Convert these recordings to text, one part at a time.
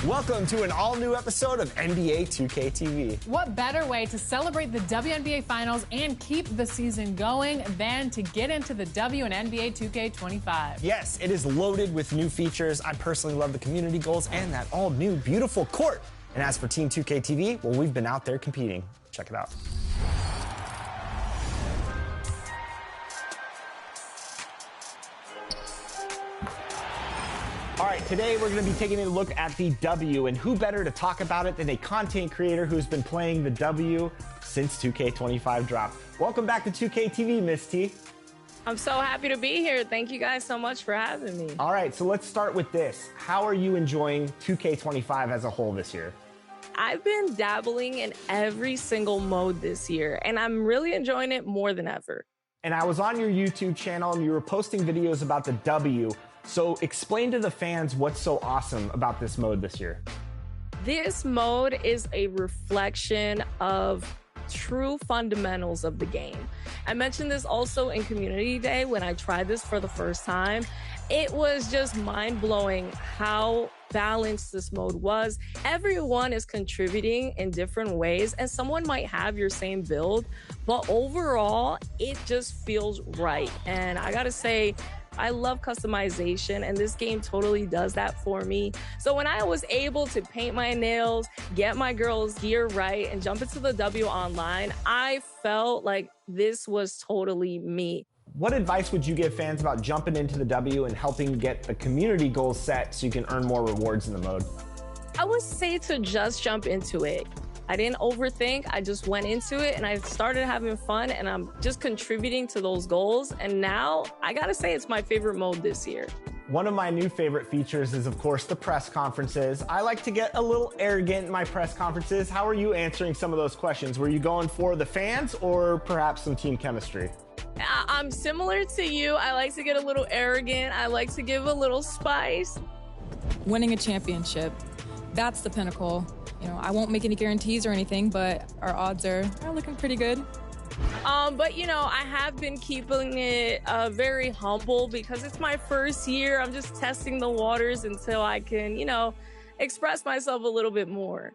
Welcome to an all-new episode of NBA 2K25. What better way to celebrate the WNBA Finals and keep the season going than to get into the W and NBA 2K25? Yes, it is loaded with new features. I personally love the community goals and that all-new beautiful court. And as for Team 2K25, well, we've been out there competing. Check it out. All right, today we're going to be taking a look at the W, and who better to talk about it than a content creator who's been playing the W since 2K25 dropped. Welcome back to 2K25, Miss T. I'm so happy to be here. Thank you guys so much for having me. All right, so let's start with this. How are you enjoying 2K25 as a whole this year? I've been dabbling in every single mode this year, and I'm really enjoying it more than ever. And I was on your YouTube channel, and you were posting videos about the W. So explain to the fans what's so awesome about this mode this year. This mode is a reflection of true fundamentals of the game. I mentioned this also in Community Day when I tried this for the first time. It was just mind-blowing how balanced this mode was. Everyone is contributing in different ways, and someone might have your same build, but overall, it just feels right. And I gotta say, I love customization, and this game totally does that for me. So when I was able to paint my nails, get my girls' gear right, and jump into the W online, I felt like this was totally me. What advice would you give fans about jumping into the W and helping get the community goals set so you can earn more rewards in the mode? I would say to just jump into it. I didn't overthink. I just went into it and I started having fun, and I'm just contributing to those goals. And now I gotta say it's my favorite mode this year. One of my new favorite features is, of course, the press conferences. I like to get a little arrogant in my press conferences. How are you answering some of those questions? Were you going for the fans or perhaps some team chemistry? I'm similar to you. I like to get a little arrogant. I like to give a little spice. Winning a championship, that's the pinnacle. You know, I won't make any guarantees or anything, but our odds are looking pretty good. But you know, I have been keeping it very humble because it's my first year. I'm just testing the waters until I can, you know, express myself a little bit more.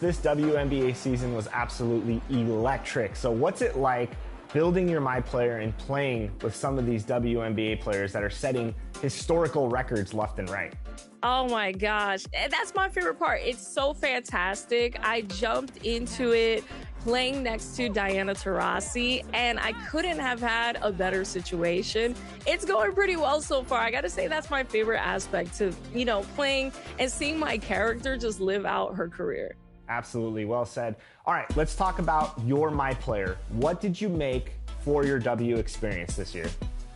This WNBA season was absolutely electric. So what's it like building your My Player and playing with some of these WNBA players that are setting historical records left and right? Oh my gosh, that's my favorite part. It's so fantastic. I jumped into it playing next to Diana Taurasi, and I couldn't have had a better situation. It's going pretty well so far. I gotta say that's my favorite aspect to, you know, playing and seeing my character just live out her career. Absolutely, well said. All right, let's talk about your My Player. What did you make for your W experience this year?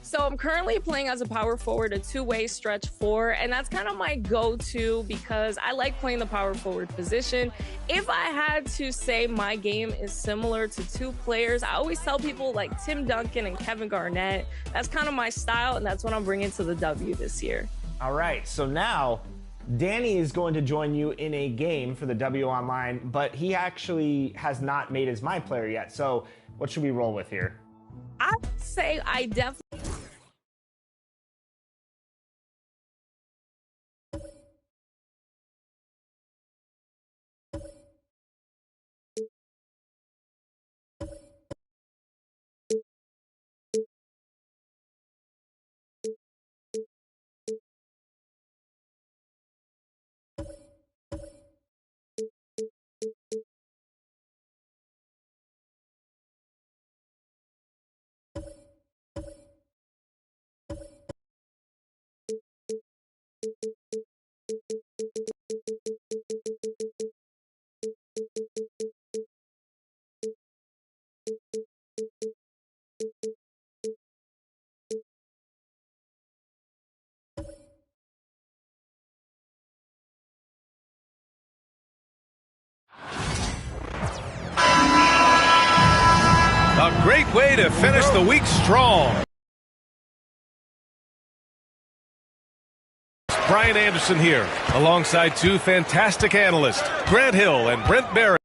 So I'm currently playing as a power forward, a two-way stretch four, and that's kind of my go-to because I like playing the power forward position. If I had to say my game is similar to two players, I always tell people like Tim Duncan and Kevin Garnett. That's kind of my style, and that's what I'm bringing to the W this year. All right, so now Danny is going to join you in a game for the W Online, but he actually has not made his My Player yet. So what should we roll with here? I'd say I definitely... A great way to finish the week strong. Brian Anderson here, alongside two fantastic analysts, Grant Hill and Brent Barrett.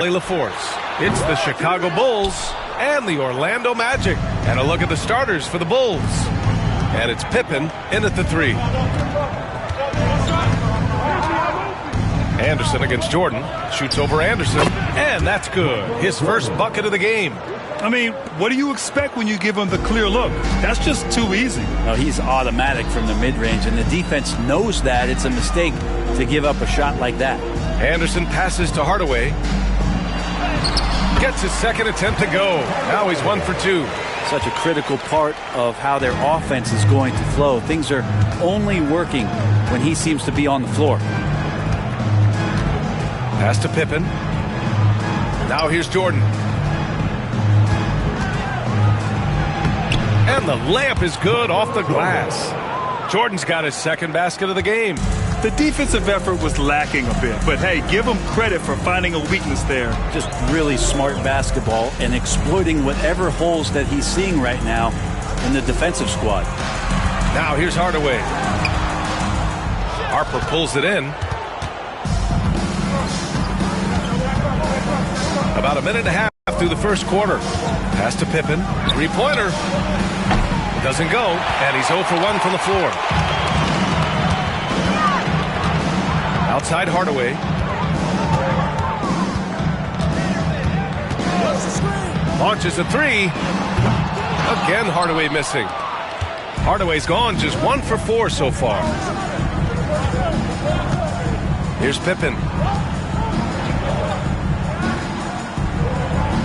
LaForce. It's the Chicago Bulls and the Orlando Magic. And a look at the starters for the Bulls. And it's Pippen in at the three. Anderson against Jordan. Shoots over Anderson, and that's good. His first bucket of the game. I mean, what do you expect when you give him the clear look? That's just too easy. No, he's automatic from the mid-range, and the defense knows that. It's a mistake to give up a shot like that. Anderson passes to Hardaway. Gets his second attempt to go. Now he's 1 for 2. Such a critical part of how their offense is going to flow. Things are only working when he seems to be on the floor. Pass to Pippen. Now here's Jordan. And the layup is good off the glass. Jordan's got his second basket of the game. The defensive effort was lacking a bit, but hey, give him credit for finding a weakness there. Just really smart basketball and exploiting whatever holes that he's seeing right now in the defensive squad. Now here's Hardaway. Harper pulls it in. About a minute and a half through the first quarter. Pass to Pippen. Three-pointer. Doesn't go, and he's 0 for 1 from the floor. Outside Hardaway. Launches a three. Again, Hardaway missing. Hardaway's gone just 1 for 4 so far. Here's Pippen.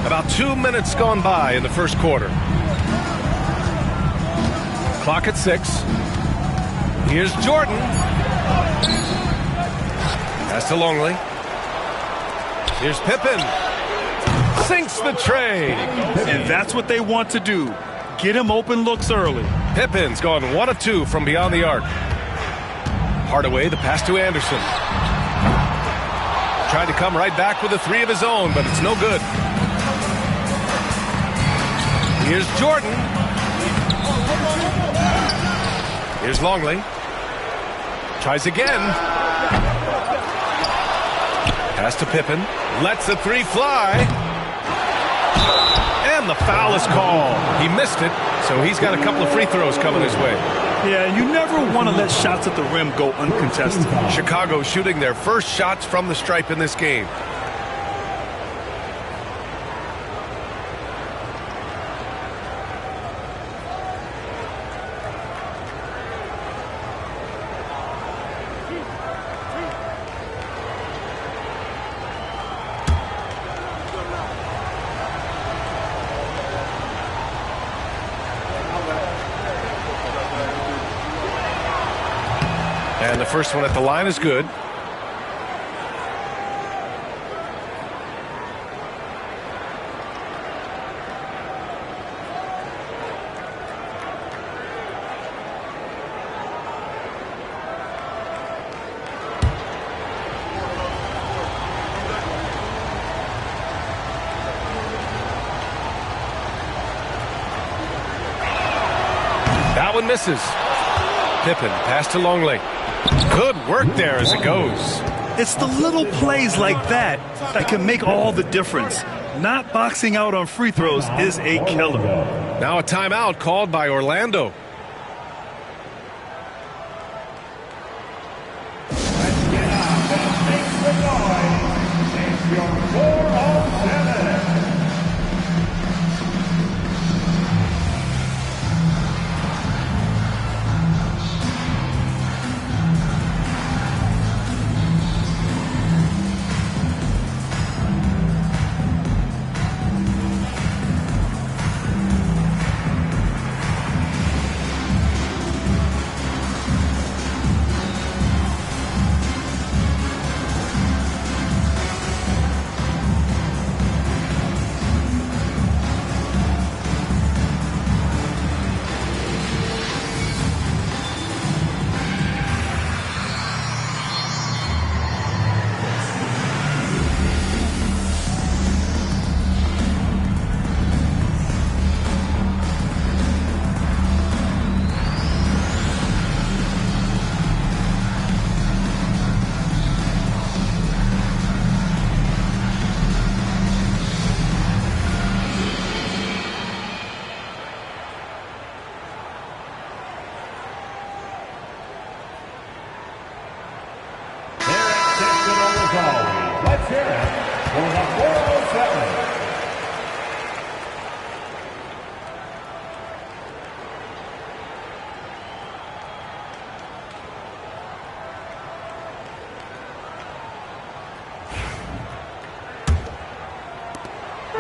About 2 minutes gone by in the first quarter. Clock at 6. Here's Jordan. Pass to Longley. Here's Pippen. Sinks the tray. And that's what they want to do. Get him open looks early. Pippen's gone 1 of 2 from beyond the arc. Hardaway, the pass to Anderson. Tried to come right back with a three of his own, but it's no good. Here's Jordan. Here's Longley. Tries again. Pass to Pippen. Lets the three fly. And the foul is called. He missed it, so he's got a couple of free throws coming his way. Yeah, you never want to let shots at the rim go uncontested. Chicago shooting their first shots from the stripe in this game. And the first one at the line is good. That one misses. Pippen, pass to Longley. Good work there as it goes. It's the little plays like that that can make all the difference. Not boxing out on free throws is a killer. Now a timeout called by Orlando.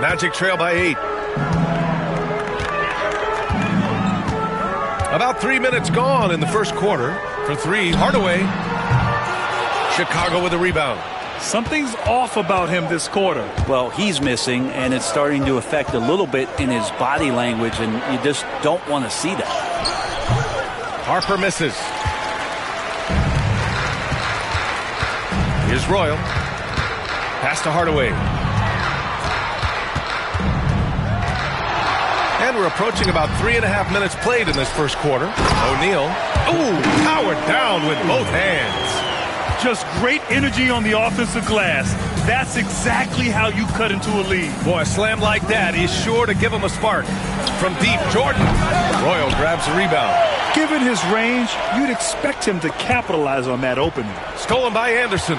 Magic trail by 8. About 3 minutes gone in the first quarter. For 3, Hardaway. Chicago with a rebound. Something's off about him this quarter. Well, he's missing, and it's starting to affect a little bit in his body language, and you just don't want to see that. Harper misses. Here's Royal. Pass to Hardaway. And we're approaching about 3.5 minutes played in this first quarter. O'Neal. Ooh, powered down with both hands. Just great energy on the offensive glass. That's exactly how you cut into a lead. Boy, a slam like that is sure to give him a spark. From deep, Jordan. Royal grabs the rebound. Given his range, you'd expect him to capitalize on that opening. Stolen by Anderson.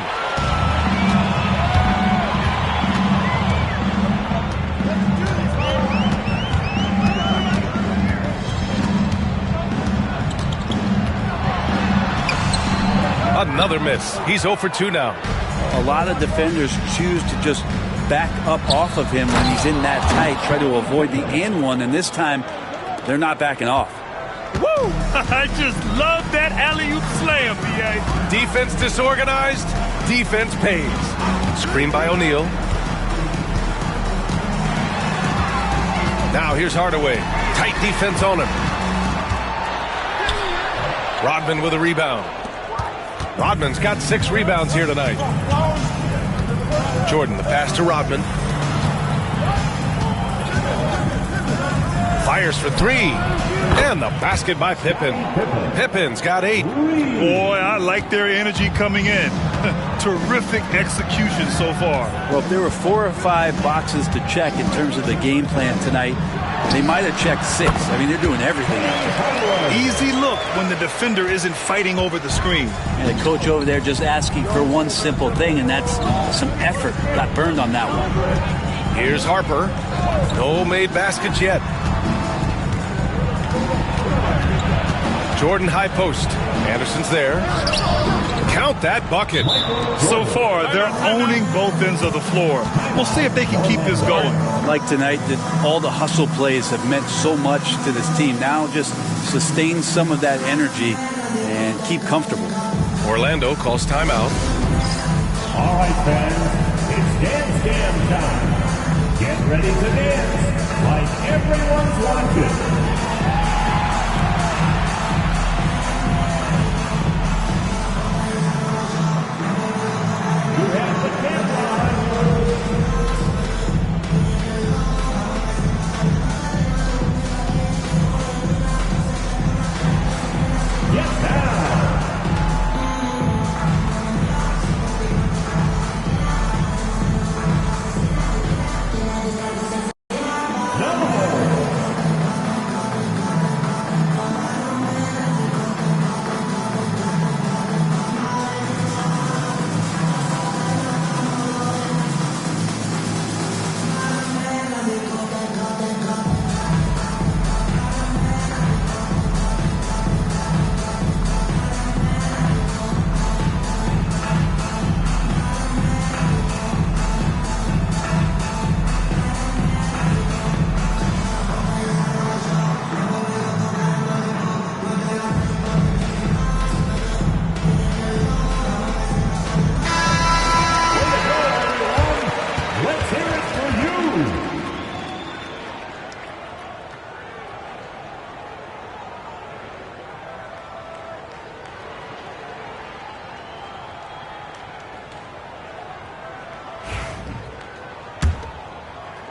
Another miss. He's 0 for 2 now. A lot of defenders choose to just back up off of him when he's in that tight, try to avoid the and one, and this time they're not backing off. Woo! I just love that alley-oop slam, B.A. Defense disorganized, defense pays. Screen by O'Neal. Now here's Hardaway. Tight defense on him. Rodman with a rebound. Rodman's got 6 rebounds here tonight. Jordan, the pass to Rodman. Fires for 3. And the basket by Pippen. Pippen's got 8. Boy, I like their energy coming in. Terrific execution so far. Well, if there were 4 or 5 boxes to check in terms of the game plan tonight, they might have checked 6. I mean, they're doing everything out there. Easy look when the defender isn't fighting over the screen. And the coach over there just asking for one simple thing, and that's some effort. Got burned on that one. Here's Harper. No made baskets yet. Jordan high post. Anderson's there. Count that bucket. So far, they're owning both ends of the floor. We'll see if they can keep this going. Like tonight, that all the hustle plays have meant so much to this team. Now just sustain some of that energy and keep comfortable. Orlando calls timeout. All right, fans, it's dance jam time. Get ready to dance like everyone's watching.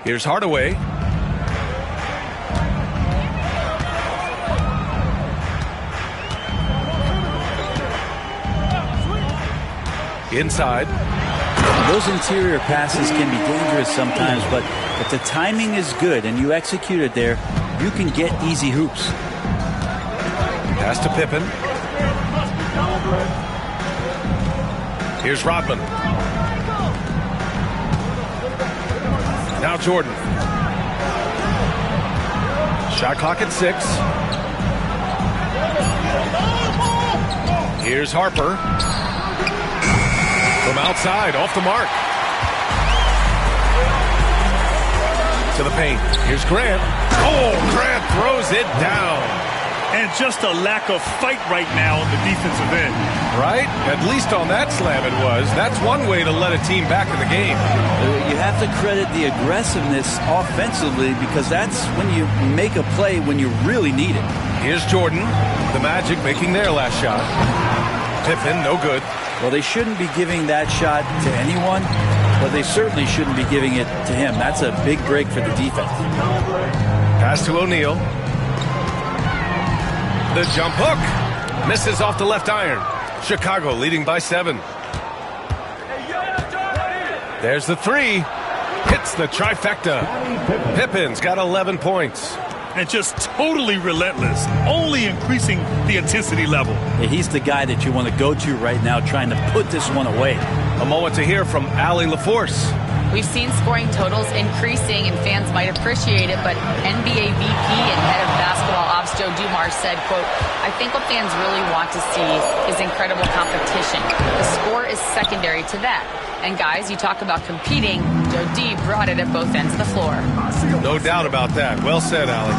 Here's Hardaway. Inside. Those interior passes can be dangerous sometimes, but if the timing is good and you execute it there, you can get easy hoops. Pass to Pippen. Here's Rodman. Now Jordan. Shot clock at 6. Here's Harper. From outside, off the mark. To the paint. Here's Grant. Oh, Grant throws it down. And just a lack of fight right now on the defensive end. Right? At least on that slam it was. That's one way to let a team back in the game. You have to credit the aggressiveness offensively because that's when you make a play when you really need it. Here's Jordan. The Magic making their last shot. Pippen, no good. Well, they shouldn't be giving that shot to anyone, but they certainly shouldn't be giving it to him. That's a big break for the defense. Pass to O'Neal. The jump hook. Misses off the left iron. Chicago leading by 7. There's the 3. Hits the trifecta. Pippen's got 11 points. And just totally relentless, only increasing the intensity level. Yeah, he's the guy that you want to go to right now trying to put this one away. A moment to hear from Allie LaForce. We've seen scoring totals increasing, and fans might appreciate it, but NBA VP and head of basketball ops Joe Dumars said, quote, I think what fans really want to see is incredible competition. The score is secondary to that. And guys, you talk about competing, Joe D brought it at both ends of the floor. No doubt about that. Well said, Allie.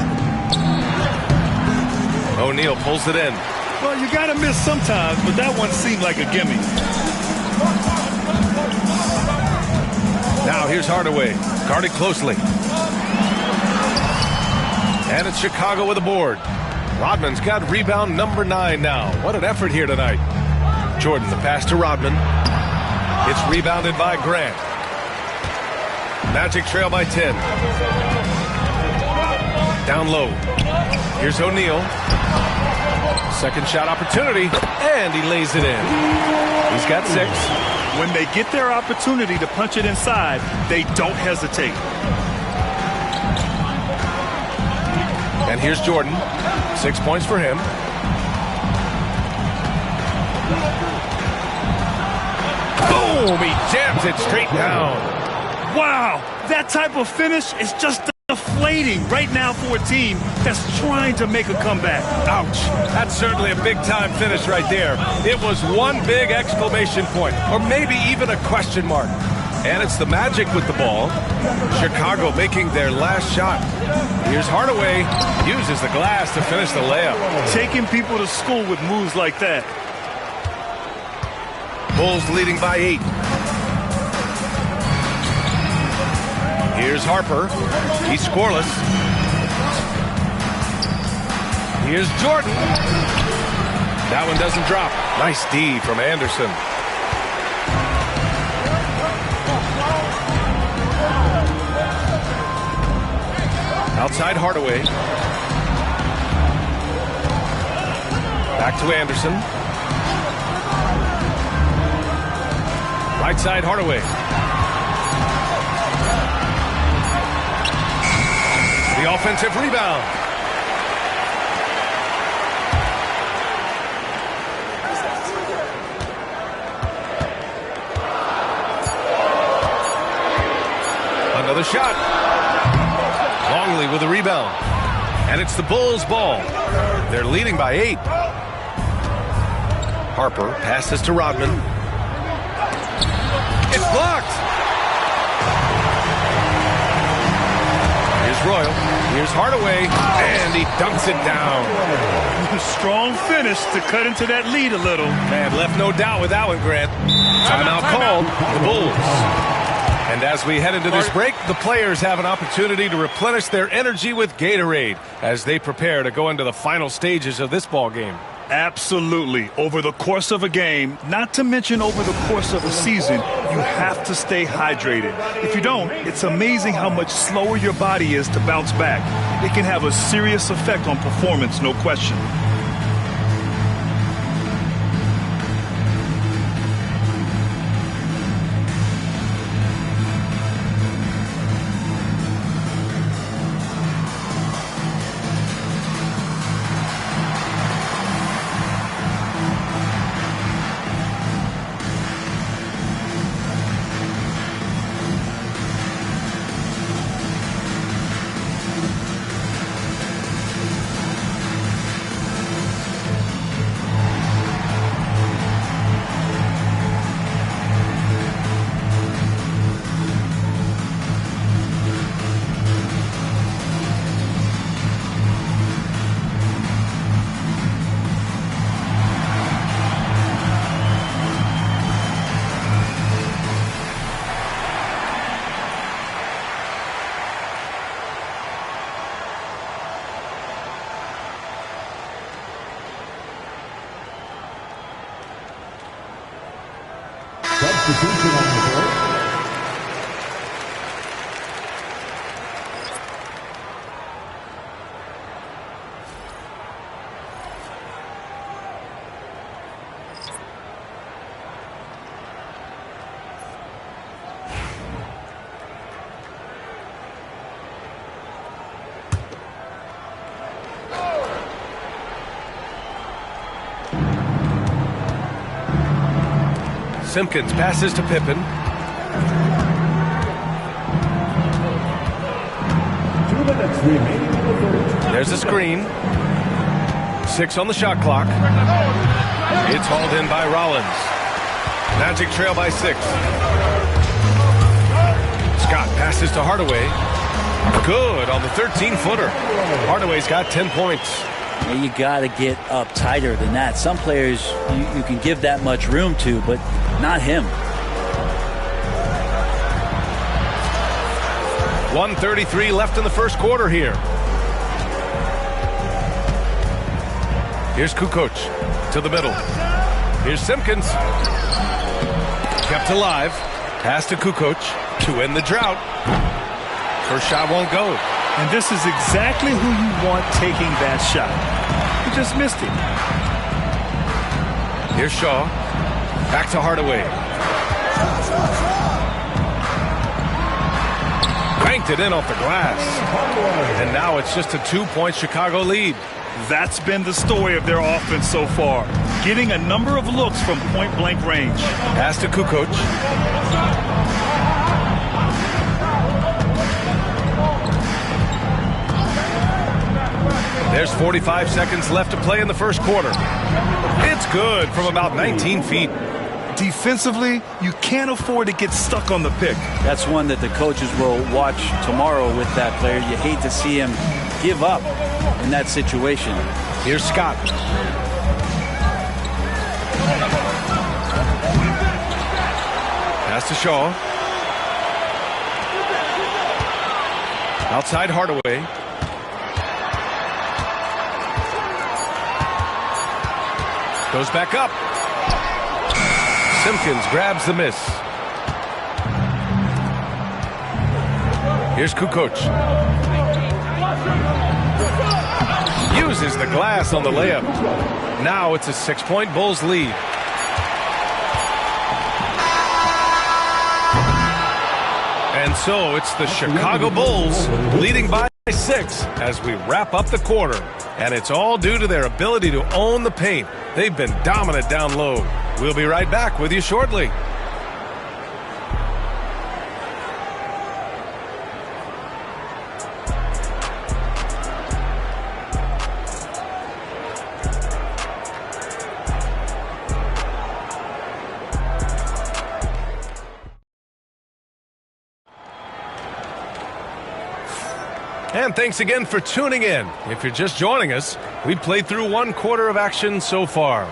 O'Neal pulls it in. Well, you got to miss sometimes, but that one seemed like a gimme. Now here's Hardaway, guarded closely. And it's Chicago with a board. Rodman's got rebound number 9 now. What an effort here tonight. Jordan, the pass to Rodman. It's rebounded by Grant. Magic trail by 10. Down low. Here's O'Neal. Second shot opportunity, and he lays it in. He's got 6. When they get their opportunity to punch it inside, they don't hesitate. And here's Jordan. 6 points for him. Boom! He jams it straight down. Wow! That type of finish is just deflating right now for a team that's trying to make a comeback. Ouch. That's certainly a big-time finish right there. It was one big exclamation point, or maybe even a question mark. And it's the Magic with the ball. Chicago making their last shot. Here's Hardaway. Uses the glass to finish the layup. Taking people to school with moves like that. Bulls leading by 8. Here's Harper. He's scoreless. Here's Jordan. That one doesn't drop. Nice D from Anderson. Outside Hardaway. Back to Anderson. Right side Hardaway. The offensive rebound. Another shot. Longley with a rebound. And it's the Bulls' ball. They're leading by 8. Harper passes to Rodman. It's blocked. Here's Royal. Here's Hardaway. And he dunks it down. Strong finish to cut into that lead a little. Man, left no doubt with that one, Grant. Timeout called. The Bulls. And as we head into this break, the players have an opportunity to replenish their energy with Gatorade as they prepare to go into the final stages of this ball game. Absolutely. Over the course of a game, not to mention over the course of a season, you have to stay hydrated. If you don't, it's amazing how much slower your body is to bounce back. It can have a serious effect on performance, no question. Simpkins passes to Pippen. 2 minutes remaining in the third. There's a screen. 6 on the shot clock. It's hauled in by Rollins. Magic trail by 6. Scott passes to Hardaway. Good on the 13-footer. Hardaway's got 10 points. Yeah, you got to get up tighter than that. Some players you can give that much room to, but not him. 1:33 left in the first quarter here. Here's Kukoc to the middle. Here's Simpkins. Kept alive. Pass to Kukoc to end the drought. First shot won't go. And this is exactly who you want taking that shot. He just missed it. Here's Shaw. Back to Hardaway. Banked it in off the glass. And now it's just a 2-point Chicago lead. That's been the story of their offense so far. Getting a number of looks from point-blank range. Pass to Kukoc. There's 45 seconds left to play in the first quarter. It's good from about 19 feet. Defensively, you can't afford to get stuck on the pick. That's one that the coaches will watch tomorrow with that player. You hate to see him give up in that situation. Here's Scott. Pass to Shaw. Outside Hardaway. Goes back up. Simpkins grabs the miss. Here's Kukoc. Uses the glass on the layup. Now it's a 6-point Bulls lead. And so it's the Chicago Bulls leading by 6 as we wrap up the quarter. And it's all due to their ability to own the paint. They've been dominant down low. We'll be right back with you shortly. And thanks again for tuning in. If you're just joining us, we've played through 1 quarter of action so far.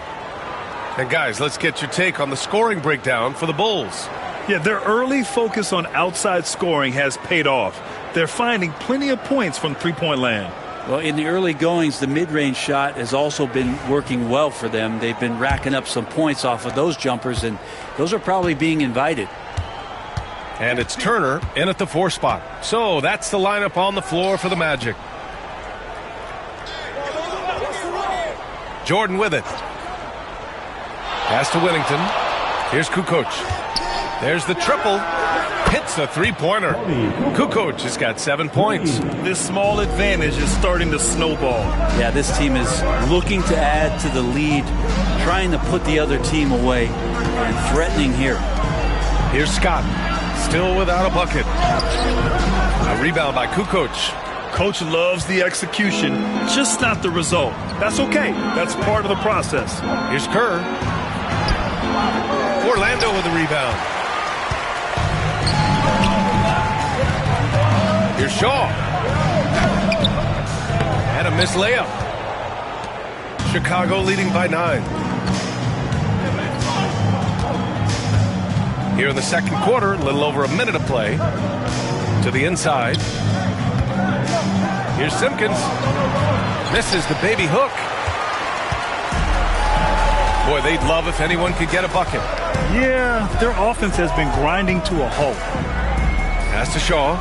And guys, let's get your take on the scoring breakdown for the Bulls. Yeah, their early focus on outside scoring has paid off. They're finding plenty of points from three-point land. Well, in the early goings, the mid-range shot has also been working well for them. They've been racking up some points off of those jumpers, and those are probably being invited. And it's Turner in at the 4 spot. So that's the lineup on the floor for the Magic. Jordan with it. Pass to Whittington. Here's Kukoc. There's the triple. Hits a 3-pointer. Kukoc has got 7 points. This small advantage is starting to snowball. Yeah, this team is looking to add to the lead, trying to put the other team away, and threatening here. Here's Scott. Still without a bucket. A rebound by Kukoc. Coach loves the execution, just not the result. That's okay. That's part of the process. Here's Kerr. Orlando with the rebound. Here's Shaw. And a missed layup. Chicago leading by 9. Here in the second quarter, a little over a minute of play. To the inside. Here's Simpkins. Misses the baby hook. Boy, they'd love if anyone could get a bucket. Yeah, their offense has been grinding to a halt. Pass to Shaw.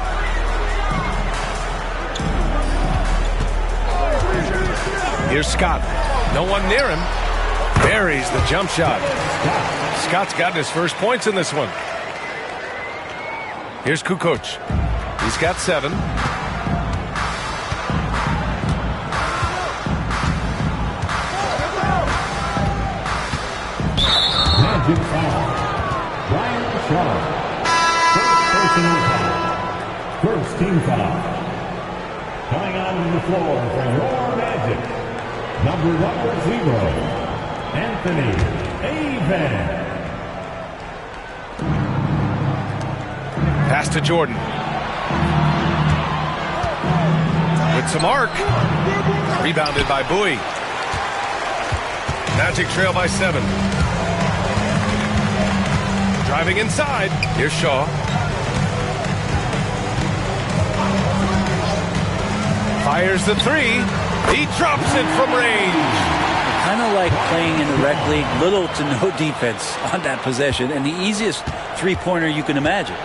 Here's Scott. No one near him. Buries the jump shot. Scott's gotten his first points in this one. Here's Kukoc. He's got 7. Magic foul. team foul. Coming onto the floor for your Magic, number 0, Anthony Aven. Pass to Jordan. With some arc. Rebounded by Bowie. Magic trail by 7. Driving inside. Here's Shaw. Fires the 3. He drops it from range. Kind of like playing in the rec league, little to no defense on that possession, and the easiest three-pointer you can imagine.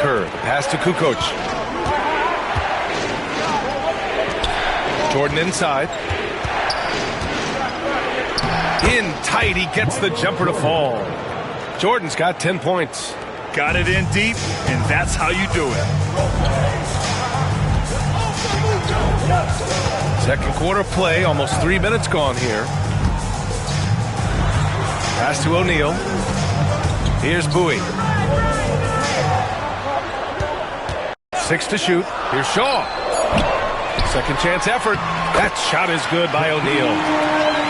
Kerr, pass to Kukoc. Jordan inside. In tight, he gets the jumper to fall. Jordan's got 10 points. Got it in deep, and that's how you do it. Second quarter play, almost 3 minutes gone here. Pass to O'Neal. Here's Bowie. 6 to shoot. Here's Shaw. Second chance effort. That shot is good by O'Neal.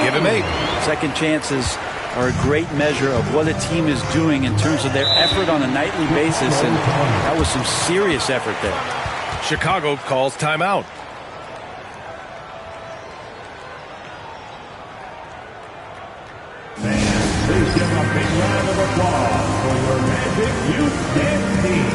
Give him 8. Second chances are a great measure of what a team is doing in terms of their effort on a nightly basis, and that was some serious effort there. Chicago calls timeout. Please give a big round of applause for your Magic Youth Dance Team.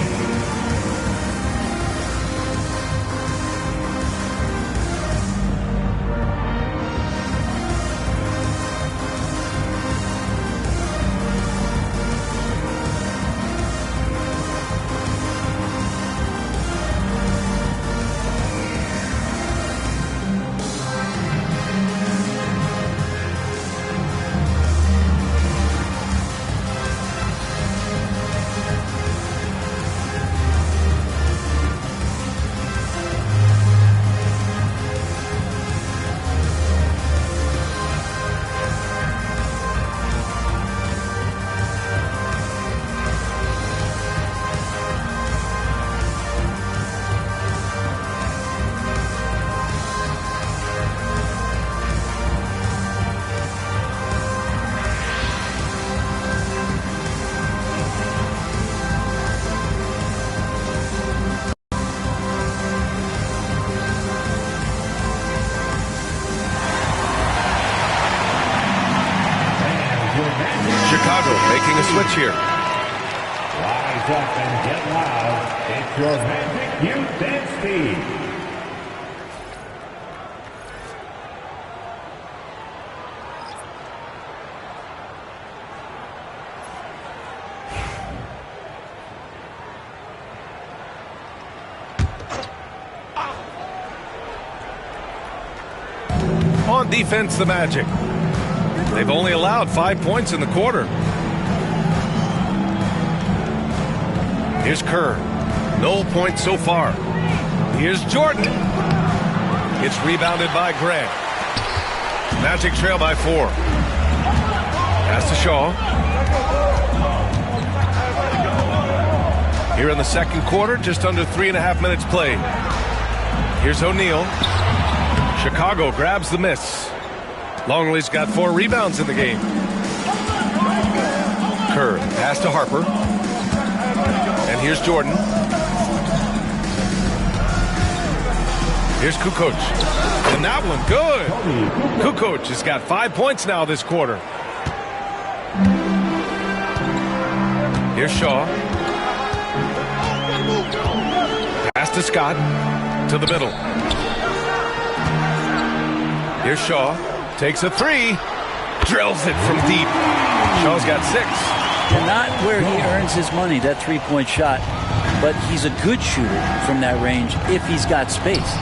Chicago making a switch here. Rise up and get loud. It's your Magic Youth Dance Team. On defense, the Magic. They've only allowed 5 points in the quarter. Here's Kerr. No points so far. Here's Jordan. It's rebounded by Grant. Magic trail by 4. Pass to Shaw. Here in the second quarter, just under 3.5 minutes played. Here's O'Neal. Chicago grabs the miss. Longley's got 4 rebounds in the game. Kerr, pass to Harper. And here's Jordan. Here's Kukoc. And that one, good. Kukoc has got 5 points now this quarter. Here's Shaw. Pass to Scott. To the middle. Here's Shaw. Takes a 3. Drills it from deep. Shaw's got 6. Not where he earns his money, that three-point shot, but he's a good shooter from that range if he's got space.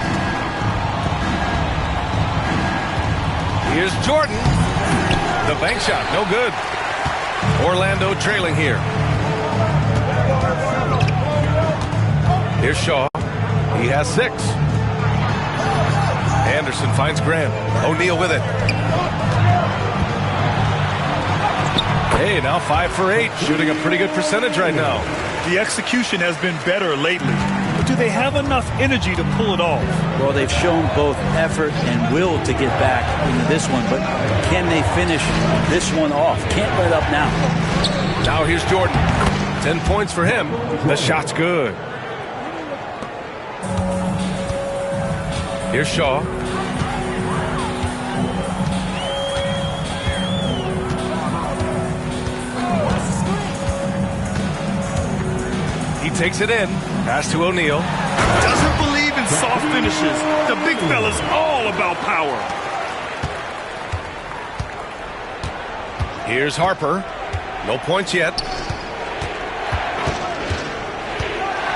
Here's Jordan. The bank shot, no good. Orlando trailing here. Here's Shaw. He has 6. Anderson finds Grant. O'Neal with it. Hey, now 5 for 8. Shooting a pretty good percentage right now. The execution has been better lately. But do they have enough energy to pull it off? Well, they've shown both effort and will to get back into this one, but can they finish this one off? Can't let up now. Now here's Jordan. 10 points for him. The shot's good. Here's Shaw. He takes it in. Pass to O'Neal. Doesn't believe in soft finishes. The big fella's all about power. Here's Harper. No points yet.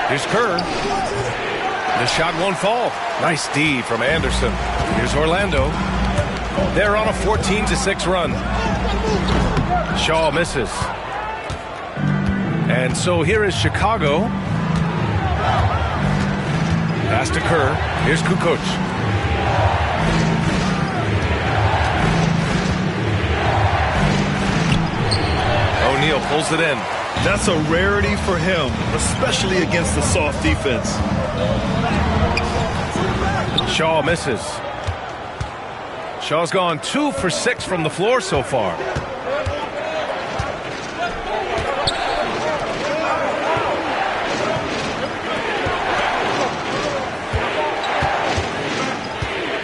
Here's Kerr. The shot won't fall. Nice D from Anderson. Here's Orlando. They're on a 14-6 run. Shaw misses. And so here is Chicago. Pass to Kerr. Here's Kukoc. O'Neal pulls it in. That's a rarity for him, especially against the soft defense. Shaw misses. Shaw's gone 2 for 6 from the floor so far.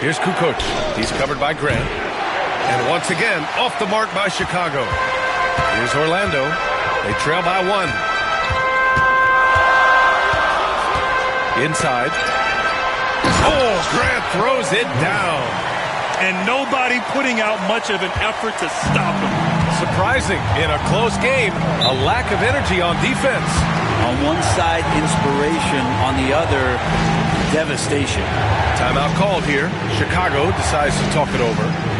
Here's Kukoc. He's covered by Grant. And once again, off the mark by Chicago. Here's Orlando. They trail by 1. Inside. Oh, Grant throws it down. And nobody putting out much of an effort to stop him. Surprising in a close game, a lack of energy on defense. On one side, inspiration. On the other, devastation. Timeout called here. Chicago decides to talk it over.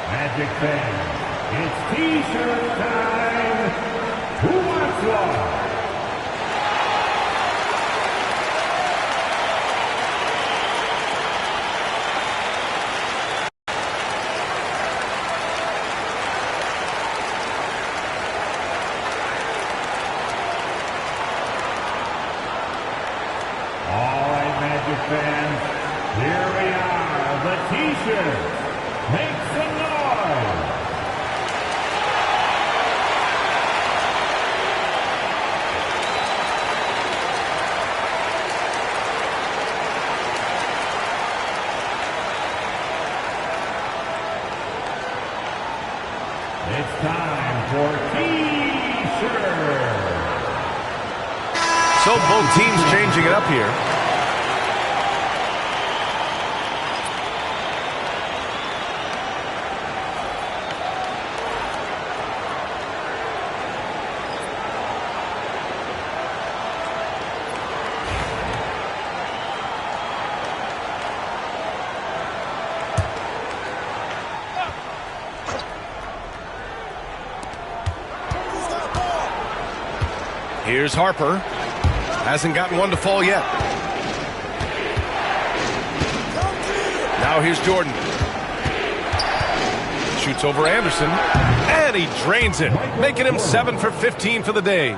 Magic fans, it's T-shirt time. Who wants one? All right, Magic fans, here we are, the T-shirts. Make some noise! It's time for T-shirt. So both teams changing it up here. Here's Harper. Hasn't gotten one to fall yet. Now here's Jordan. Shoots over Anderson. And he drains it, making him 7 for 15 for the day.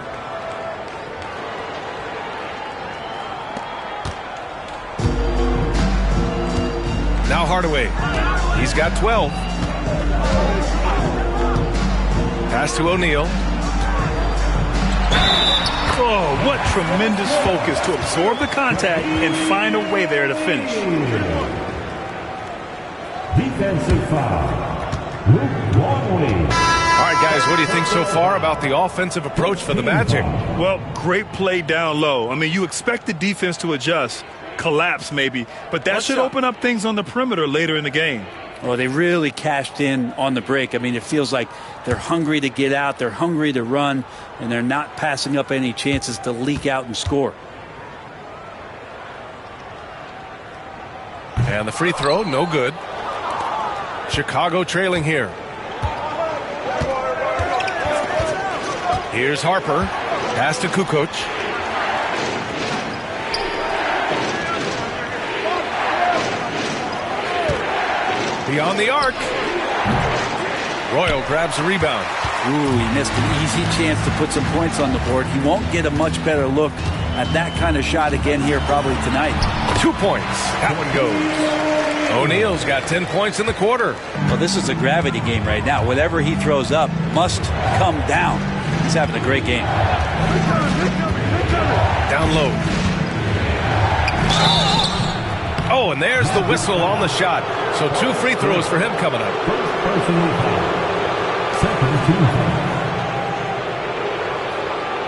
Now Hardaway. He's got 12. Pass to O'Neal. Oh, what tremendous focus to absorb the contact and find a way there to finish. Defensive foul. Luke Longley. All right, guys, what do you think so far about the offensive approach for the Magic? Well, great play down low. I mean, you expect the defense to adjust, collapse maybe, but that should open up things on the perimeter later in the game. Well, they really cashed in on the break. I mean, it feels like they're hungry to get out, they're hungry to run, and they're not passing up any chances to leak out and score. And the free throw, no good. Chicago trailing here. Here's Harper. Pass to Kukoc. Beyond the arc. Royal grabs a rebound. Ooh, he missed an easy chance to put some points on the board. He won't get a much better look at that kind of shot again here probably tonight. 2 points. That one goes. O'Neal's got 10 points in the quarter. Well, this is a gravity game right now. Whatever he throws up must come down. He's having a great game. Down low. Oh, and there's the whistle on the shot. So 2 free throws for him coming up.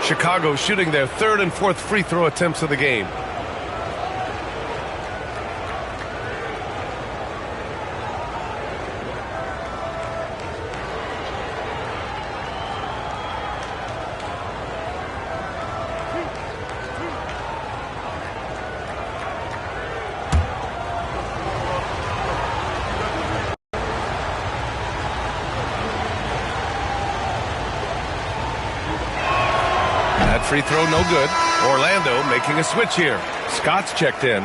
Chicago shooting their 3rd and 4th free throw attempts of the game. Free throw, no good. Orlando making a switch here. Scott's checked in.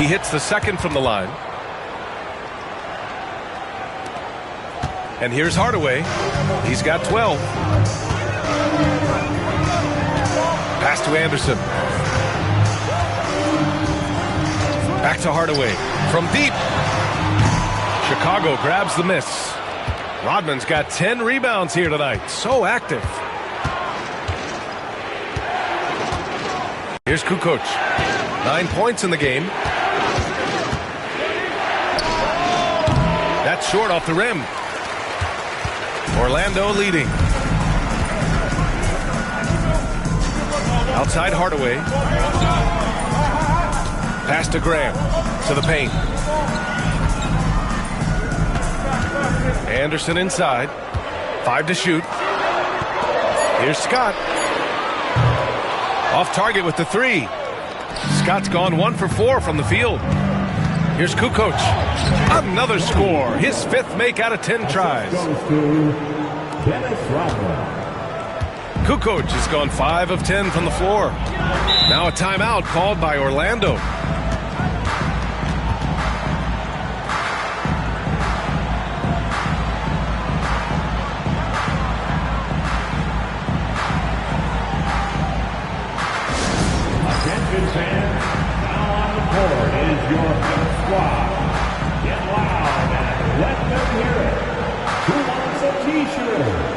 He hits the second from the line. And here's Hardaway. He's got 12. Pass to Anderson. Back to Hardaway. From deep. Chicago grabs the miss. Rodman's got 10 rebounds here tonight. So active. Here's Kukoc. 9 points in the game. That's short off the rim. Orlando leading. Outside Hardaway. Pass to Graham. To the paint. Anderson inside. 5 to shoot. Here's Scott. Off target with the 3. Scott's gone 1 for 4 from the field. Here's Kukoc. Another score. His 5th make out of 10 tries. Kukoc has gone 5 of 10 from the floor. Now a timeout called by Orlando. Attention fans, now on the court is your home squad. Get loud and let them hear it. Who wants a t-shirt?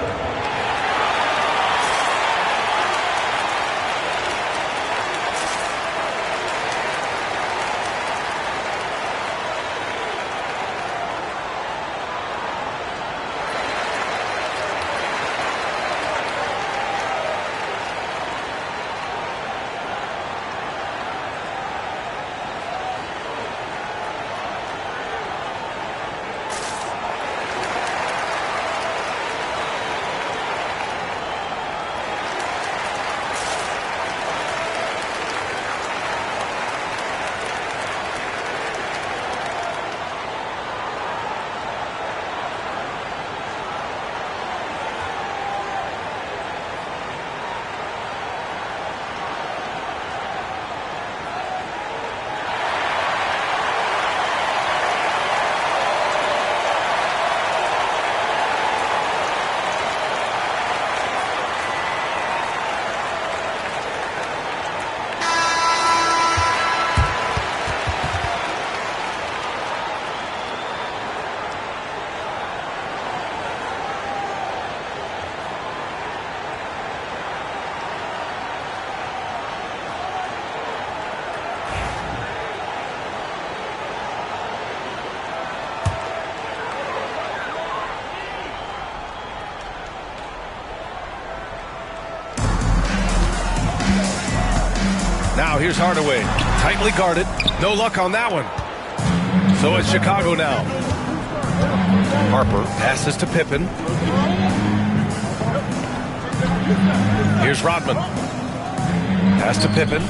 Now here's Hardaway. Tightly guarded. No luck on that one. So it's Chicago now. Harper passes to Pippen. Here's Rodman. Pass to Pippen.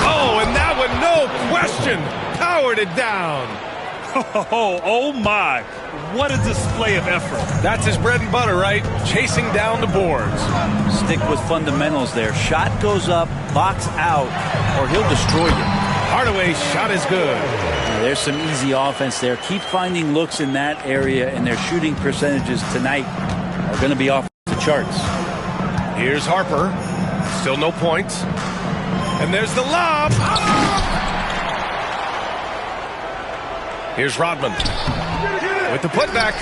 Oh, and that one, no question, powered it down. Oh my. What a display of effort. That's his bread and butter, right? Chasing down the boards. Stick with fundamentals there. Shot goes up, box out, or he'll destroy you. Hardaway's shot is good. There's some easy offense there. Keep finding looks in that area, and their shooting percentages tonight are going to be off the charts. Here's Harper. Still no points. And there's the lob. Here's Rodman with the putback.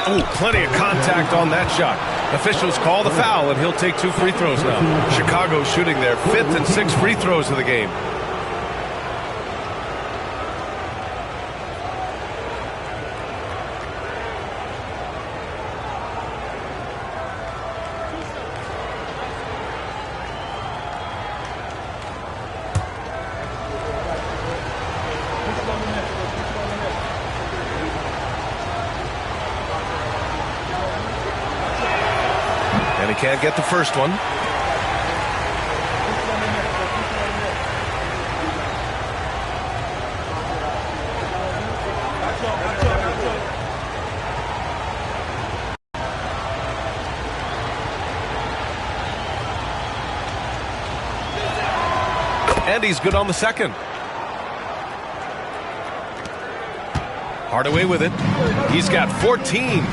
Oh, plenty of contact on that shot. Officials call the foul, and he'll take 2 free throws now. Chicago shooting their 5th and 6th free throws of the game. And he can't get the first one. And he's good on the second. Hardaway with it. He's got 14.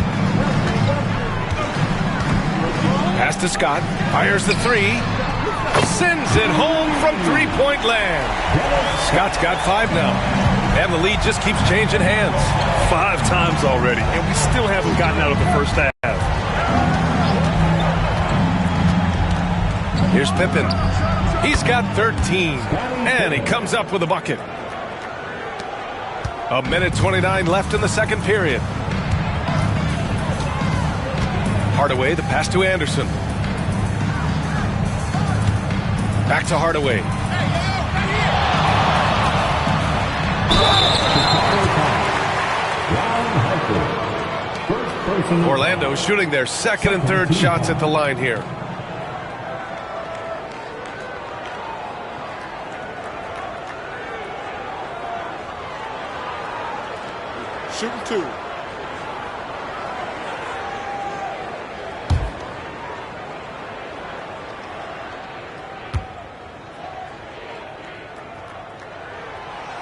Pass to Scott. Fires the 3. Sends it home from three-point land. Scott's got 5 now. And the lead just keeps changing hands. 5 times already, and we still haven't gotten out of the first half. Here's Pippen. He's got 13. And he comes up with a bucket. 1:29 left in the second period. Hardaway, the pass to Anderson. Back to Hardaway. Orlando shooting their second and third shots at the line here. Shooting 2.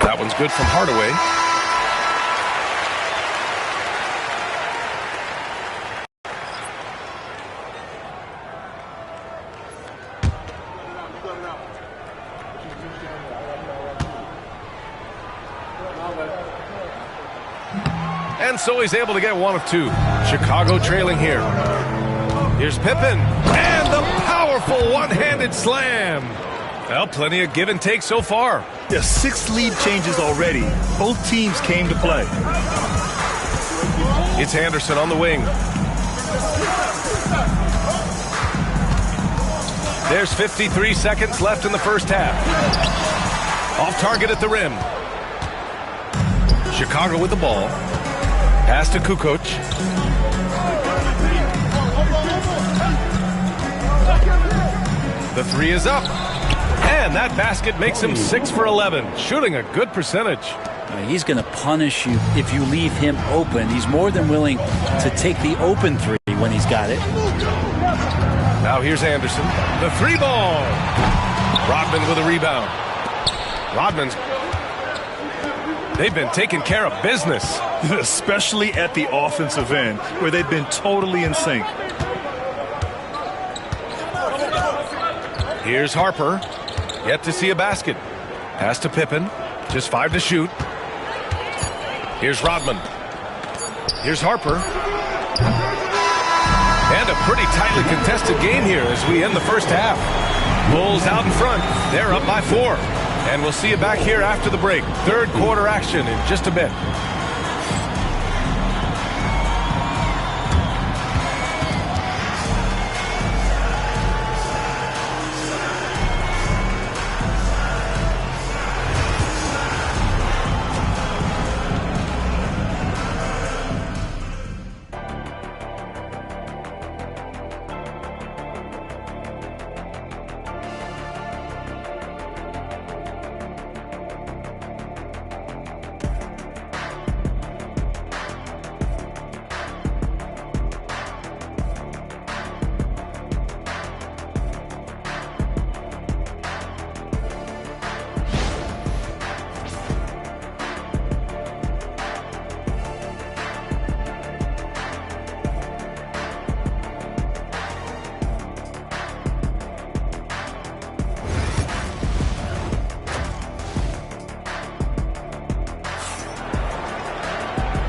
That one's good from Hardaway. And so he's able to get 1 of 2. Chicago trailing here. Here's Pippen. And the powerful one-handed slam. Well, plenty of give and take so far. Yeah, 6 lead changes already. Both teams came to play. It's Anderson on the wing. There's 53 seconds left in the first half. Off target at the rim. Chicago with the ball. Pass to Kukoc. The 3 is up. And that basket makes him 6 for 11, shooting a good percentage. He's going to punish you if you leave him open. He's more than willing to take the open 3 when he's got it. Now here's Anderson. The 3 ball. Rodman with a rebound. They've been taking care of business. Especially at the offensive end, where they've been totally in sync. Here's Harper. Yet to see a basket. Pass to Pippen. Just 5 to shoot. Here's Rodman. Here's Harper. And a pretty tightly contested game here as we end the first half. Bulls out in front. They're up by 4. And we'll see you back here after the break. Third quarter action in just a bit.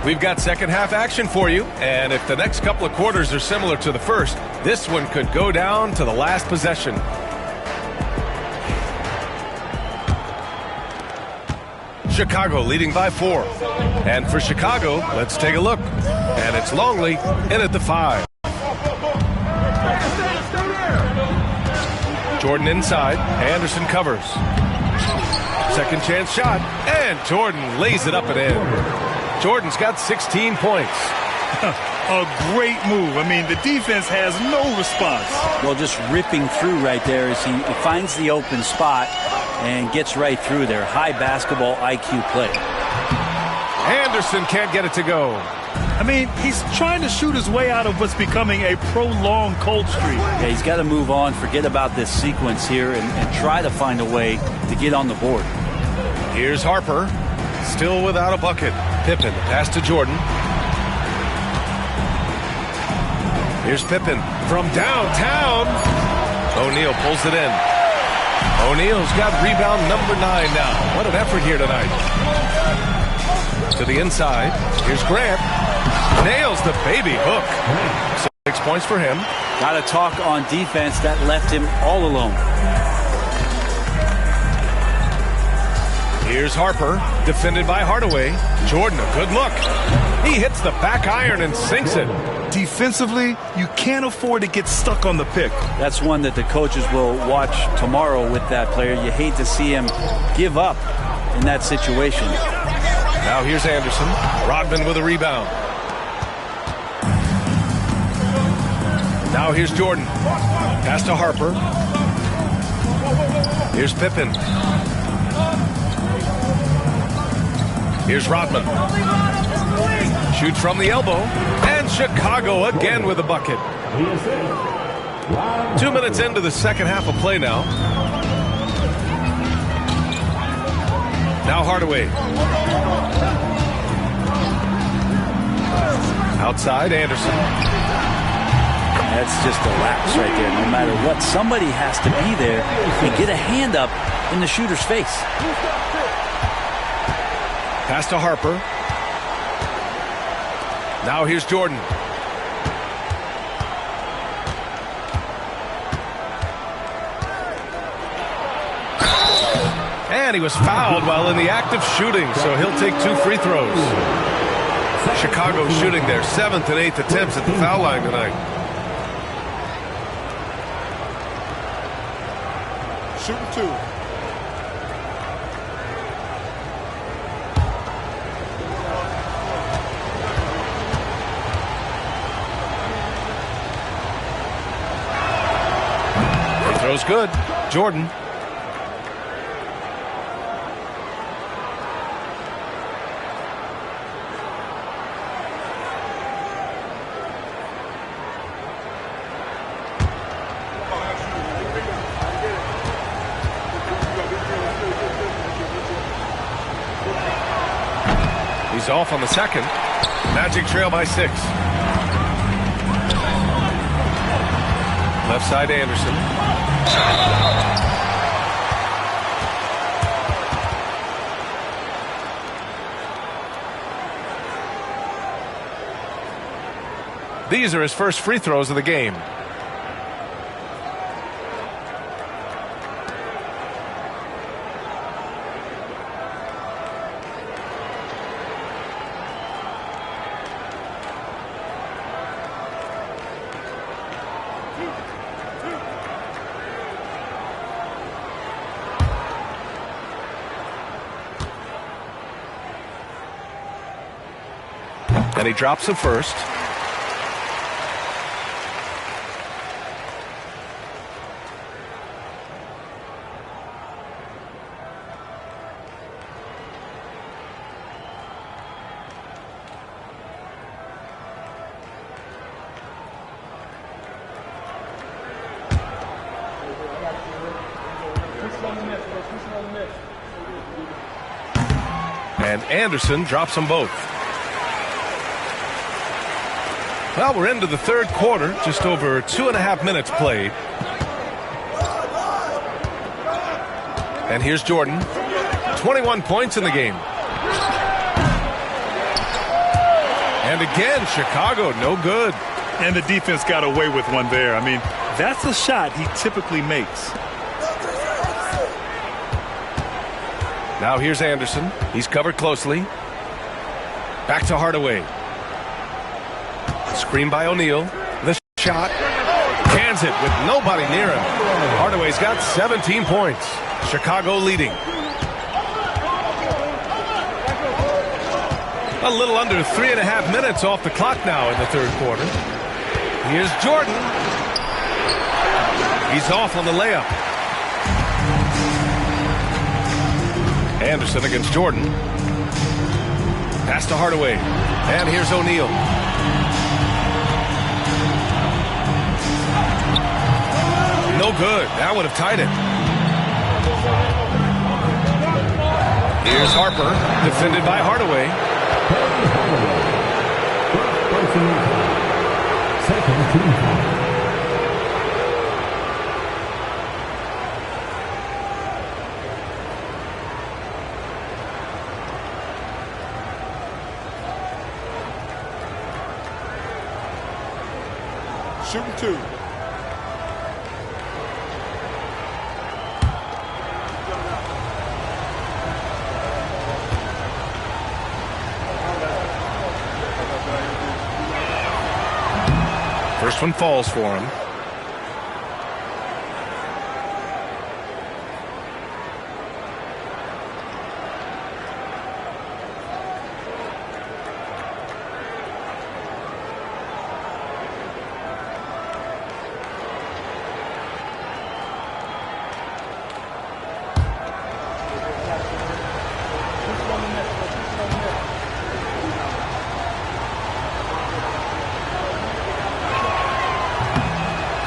We've got second half action for you, and if the next couple of quarters are similar to the first, this one could go down to the last possession. Chicago leading by 4. And for Chicago, let's take a look. And it's Longley in at the 5. Jordan inside. Anderson covers. Second chance shot. And Jordan lays it up and in. Jordan's got 16 points. A great move. I mean, the defense has no response. Well, just ripping through right there as he finds the open spot and gets right through there. High basketball IQ play. Anderson can't get it to go. I mean, he's trying to shoot his way out of what's becoming a prolonged cold streak. Yeah, he's got to move on, forget about this sequence here, and try to find a way to get on the board. Here's Harper, still without a bucket. Pippen, pass to Jordan. Here's Pippen from downtown. O'Neal pulls it in. O'Neal's got rebound number 9 now. What an effort here tonight. To the inside. Here's Grant. Nails the baby hook. 6 points for him. Got to talk on defense. That left him all alone. Here's Harper, defended by Hardaway. Jordan, a good look. He hits the back iron and sinks it. Defensively, you can't afford to get stuck on the pick. That's one that the coaches will watch tomorrow with that player. You hate to see him give up in that situation. Now here's Anderson. Rodman with a rebound. Now here's Jordan. Pass to Harper. Here's Pippen. Here's Rodman. Shoots from the elbow. And Chicago again with a bucket. 2 minutes into the second half of play now. Now Hardaway. Outside, Anderson. That's just a lapse right there. No matter what, somebody has to be there and get a hand up in the shooter's face. Pass to Harper. Now here's Jordan. And he was fouled while in the act of shooting, so he'll take 2 free throws. Chicago shooting their 7th and 8th attempts at the foul line tonight. Shooting 2. Throw's good. Jordan. He's off on the second. Magic trail by 6. Left side, Anderson. These are his first free throws of the game. And he drops the first. And Anderson drops them both. Well, we're into the third quarter, just over 2.5 minutes played. And here's Jordan, 21 points in the game. And again, Chicago, no good. And the defense got away with one there. I mean, that's a shot he typically makes. Now here's Anderson. He's covered closely. Back to Hardaway. Screen by O'Neal. The shot. Cans it with nobody near him. Hardaway's got 17 points. Chicago leading. A little under 3.5 minutes off the clock now in the third quarter. Here's Jordan. He's off on the layup. Anderson against Jordan. Pass to Hardaway. And here's O'Neal. No good. That would have tied it. Here's Harper, defended by Hardaway. Shooting two. First one falls for him.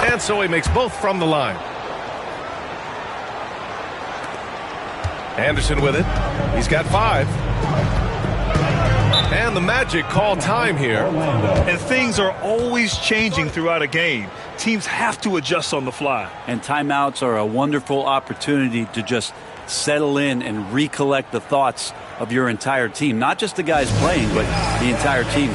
And so he makes both from the line. Anderson with it. He's got 5. And the Magic call time here. And things are always changing throughout a game. Teams have to adjust on the fly. And timeouts are a wonderful opportunity to just settle in and recollect the thoughts of your entire team. Not just the guys playing, but the entire team.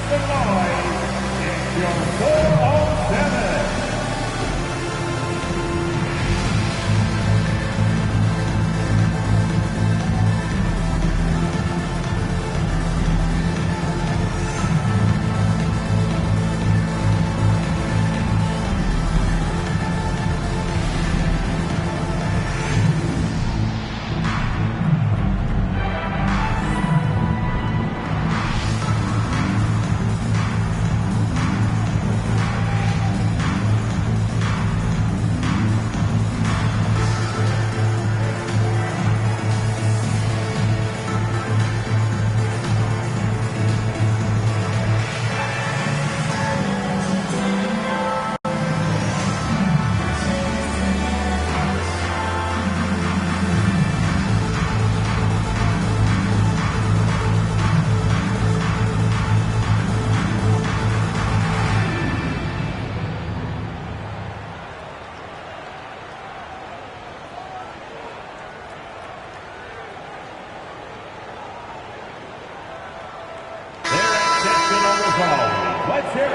Let's hear it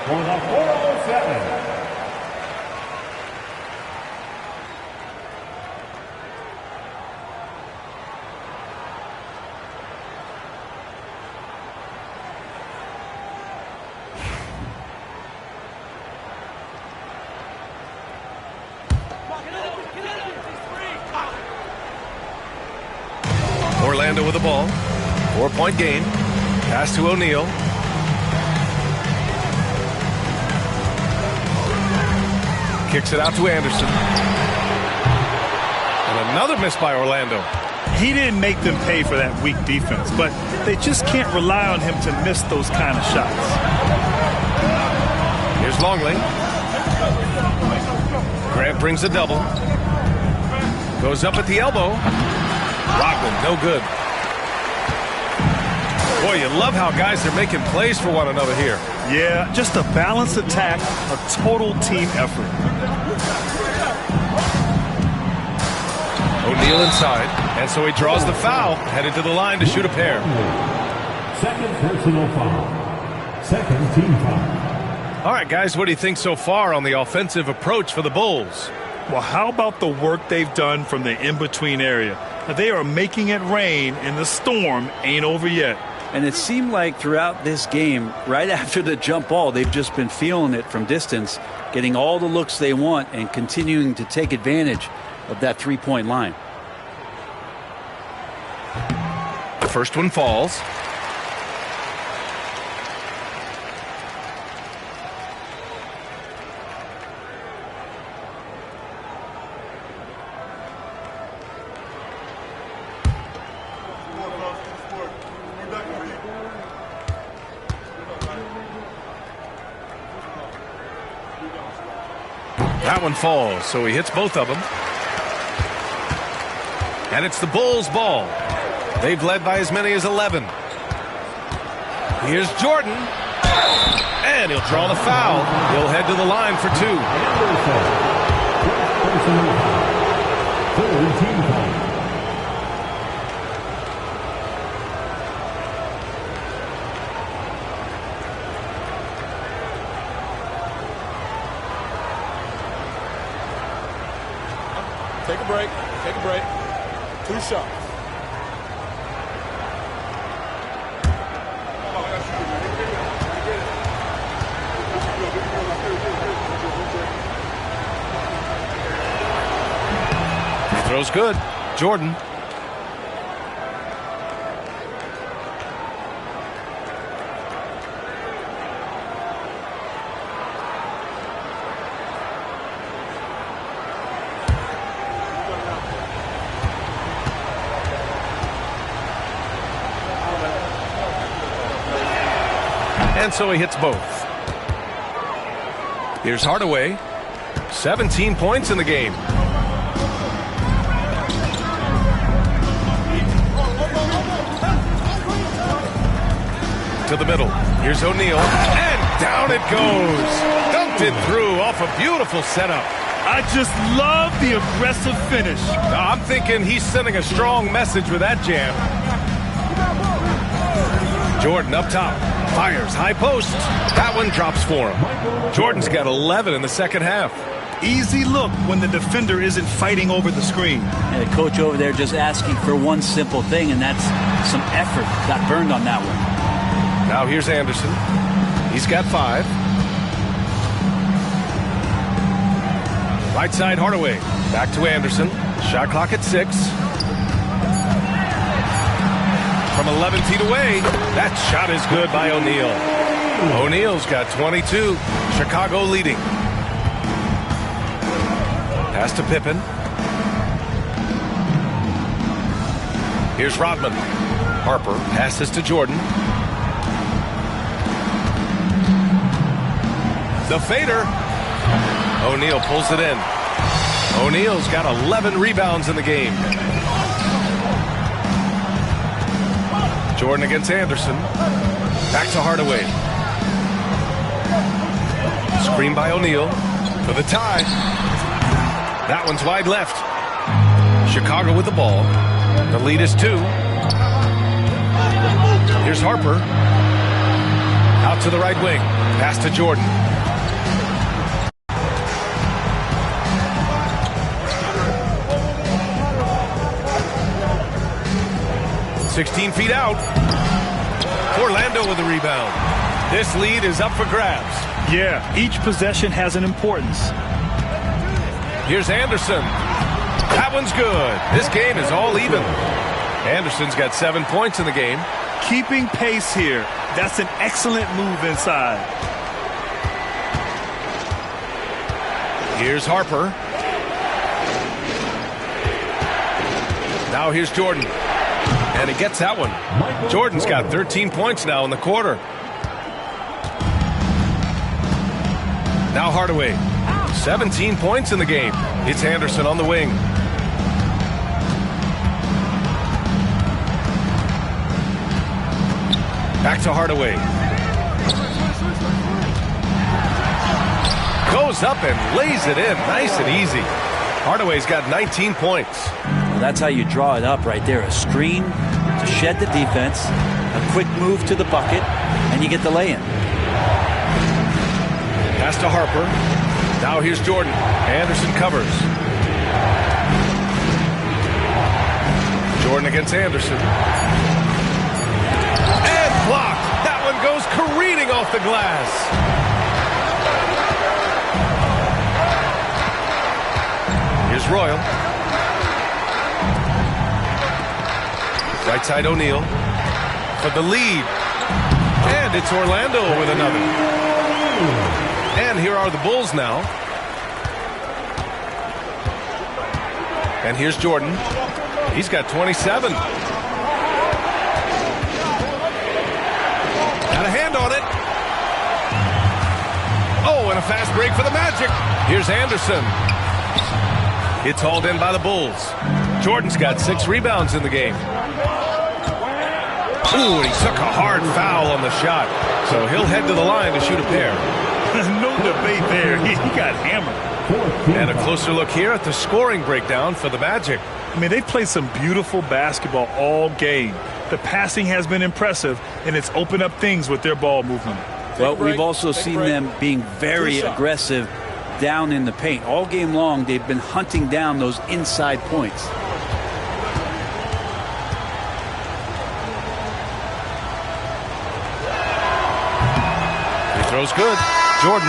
for the 407. Orlando with the ball. 4-point game. Pass to O'Neal. Kicks it out to Anderson. And another miss by Orlando. He didn't make them pay for that weak defense, but they just can't rely on him to miss those kind of shots. Here's Longley. Grant brings a double. Goes up at the elbow. Rodman, no good. Boy, you love how guys are making plays for one another here. Yeah, just a balanced attack, a total team effort. O'Neal inside, and so he draws the foul, headed to the line to shoot a pair. Second personal foul. Second team foul. All right, guys, what do you think so far on the offensive approach for the Bulls? Well, how about the work they've done from the in-between area? They are making it rain, and the storm ain't over yet. And it seemed like throughout this game, right after the jump ball, they've just been feeling it from distance, getting all the looks they want and continuing to take advantage of that three-point line. The first one falls. That one falls, so he hits both of them. And it's the Bulls' ball. They've led by as many as 11. Here's Jordan. And he'll draw the foul. He'll head to the line for two. Take a break. Take a break. 2 shots. He throws good. Jordan. And so he hits both. Here's Hardaway. 17 points in the game. To the middle. Here's O'Neal. And down it goes. Dunked it through off a beautiful setup. I just love the aggressive finish. Now, I'm thinking he's sending a strong message with that jam. Jordan up top. Fires high post. That one drops for him. Jordan's got 11 in the second half. Easy look when the defender isn't fighting over the screen. And the coach over there just asking for one simple thing, and that's some effort. Got burned on that one. Now here's Anderson. He's got 5. Right side Hardaway. Back to Anderson. Shot clock at 6. From 11 feet away, that shot is good by O'Neal. O'Neal's got 22. Chicago leading. Pass to Pippen. Here's Rodman. Harper passes to Jordan. The fader. O'Neal pulls it in. O'Neal's got 11 rebounds in the game. Jordan against Anderson. Back to Hardaway. Screen by O'Neal for the tie. That one's wide left. Chicago with the ball. The lead is 2. Here's Harper. Out to the right wing. Pass to Jordan. "16 feet out. Orlando with the rebound. This lead is up for grabs. Yeah, each possession has an importance. Here's Anderson. That one's good. This game is all even. Anderson's got 7 points in the game. Keeping pace here. That's an excellent move inside. Here's Harper. Now here's Jordan. And he gets that one. Jordan's got 13 points now in the quarter. Now Hardaway. 17 points in the game. It's Anderson on the wing. Back to Hardaway. Goes up and lays it in. Nice and easy. Hardaway's got 19 points. Well, that's how you draw it up right there. A screen to shed the defense, a quick move to the bucket, and you get the lay-in. Pass to Harper. Now here's Jordan. Anderson covers. Jordan against Anderson. And blocked. That one goes careening off the glass. Here's Royal. Right side O'Neal for the lead. And it's Orlando with another. And here are the Bulls now. And here's Jordan. He's got 27. Got a hand on it. Oh, and a fast break for the Magic. Here's Anderson. It's hauled in by the Bulls. Jordan's got 6 rebounds in the game. Ooh, and he took a hard foul on the shot. So he'll head to the line to shoot a pair. No debate there. He got hammered. And a closer look here at the scoring breakdown for the Magic. I mean, they've played some beautiful basketball all game. The passing has been impressive, and it's opened up things with their ball movement. Well, we've also seen them being very aggressive down in the paint. All game long, they've been hunting down those inside points. He throws good. Jordan.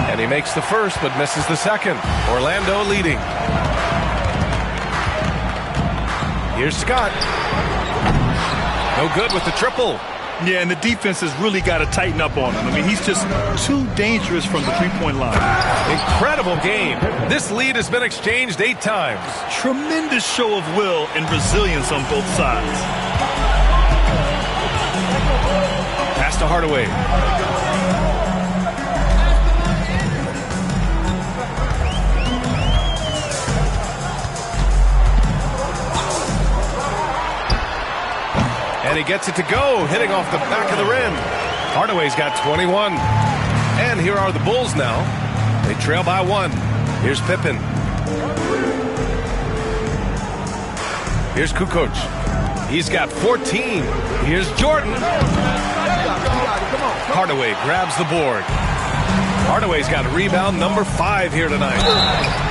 And he makes the first but misses the second. Orlando leading. Here's Scott. No good with the triple. Yeah, and the defense has really got to tighten up on him. I mean, he's just too dangerous from the three-point line. Incredible game. This lead has been exchanged 8 times. Tremendous show of will and resilience on both sides. Pass to Hardaway. And he gets it to go, hitting off the back of the rim. Hardaway's got 21. And here are the Bulls now. They trail by 1. Here's Pippen. Here's Kukoc. He's got 14. Here's Jordan. Hardaway grabs the board. Hardaway's got rebound number 5 here tonight.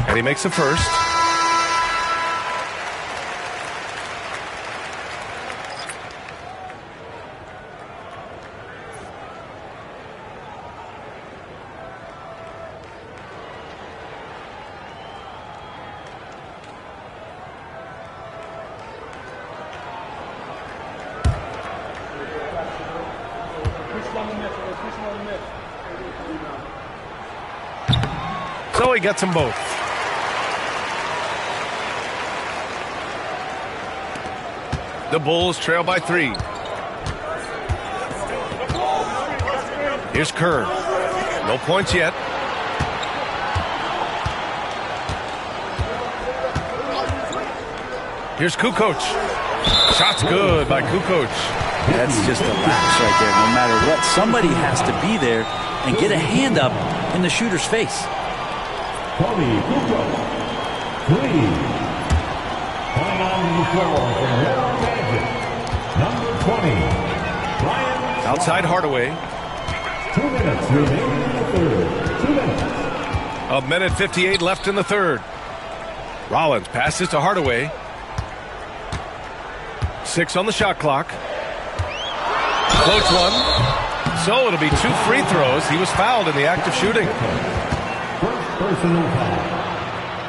And he makes the first. So he gets them both. The Bulls trail by 3. Here's Kerr. No points yet. Here's Kukoc. Shot's good by Kukoc. That's just a lapse right there. No matter what, somebody has to be there and get a hand up in the shooter's face. Tony Kukoc, 3. Coming on the floor from Real Magic, number 20, Brian. Outside Hardaway. 2 minutes remaining in the third. 2 minutes. A minute 58 left in the third. Rollins passes to Hardaway. 6 on the shot clock. Floats one. So it'll be 2 free throws. He was fouled in the act of shooting. First Personal foul.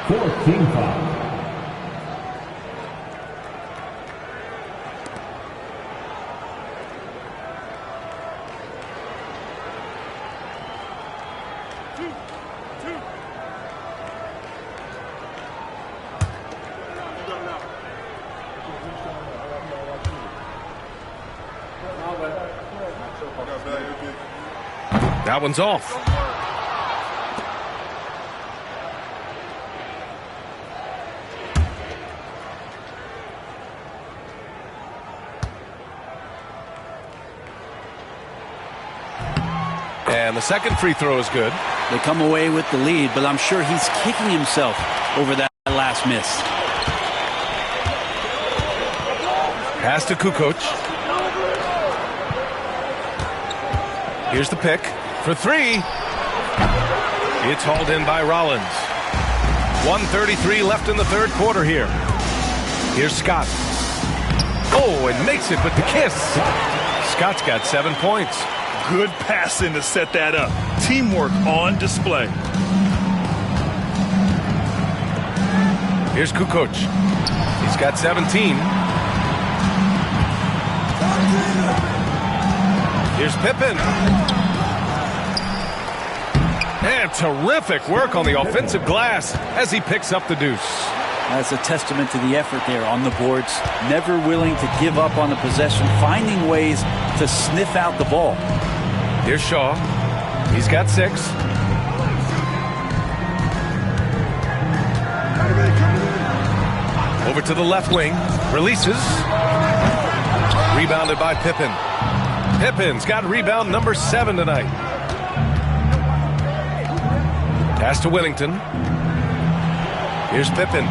Fourth team foul. That one's off. And the second free throw is good. They come away with the lead, but I'm sure he's kicking himself over that last miss. Pass to Kukoc. Here's the pick for three. It's hauled in by Rollins. 1:33 left in the third quarter here. Here's Scott. Oh, and makes it with the kiss. Scott's got 7 points. Good passing to set that up. Teamwork on display. Here's Kukoc. He's got 17. Here's Pippen. And terrific work on the offensive glass as he picks up the deuce. That's a testament to the effort there on the boards. Never willing to give up on the possession, finding ways to sniff out the ball. Here's Shaw. He's got 6. Over to the left wing. Releases. Rebounded by Pippen. Pippen's got rebound number 7 tonight. Pass to Whittington. Here's Pippen.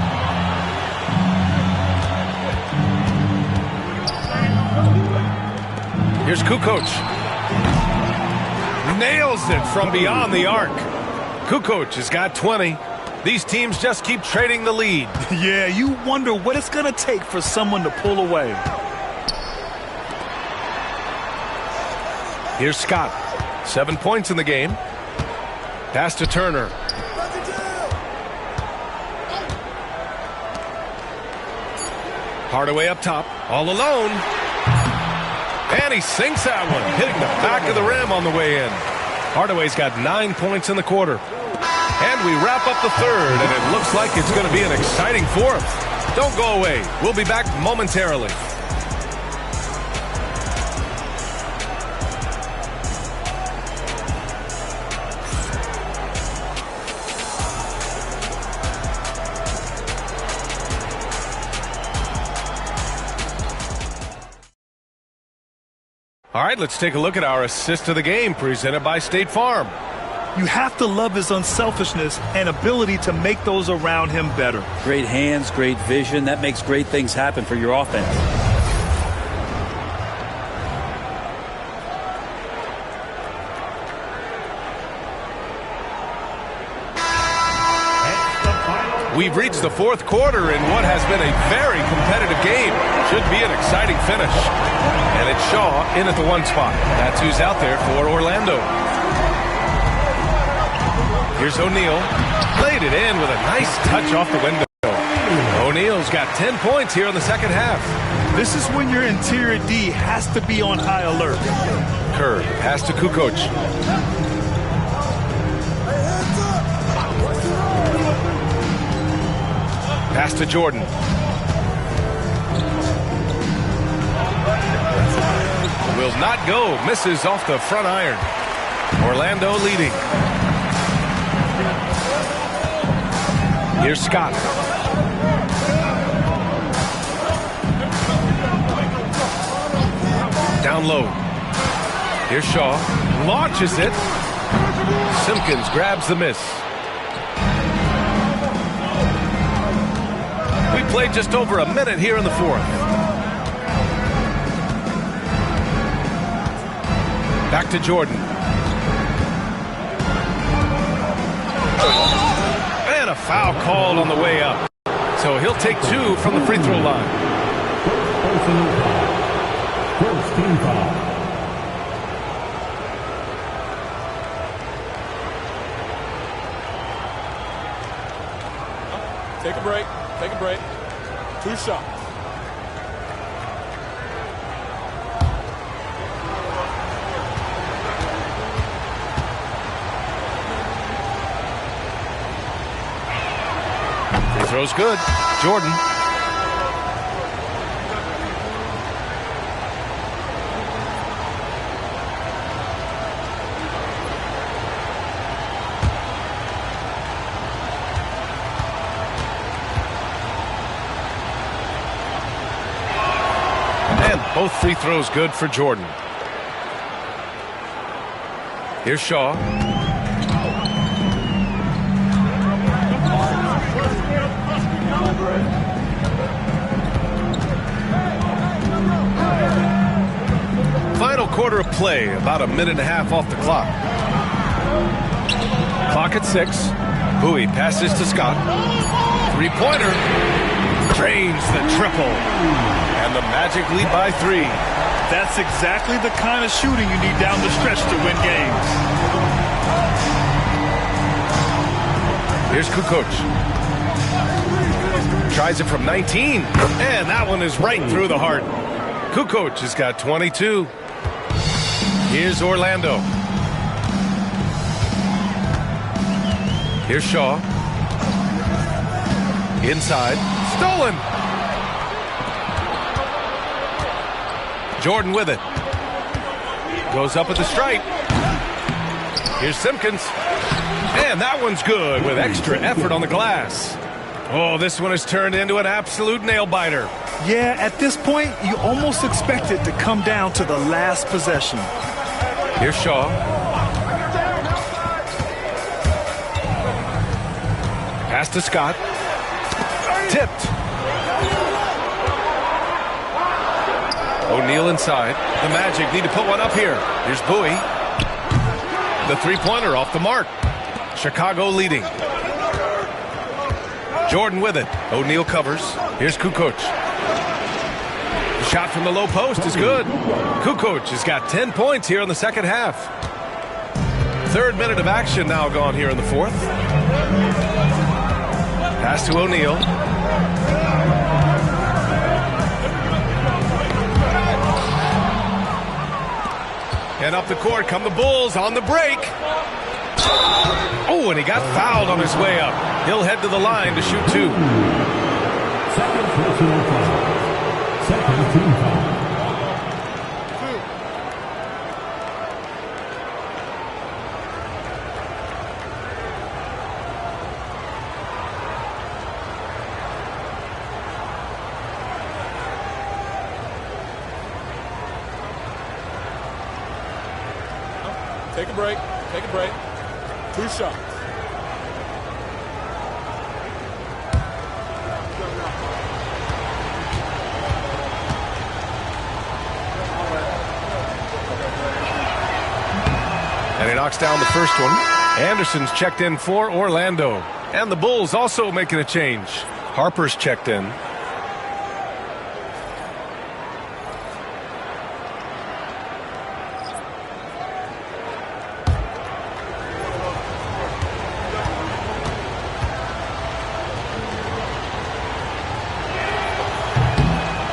Here's Kukoc. Nails it from beyond the arc. Kukoc has got 20. These teams just keep trading the lead. Yeah, you wonder what it's going to take for someone to pull away. Here's Scott. 7 points in the game. Pass to Turner. Hardaway up top. All alone. And he sinks that one, hitting the back of the rim on the way in. Hardaway's got 9 points in the quarter. And we wrap up the third, and it looks like it's going to be an exciting fourth. Don't go away. We'll be back momentarily. All right, let's take a look at our assist of the game presented by State Farm. You have to love his unselfishness and ability to make those around him better. Great hands, great vision. That makes great things happen for your offense. We've reached the fourth quarter in what has been a very competitive game. Should be an exciting finish. And it's Shaw in at the 1 spot. That's who's out there for Orlando. Here's O'Neal. Laid it in with a nice touch off the window. O'Neal's got 10 points here in the second half. This is when your interior D has to be on high alert. Kerr, pass to Kukoc. Pass to Jordan. Will not go. Misses off the front iron. Orlando leading. Here's Scott. Down low. Here's Shaw. Launches it. Simpkins grabs the miss. We played just over a minute here in the fourth. Back to Jordan. And a foul called on the way up. So he'll take 2 from the free throw line. First team foul. Take a break. Take a break. 2 shots. Free throw's good. Jordan. Both free throws good for Jordan. Here's Shaw. Final quarter of play, about a minute and a half off the clock. Clock at 6. Bowie passes to Scott. Three-pointer. Drains the triple. And the Magic lead by 3. That's exactly the kind of shooting you need down the stretch to win games. Here's Kukoc. Tries it from 19. And that one is right through the heart. Kukoc has got 22. Here's Orlando. Here's Shaw. Inside. Stolen. Jordan with it. Goes up at the stripe. Here's Simpkins. And that one's good with extra effort on the glass. Oh, this one has turned into an absolute nail-biter. Yeah, at this point, you almost expect it to come down to the last possession. Here's Shaw. Pass to Scott. Tipped. O'Neal inside. The Magic need to put one up here. Here's Bowie. The three-pointer off the mark. Chicago leading. Jordan with it. O'Neal covers. Here's Kukoc. The shot from the low post is good. Kukoc has got 10 points here in the second half. 3rd minute of action now gone here in the 4th. Pass to O'Neal. And up the court come the Bulls on the break. Oh, and he got fouled on his way up. He'll head to the line to shoot 2. Second personal foul. Second team foul. Take a break. Take a break. 2 shots. And he knocks down the first one. Anderson's checked in for Orlando. And the Bulls also making a change. Harper's checked in.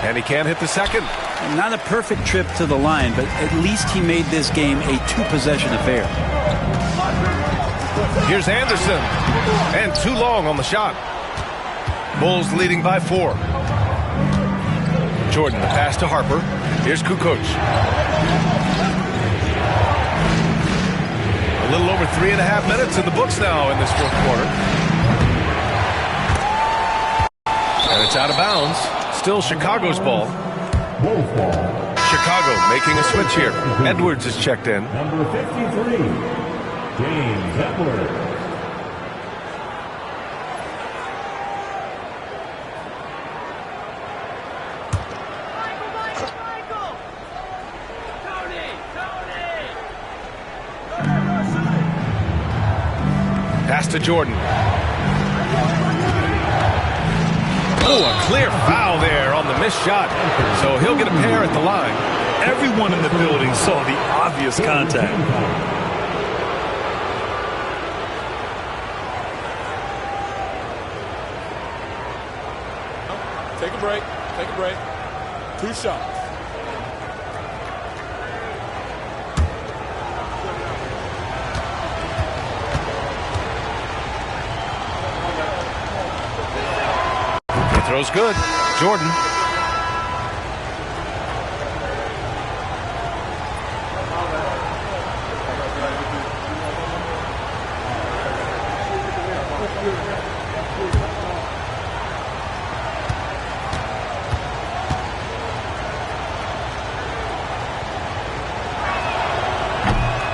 And he can't hit the second. Not a perfect trip to the line, but at least he made this game a 2-possession affair. Here's Anderson. And too long on the shot. Bulls leading by 4. Jordan, the pass to Harper. Here's Kukoc. A little over 3.5 minutes in the books now in this 4th quarter. And it's out of bounds. Still Chicago's ball. Chicago making a switch here. Edwards is checked in. Number 53, James Edwards. Pass to Jordan. Oh, a clear foul there on the missed shot. So he'll get a pair at the line. Everyone in the building saw the obvious contact. Take a break. Take a break. 2 shots. Throws good. Jordan.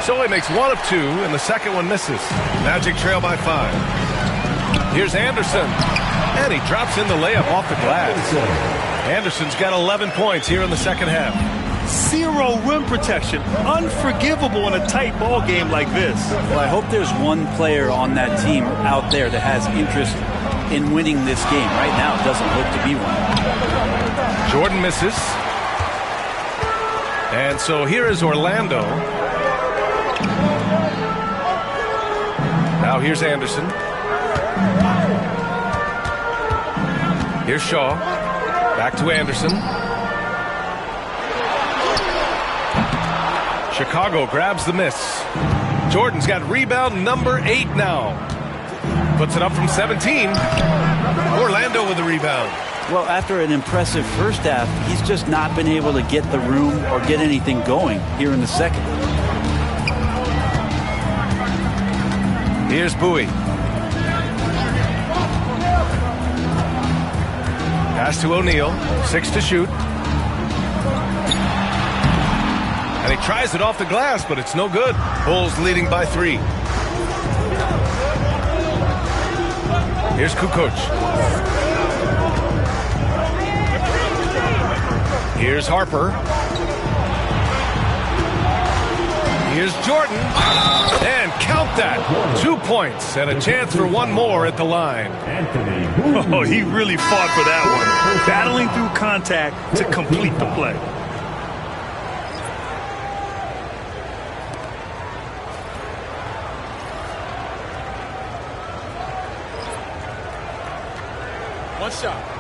So he makes 1 of 2, and the second one misses. Magic trail by 5. Here's Anderson. And he drops in the layup off the glass. Anderson's got 11 points here in the second half. 0 rim protection. Unforgivable in a tight ball game like this. Well, I hope there's one player on that team out there that has interest in winning this game. Right now, it doesn't look to be one. Jordan misses. And so here is Orlando. Now here's Anderson. Here's Shaw. Back to Anderson. Chicago grabs the miss. Jordan's got rebound number 8 now. Puts it up from 17. Orlando with the rebound. Well, after an impressive first half, he's just not been able to get the room or get anything going here in the second. Here's Bowie. Pass to O'Neal. 6 to shoot. And he tries it off the glass, but it's no good. Bulls leading by 3. Here's Kukoc. Here's Harper. Here's Jordan. And count that. 2 points and a chance for one more at the line. Oh, he really fought for that one. Battling through contact to complete the play. One shot.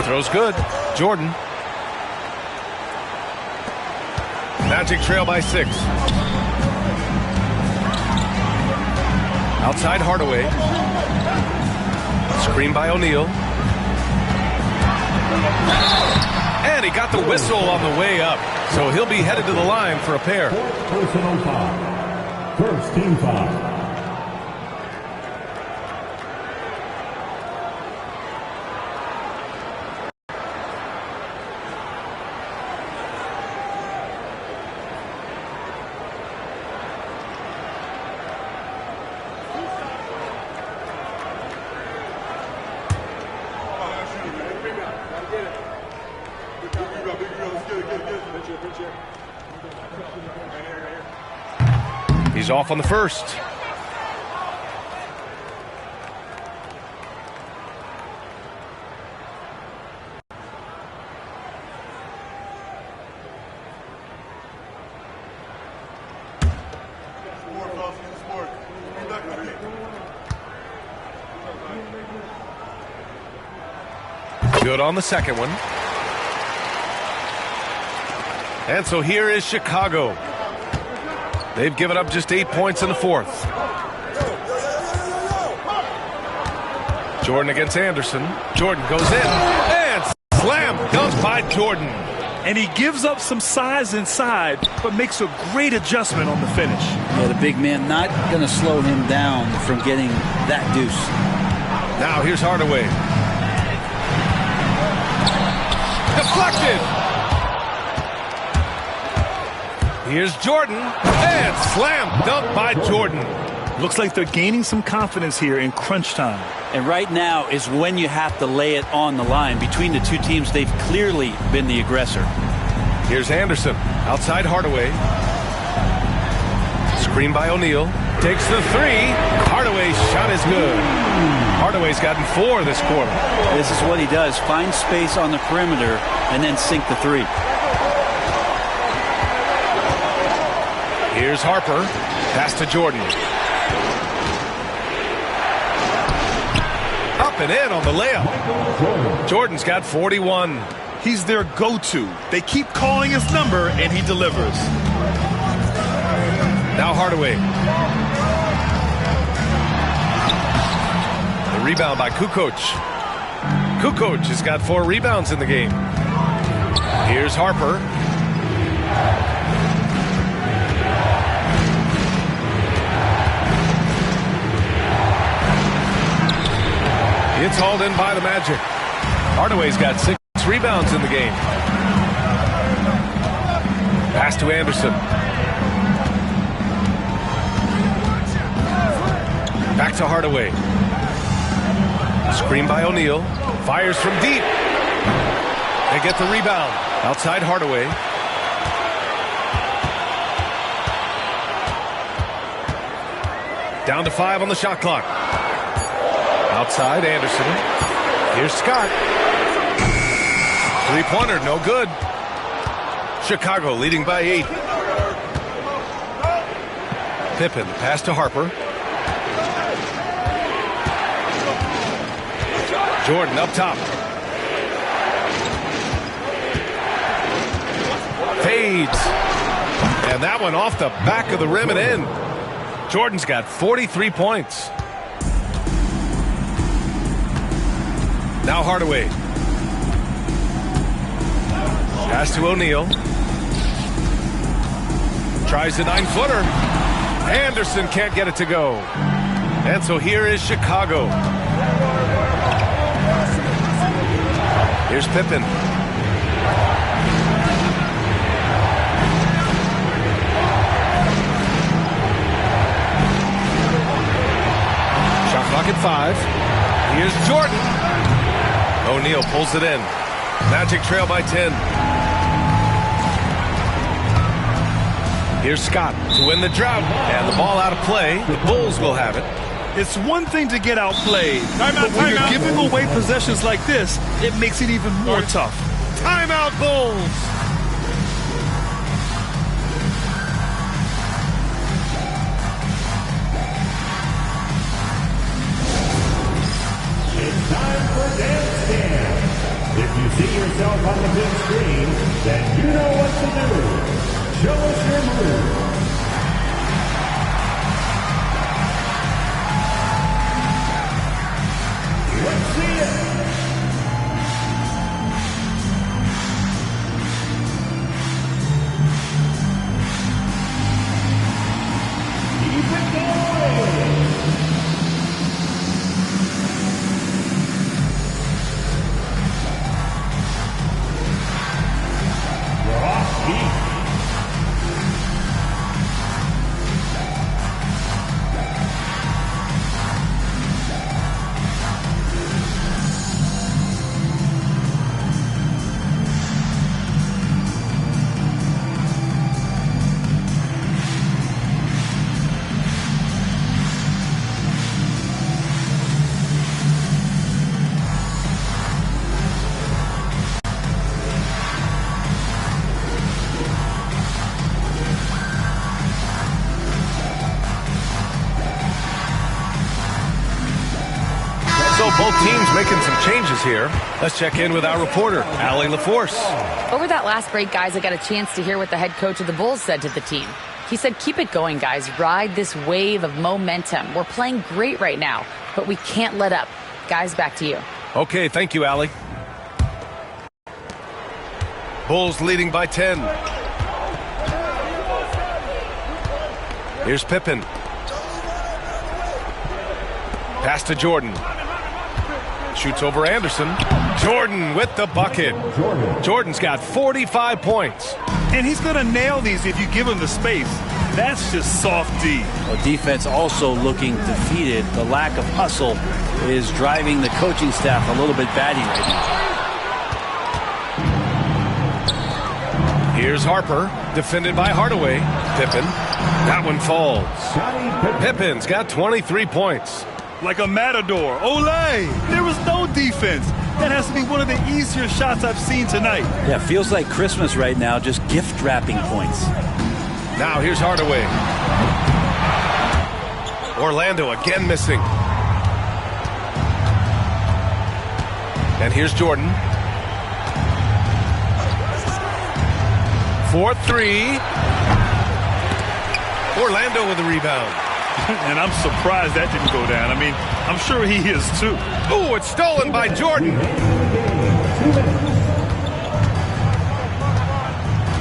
Throws good. Jordan. Magic trail by 6. Outside Hardaway. Screen by O'Neal. And he got the whistle on the way up. So he'll be headed to the line for a pair. Personal foul. First team foul. He's off on the first. Good on the second one. And so here is Chicago. They've given up just 8 points in the fourth. Jordan against Anderson. Jordan goes in and slam dunk by Jordan. And he gives up some size inside, but makes a great adjustment on the finish. Yeah, the big man not going to slow him down from getting that deuce. Now here's Hardaway. Deflected. Here's Jordan, and slam dunk by Jordan. Looks like they're gaining some confidence here in crunch time. And right now is when you have to lay it on the line. Between the two teams, they've clearly been the aggressor. Here's Anderson, outside Hardaway. Screen by O'Neal, takes the 3. Hardaway's shot is good. Hardaway's gotten 4 this quarter. This is what he does. Find space on the perimeter and then sink the 3. Here's Harper. Pass to Jordan. Up and in on the layup. Jordan's got 41. He's their go-to. They keep calling his number, and he delivers. Now Hardaway. The rebound by Kukoc. Kukoc has got 4 rebounds in the game. Here's Harper. It's hauled in by the Magic. Hardaway's got 6 rebounds in the game. Pass to Anderson. Back to Hardaway. Screen by O'Neal. Fires from deep. They get the rebound. Outside Hardaway. Down to 5 on the shot clock. Outside Anderson. Here's Scott. 3-pointer, no good. Chicago leading by 8. Pippen, pass to Harper. Jordan up top. Fades. And that one off the back of the rim and in. Jordan's got 43 points. Now Hardaway. Pass to O'Neal. Tries the 9-footer. Anderson can't get it to go. And so here is Chicago. Here's Pippen. Shot clock at 5. Here's Jordan. O'Neal pulls it in. Magic trail by 10. Here's Scott to win the drought. And the ball out of play. The Bulls will have it. It's one thing to get outplayed, but when you're giving away possessions like this, it makes it even more tough. Timeout, Bulls. It's time for Dance Cam. If you see yourself on the big screen, then you know what to do. Show us your move. Let's see it. Keep it going. You're off beat. So both teams making some changes here. Let's check in with our reporter, Allie LaForce. Over that last break, guys, I got a chance to hear what the head coach of the Bulls said to the team. He said, keep it going, guys. Ride this wave of momentum. We're playing great right now, but we can't let up. Guys, back to you. Okay, thank you, Allie. Bulls leading by 10. Here's Pippen. Pass to Jordan. Shoots over Anderson. Jordan with the bucket. Jordan's got 45 points. And he's going to nail these if you give him the space. That's just soft D. Well, defense also looking defeated. The lack of hustle is driving the coaching staff a little bit batty right now. Here's Harper, defended by Hardaway. Pippen. That one falls. Pippen's got 23 points. like a matador. Olay! There was no defense. That has to be one of the easier shots I've seen tonight. Yeah, feels like Christmas right now, just gift wrapping points. Now here's Hardaway. Orlando again missing. And here's Jordan. 4-3. Orlando with the rebound. And I'm surprised that didn't go down. I mean, I'm sure he is too. Ooh, it's stolen by Jordan.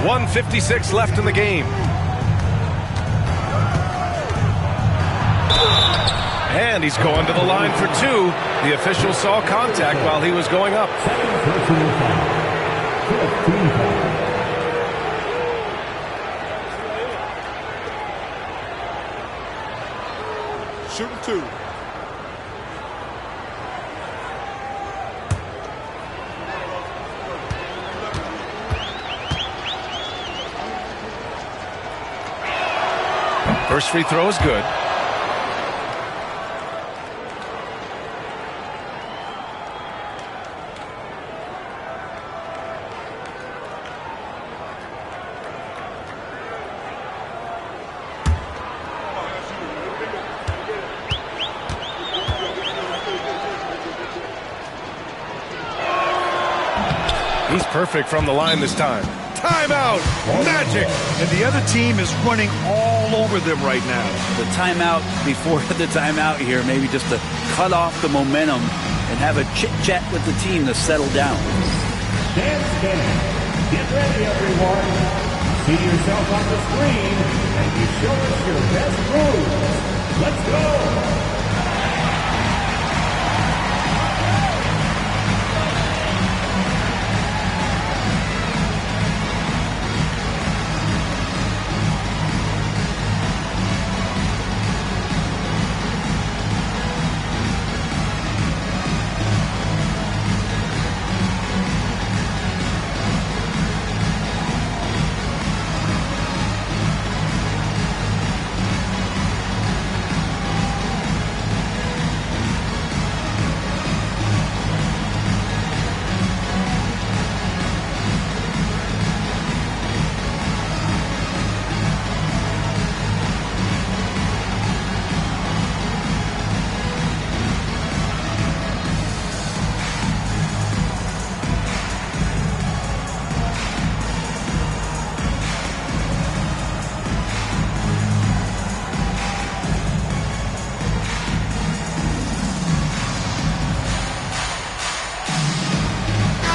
1:56 left in the game. And he's going to the line for two. The official saw contact while he was going up. Shooting two. First free throw is good. He's perfect from the line this time. Timeout! Magic! And the other team is running all over them right now. The timeout before the timeout here, maybe just to cut off the momentum and have a chit-chat with the team to settle down. Dance game. Get ready, everyone. See yourself on the screen, and you show us your best moves. Let's go!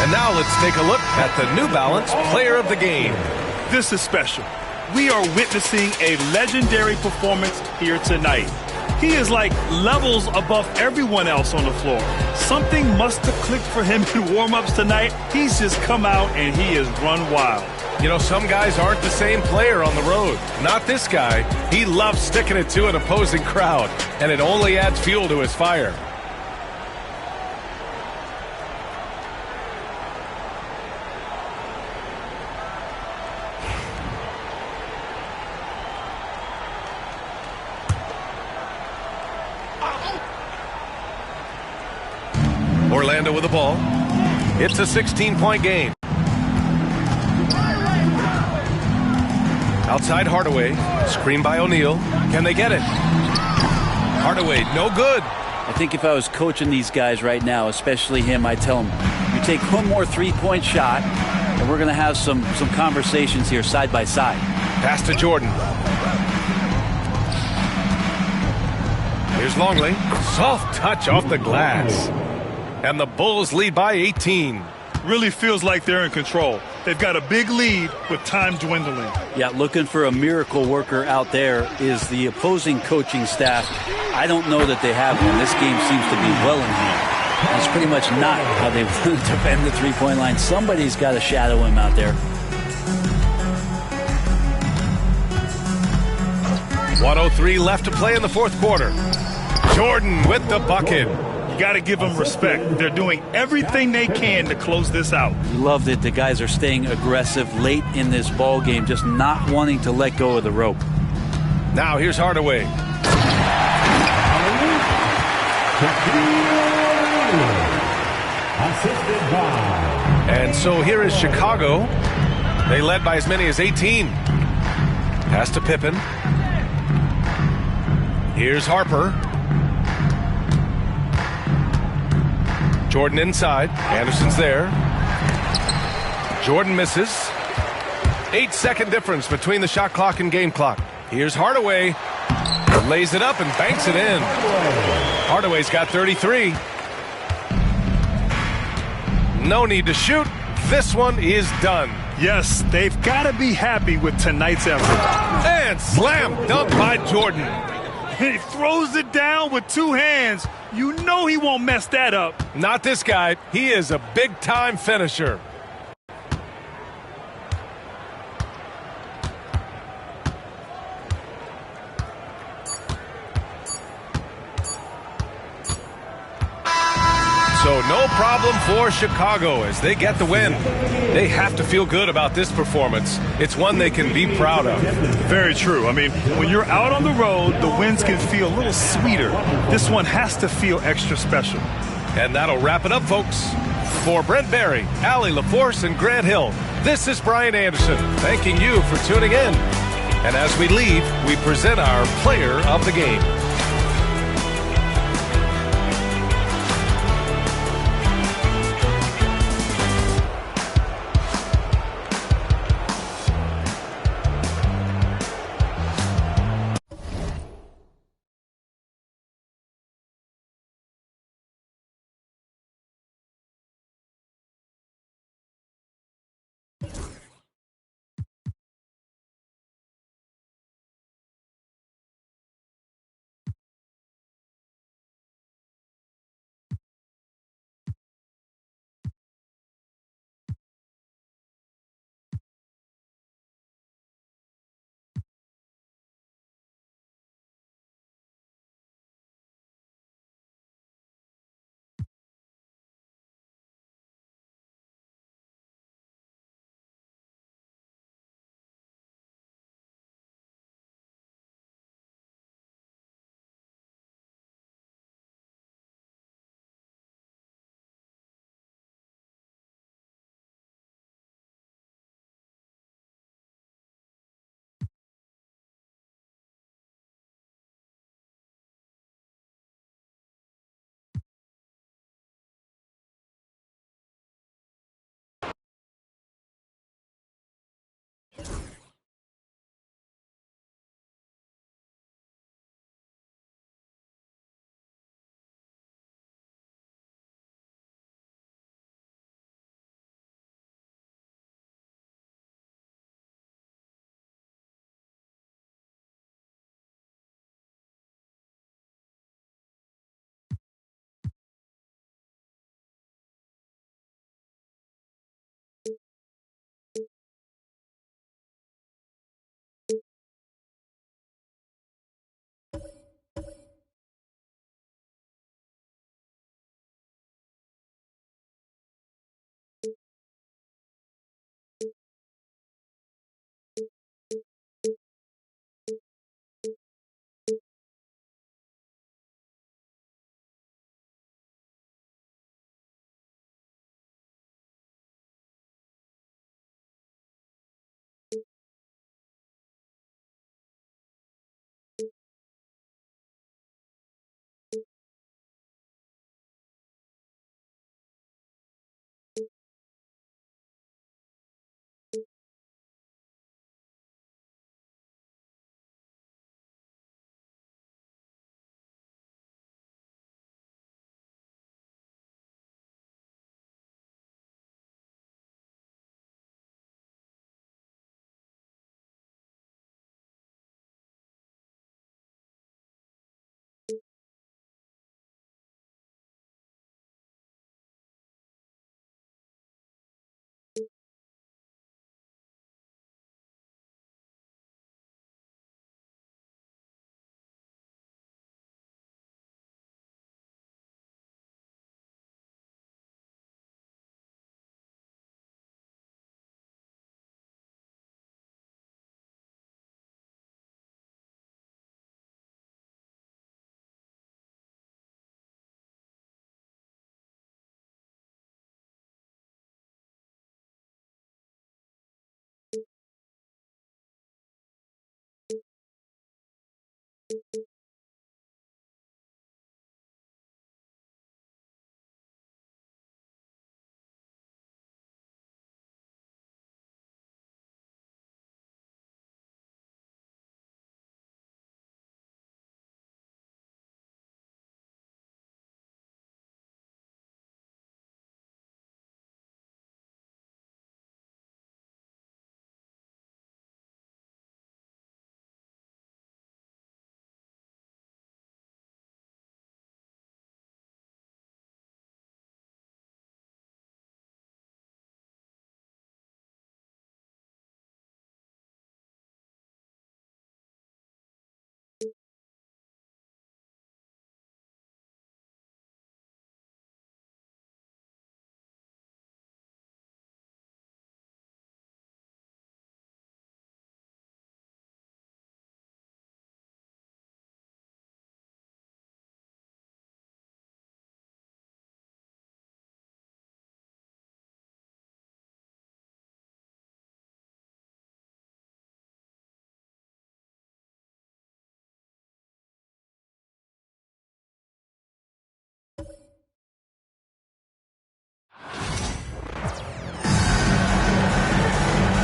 And now let's take a look at the New Balance Player of the Game. This is special. We are witnessing a legendary performance here tonight. He is like levels above everyone else on the floor. Something must have clicked for him in warm-ups tonight. He's just come out and he has run wild. You know, some guys aren't the same player on the road. Not this guy. He loves sticking it to an opposing crowd, and it only adds fuel to his fire. Orlando with the ball. It's a 16-point game. Outside Hardaway. Screen by O'Neal. Can they get it? Hardaway, no good. I think if I was coaching these guys right now, especially him, I'd tell him, you take one more three-point shot, and we're going to have some conversations here side by side. Pass to Jordan. Here's Longley. Soft touch off the glass. And the Bulls lead by 18. Really feels like they're in control. They've got a big lead with time dwindling. Yeah, looking for a miracle worker out there is the opposing coaching staff. I don't know that they have one. This game seems to be well in hand. That's pretty much not how they defend the three-point line. Somebody's got to shadow him out there. 1:03 left to play in the fourth quarter. Jordan with the bucket. Got to give them respect. They're doing everything they can to close this out. Love that the guys are staying aggressive late in this ball game, just not wanting to let go of the rope. Now here's Hardaway. Assisted by. And so here is Chicago. They led by as many as 18. Pass to Pippen. Here's Harper. Jordan inside. Anderson's there. Jordan misses. 8-second difference between the shot clock and game clock. Here's Hardaway. Lays it up and banks it in. Hardaway's got 33. No need to shoot. This one is done. Yes, they've got to be happy with tonight's effort. And slam dunk by Jordan. He throws it down with two hands. You know he won't mess that up. Not this guy. He is a big-time finisher. So no problem for Chicago as they get the win. They have to feel good about this performance. It's one they can be proud of. Very true. I mean, when you're out on the road, the wins can feel a little sweeter. This one has to feel extra special. And that'll wrap it up, folks. For Brent Barry, Allie LaForce, and Grant Hill, this is Brian Anderson thanking you for tuning in. And as we leave, we present our player of the game.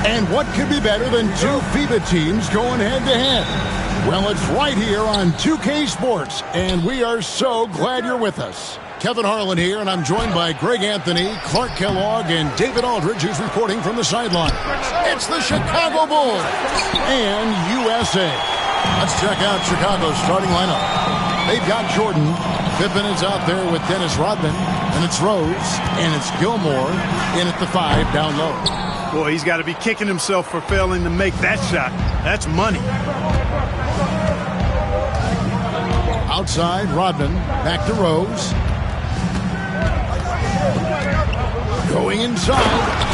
And what could be better than two FIBA teams going head-to-head? Well, it's right here on 2K Sports, and we are so glad you're with us. Kevin Harlan here, and I'm joined by Greg Anthony, Clark Kellogg, and David Aldridge, who's reporting from the sideline. It's the Chicago Bulls and USA. Let's check out Chicago's starting lineup. They've got Jordan. Pippen is out there with Dennis Rodman, and it's Rose, and it's Gilmore in at the 5 down low. Boy, he's got to be kicking himself for failing to make that shot. That's money. Outside, Rodman, back to Rose. Going inside,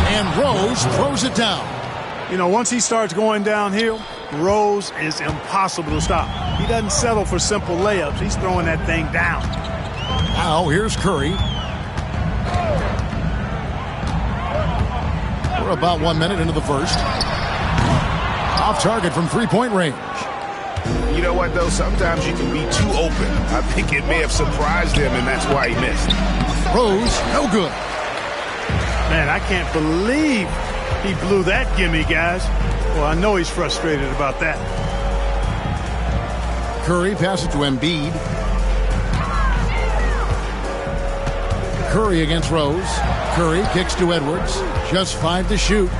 and Rose throws it down. You know, once he starts going downhill, Rose is impossible to stop. He doesn't settle for simple layups. He's throwing that thing down. Now, here's Curry. We're about 1 minute into the first. Off target from three-point range. You know what, though? Sometimes you can be too open. I think it may have surprised him, and that's why he missed. Rose, no good. Man, I can't believe he blew that gimme, guys. Well, I know he's frustrated about that. Curry passes to Embiid. Curry against Rose. Curry kicks to Edwards. Just 5 to shoot.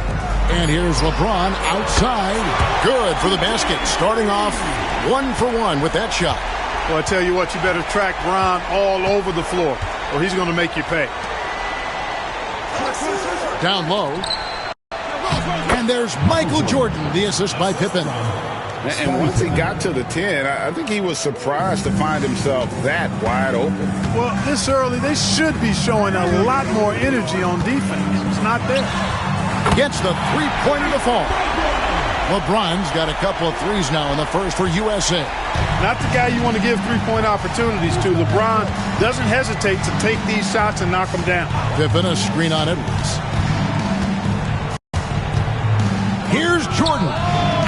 And here's LeBron outside. Good for the basket. Starting off 1 for 1 with that shot. Well, I tell you what, you better track Bron all over the floor, or he's going to make you pay. Down low. And there's Michael Jordan, the assist by Pippen. And once he got to the 10, I think he was surprised to find himself that wide open. Well, this early, they should be showing a lot more energy on defense. It's not there. Gets the three-pointer to fall. LeBron's got a couple of threes now in the first for USA. Not the guy you want to give three-point opportunities to. LeBron doesn't hesitate to take these shots and knock them down. Pippen a screen on Edwards. Here's Jordan.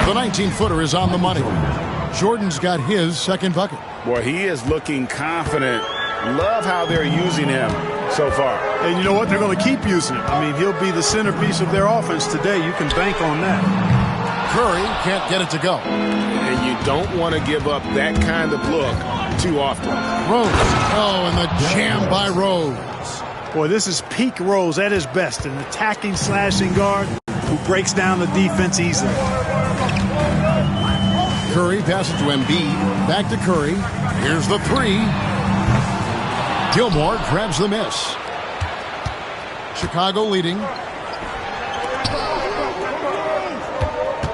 The 19-footer is on the money. Jordan's got his second bucket. Boy, he is looking confident. Love how they're using him so far. And you know what? They're going to keep using him. I mean, he'll be the centerpiece of their offense today. You can bank on that. Curry can't get it to go. And you don't want to give up that kind of look too often. Rose. Oh, and the jam by Rose. Boy, this is peak Rose at his best. An attacking, slashing guard who breaks down the defense easily. Curry passes to Embiid. Back to Curry. Here's the 3. Gilmore grabs the miss. Chicago leading.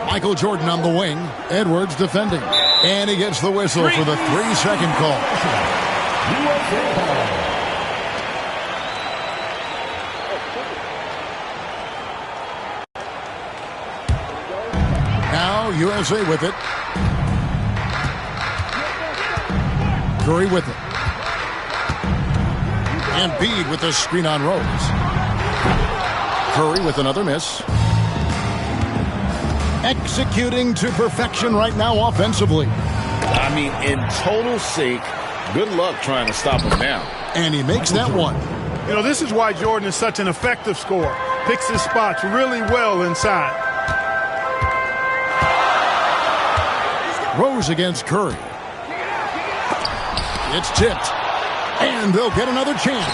Michael Jordan on the wing. Edwards defending. And he gets the whistle for the 3-second call. Now USA with it. Curry with it. Embiid with a screen on Rose. Curry with another miss. Executing to perfection right now offensively. I mean, in total sync. Good luck trying to stop him now. And he makes that one. You know, this is why Jordan is such an effective scorer. Picks his spots really well inside. Rose against Curry. It's tipped. And they'll get another chance.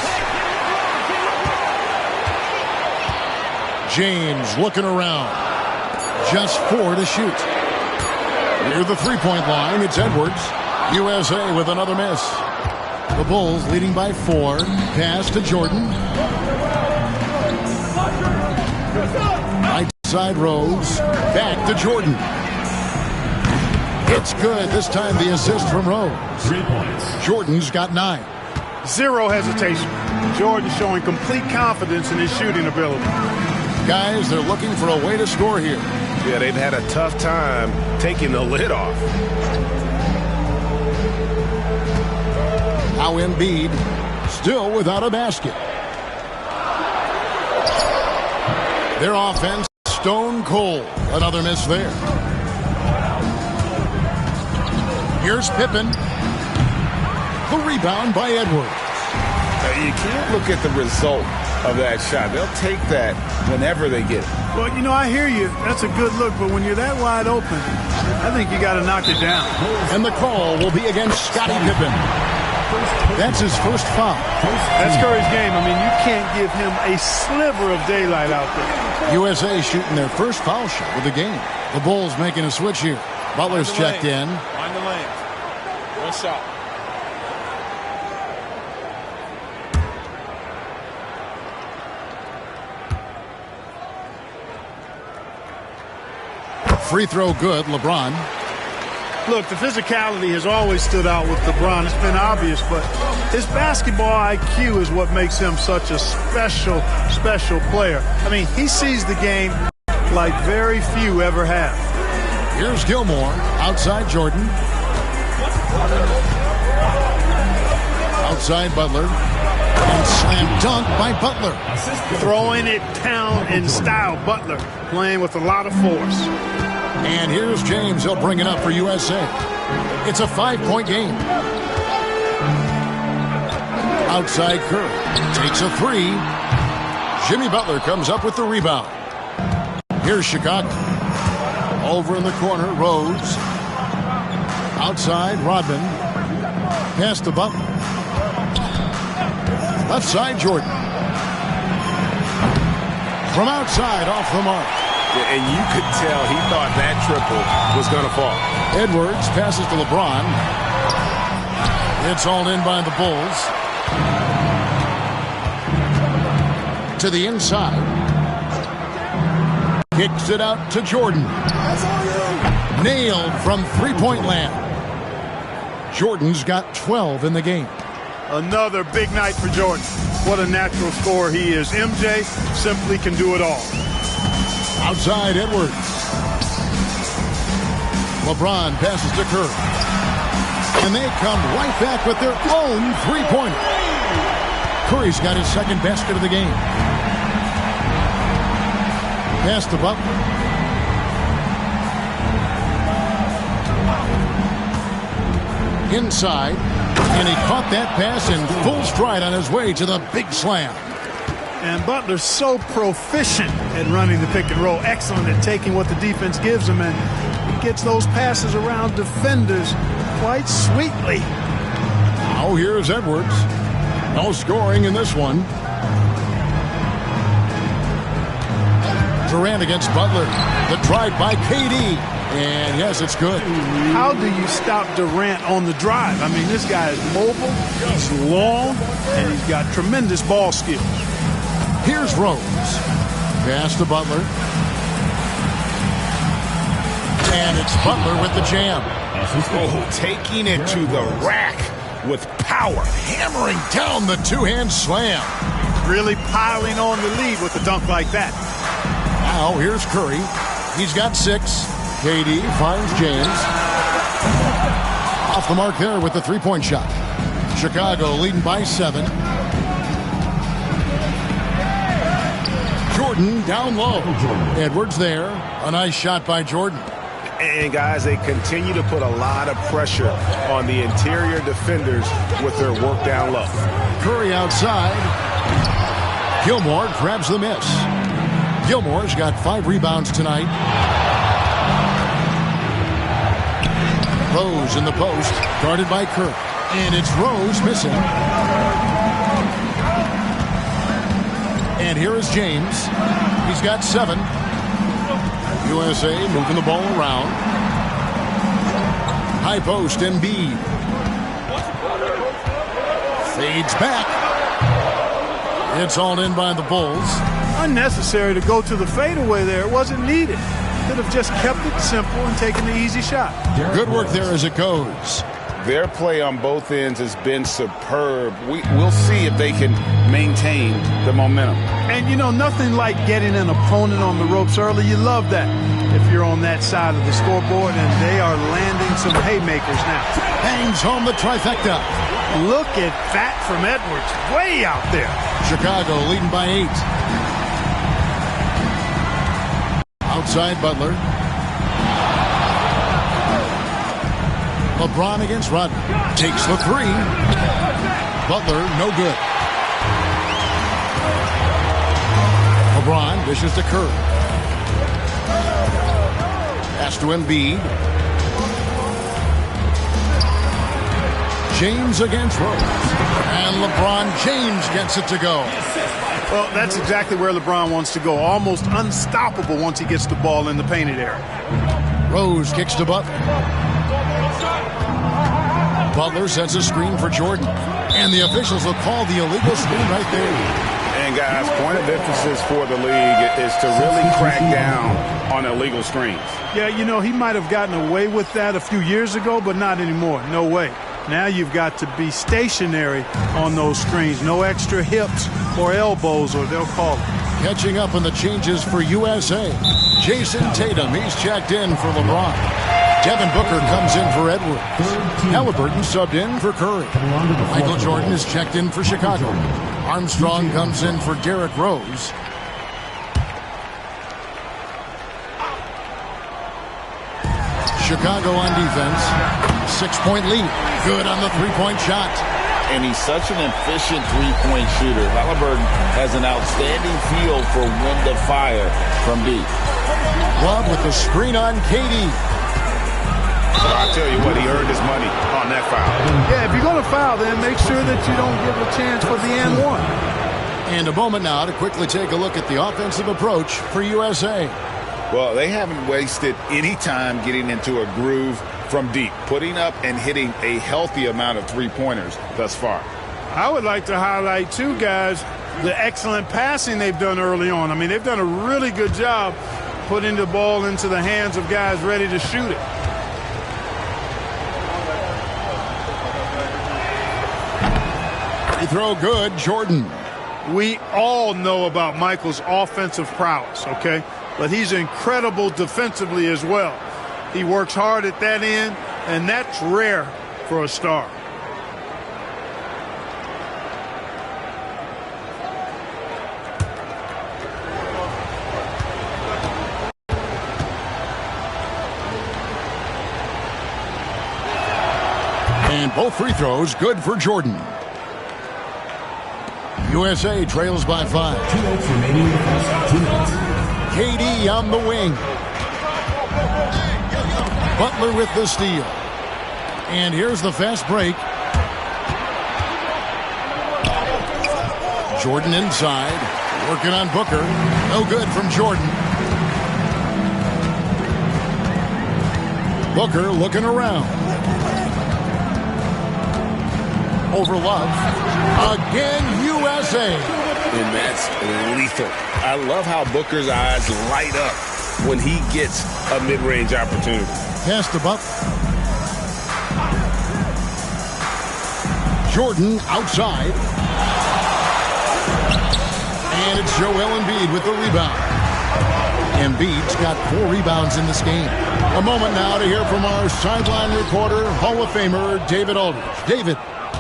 James looking around. Just 4 to shoot. Near the three-point line, it's Edwards. USA with another miss. The Bulls leading by 4. Pass to Jordan. Right side Rose. Back to Jordan. It's good. This time the assist from Rose. 3 points. Jordan's got 9. Zero hesitation. Jordan showing complete confidence in his shooting ability. Guys, they're looking for a way to score here. Yeah, they've had a tough time taking the lid off. Now Embiid still without a basket. Their offense stone cold. Another miss there. Here's Pippen. The rebound by Edwards. You can't look at the result of that shot. They'll take that whenever they get it. Well, you know, I hear you. That's a good look, but when you're that wide open, I think you got to knock it down. And the call will be against Scottie Pippen. That's his first foul. That's Curry's game. I mean, you can't give him a sliver of daylight out there. USA shooting their first foul shot of the game. The Bulls making a switch here. Butler's checked in. Find the lane. One shot. Free throw good, LeBron. Look, the physicality has always stood out with LeBron. It's been obvious, but his basketball IQ is what makes him such a special, special player. I mean, he sees the game like very few ever have. Here's Gilmore, outside Jordan. Outside Butler. And slam dunk by Butler. Throwing it down in style. Butler playing with a lot of force. And here's James. He'll bring it up for USA. It's a 5-point game. Outside Curry. Takes a three. Jimmy Butler comes up with the rebound. Here's Chicago. Over in the corner, Rose. Outside, Rodman. Pass to Butler. Left side, Jordan. From outside, off the mark. And you could tell he thought that triple was going to fall. Edwards passes to LeBron. It's all in by the Bulls. To the inside. Kicks it out to Jordan. Nailed from three-point land. Jordan's got 12 in the game. Another big night for Jordan. What a natural scorer he is. MJ simply can do it all. Outside Edwards. LeBron passes to Curry. And they come right back with their own three-pointer. Curry's got his second basket of the game. Pass to Butler. Inside. And he caught that pass in full stride on his way to the big slam. And Butler's so proficient at running the pick and roll. Excellent at taking what the defense gives him. And he gets those passes around defenders quite sweetly. Now here's Edwards. No scoring in this one. Durant against Butler. The drive by KD. And yes, it's good. How do you stop Durant on the drive? I mean, this guy is mobile, he's long, and he's got tremendous ball skills. Here's Rose. Pass to Butler. And it's Butler with the jam. Oh, taking it to the rack with power. Hammering down the two-hand slam. Really piling on the lead with a dunk like that. Now here's Curry. He's got 6. KD finds James. Off the mark there with the three-point shot. Chicago leading by 7. Jordan down low. Edwards there. A nice shot by Jordan. And guys, they continue to put a lot of pressure on the interior defenders with their work down low. Curry outside. Gilmore grabs the miss. Gilmore's got 5 rebounds tonight. Rose in the post, guarded by Kirk. And it's Rose missing. And here is James. He's got 7. USA moving the ball around. High post, Embiid. Fades back. It's all in by the Bulls. Unnecessary to go to the fadeaway there. It wasn't needed. Could have just kept it simple and taken the easy shot. Good work there as it goes. Their play on both ends has been superb. We'll see if they can maintain the momentum. And, you know, nothing like getting an opponent on the ropes early. You love that if you're on that side of the scoreboard, and they are landing some haymakers now. Bangs home the trifecta. Look at that from Edwards. Way out there. Chicago leading by 8. Outside Butler. LeBron against Rodman. Takes the 3. Butler, no good. LeBron dishes to Curry. Pass to Embiid. James against Rose. And LeBron James gets it to go. Well, that's exactly where LeBron wants to go. Almost unstoppable once he gets the ball in the painted area. Rose kicks to Butler. Butler sets a screen for Jordan. And the officials will call the illegal screen right there. And guys, point of emphasis for the league is to really crack down on illegal screens. Yeah, you know, he might have gotten away with that a few years ago, but not anymore. No way. Now you've got to be stationary on those screens. No extra hips or elbows, or they'll call it. Catching up on the changes for USA. Jason Tatum, he's checked in for LeBron. Devin Booker comes in for Edwards. Halliburton subbed in for Curry. Michael Jordan is checked in for Chicago. Armstrong comes in for Derrick Rose. Chicago on defense. 6-point lead. Good on the three-point shot. And he's such an efficient three-point shooter. Halliburton has an outstanding feel for when to fire from deep. Love with the screen on KD. So I tell you what, he earned his money on that foul. Yeah, if you're going to foul, then make sure that you don't give a chance for the and one. And a moment now to quickly take a look at the offensive approach for USA. Well, they haven't wasted any time getting into a groove from deep, putting up and hitting a healthy amount of three-pointers thus far. I would like to highlight, too, guys, the excellent passing they've done early on. I mean, they've done a really good job putting the ball into the hands of guys ready to shoot it. Free throw good, Jordan. We all know about Michael's offensive prowess, okay? But he's incredible defensively as well. He works hard at that end, and that's rare for a star. And both free throws good for Jordan. USA trails by 5. 2 minutes remaining in the first. 2 minutes. KD on the wing. Butler with the steal. And here's the fast break. Jordan inside. Working on Booker. No good from Jordan. Booker looking around. Over Love. Again, USA. And that's lethal. I love how Booker's eyes light up when he gets a mid-range opportunity. Pass to Buck. Jordan outside. And it's Joel Embiid with the rebound. Embiid's got 4 rebounds in this game. A moment now to hear from our sideline reporter, Hall of Famer David Aldridge. David.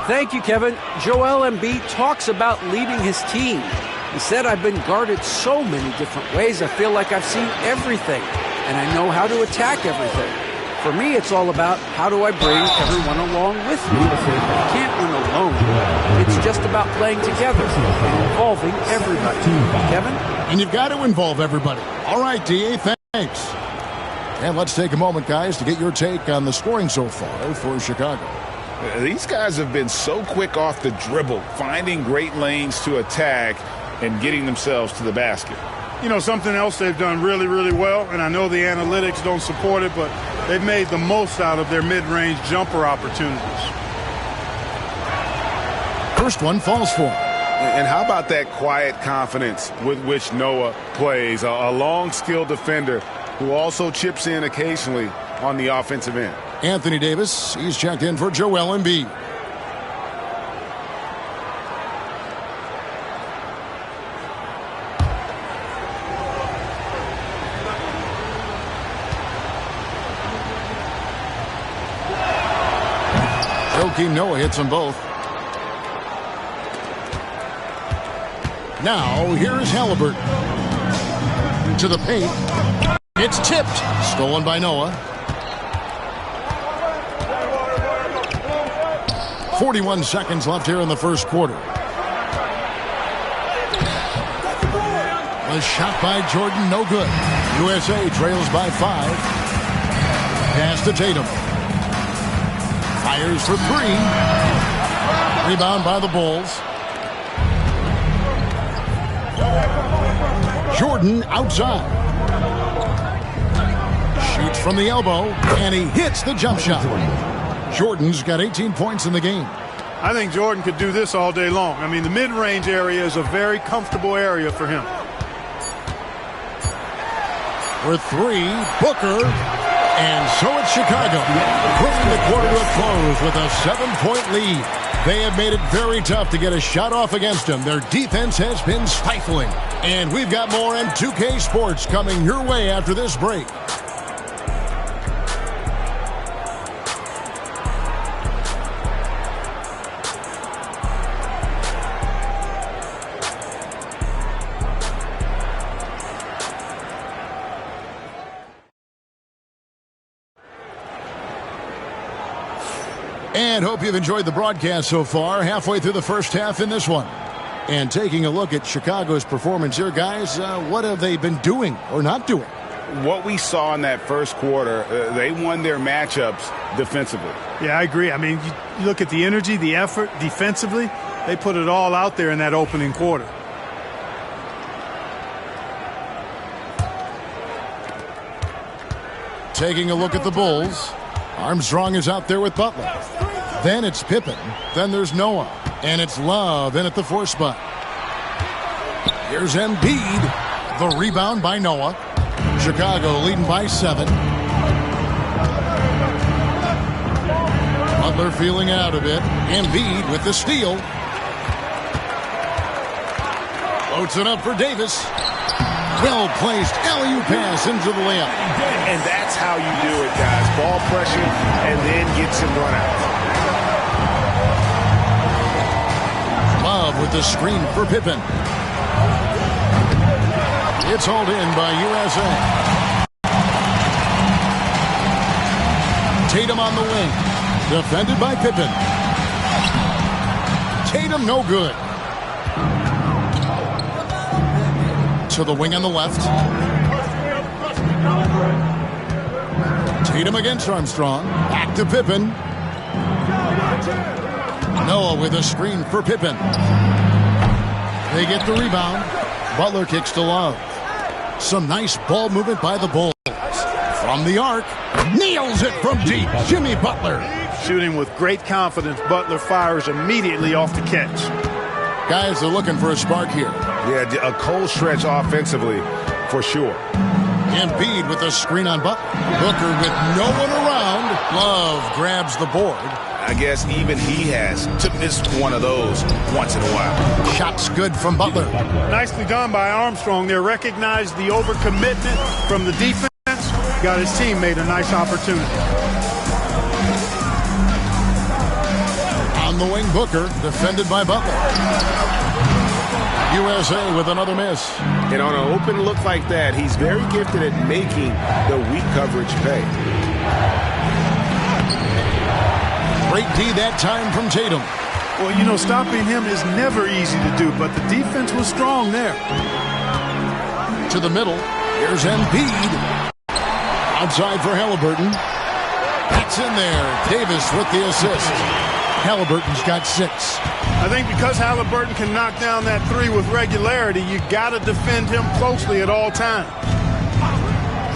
Thank you, Kevin. Joel Embiid talks about leading his team. He said, I've been guarded so many different ways. I feel like I've seen everything, and I know how to attack everything. For me, it's all about how do I bring everyone along with me. You can't win alone. It's just about playing together and involving everybody. Kevin? And you've got to involve everybody. All right, D.A., thanks. And let's take a moment, guys, to get your take on the scoring so far for Chicago. These guys have been so quick off the dribble, finding great lanes to attack and getting themselves to the basket. You know, something else they've done really, really well, and I know the analytics don't support it, but they've made the most out of their mid-range jumper opportunities. First one falls for him. And how about that quiet confidence with which Noah plays? A long, skilled defender who also chips in occasionally on the offensive end. Anthony Davis, he's checked in for Joel Embiid. Joakim Noah hits them both. Now, here's Halliburton. To the paint. It's tipped. Stolen by Noah. 41 seconds left here in the first quarter. The shot by Jordan, no good. USA trails by 5. Pass to Tatum. Fires for 3. Rebound by the Bulls. Jordan outside. Shoots from the elbow, and he hits the jump shot. Jordan's got 18 points in the game. I think Jordan could do this all day long. I mean, the mid-range area is a very comfortable area for him. For 3, Booker. And so it's Chicago, bringing the quarter to a close with a 7-point lead. They have made it very tough to get a shot off against them. Their defense has been stifling. And we've got more on 2K Sports coming your way after this break. And hope you've enjoyed the broadcast so far. Halfway through the first half in this one. And taking a look at Chicago's performance here, guys, what have they been doing or not doing? What we saw in that first quarter, they won their matchups defensively. Yeah, I agree. I mean, you look at the energy, the effort defensively, they put it all out there in that opening quarter. Taking a look at the Bulls. Armstrong is out there with Butler. Then it's Pippen. Then there's Noah. And it's Love in at the 4 spot. Here's Embiid. The rebound by Noah. Chicago leading by 7. Butler feeling out a bit. Embiid with the steal. Floats it up for Davis. Well-placed alley-oop pass into the layup. And that's how you do it, guys. Ball pressure and then get some run-outs. Love with the screen for Pippen. It's hauled in by USA. Tatum on the wing. Defended by Pippen. Tatum no good. To the wing on the left. Tatum against Armstrong. Back to Pippen. Noah with a screen for Pippen. They get the rebound. Butler kicks to Love. Some nice ball movement by the Bulls. From the arc. Nails it from deep. Jimmy Butler. Shooting with great confidence. Butler fires immediately off the catch. Guys are looking for a spark here. Yeah, a cold stretch offensively for sure. Embiid with a screen on Butler. Booker with no one around. Love grabs the board. I guess even he has to miss one of those once in a while. Shots good from Butler. Nicely done by Armstrong there. Recognized the overcommitment from the defense. Got his teammate a nice opportunity. On the wing, Booker, defended by Butler. USA with another miss. And on an open look like that, he's very gifted at making the weak coverage pay. Great D that time from Tatum. Well, you know, stopping him is never easy to do, but the defense was strong there. To the middle. Here's Embiid. Outside for Halliburton. That's in there. Davis with the assist. Halliburton's got 6. I think because Halliburton can knock down that 3 with regularity, you got to defend him closely at all times.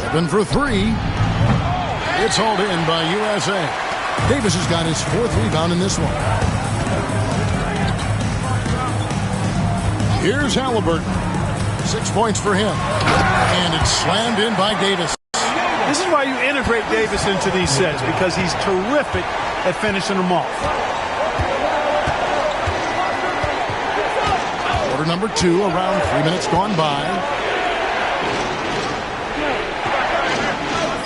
Pippen for 3. It's hauled in by USA. Davis has got his 4th rebound in this one. Here's Halliburton. 6 points for him. And it's slammed in by Davis. This is why you integrate Davis into these sets, because he's terrific at finishing them off. Quarter number 2, around 3 minutes gone by.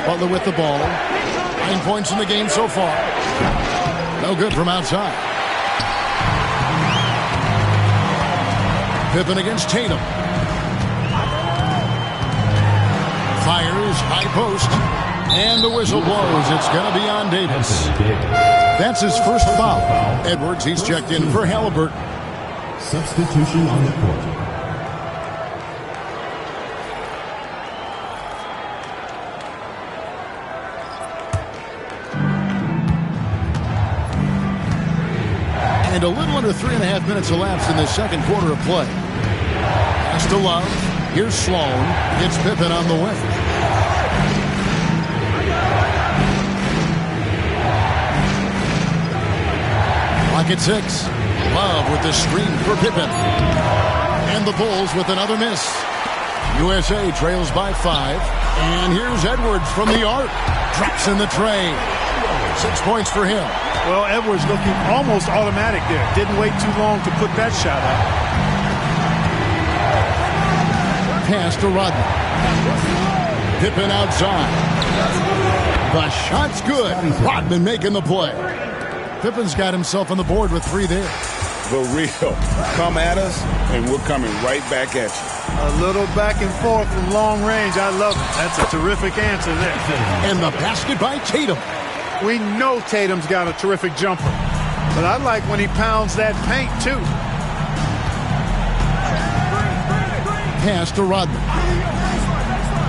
Butler with the ball. 9 points in the game so far. No good from outside. Pippen against Tatum. Fires, high post. And the whistle blows. It's going to be on Davis. That's his first foul. Edwards, he's checked in for Halliburton. Substitution on the court. And a little under 3.5 minutes elapsed in the second quarter of play. Pass to Love. Here's Sloan. Gets Pippen on the wing. Clock at 6. Love with the screen for Pippen. And the Bulls with another miss. USA trails by 5. And here's Edwards from the arc. Drops in the tray. 6 points for him. Well, Edwards looking almost automatic there. Didn't wait too long to put that shot up. Pass to Rodman. Pippen outside. The shot's good. Rodman making the play. Pippen's got himself on the board with 3 there. The real. Come at us, and we're coming right back at you. A little back and forth from long range. I love it. That's a terrific answer there. And the basket by Tatum. We know Tatum's got a terrific jumper. But I like when he pounds that paint, too. Pass to Rodman.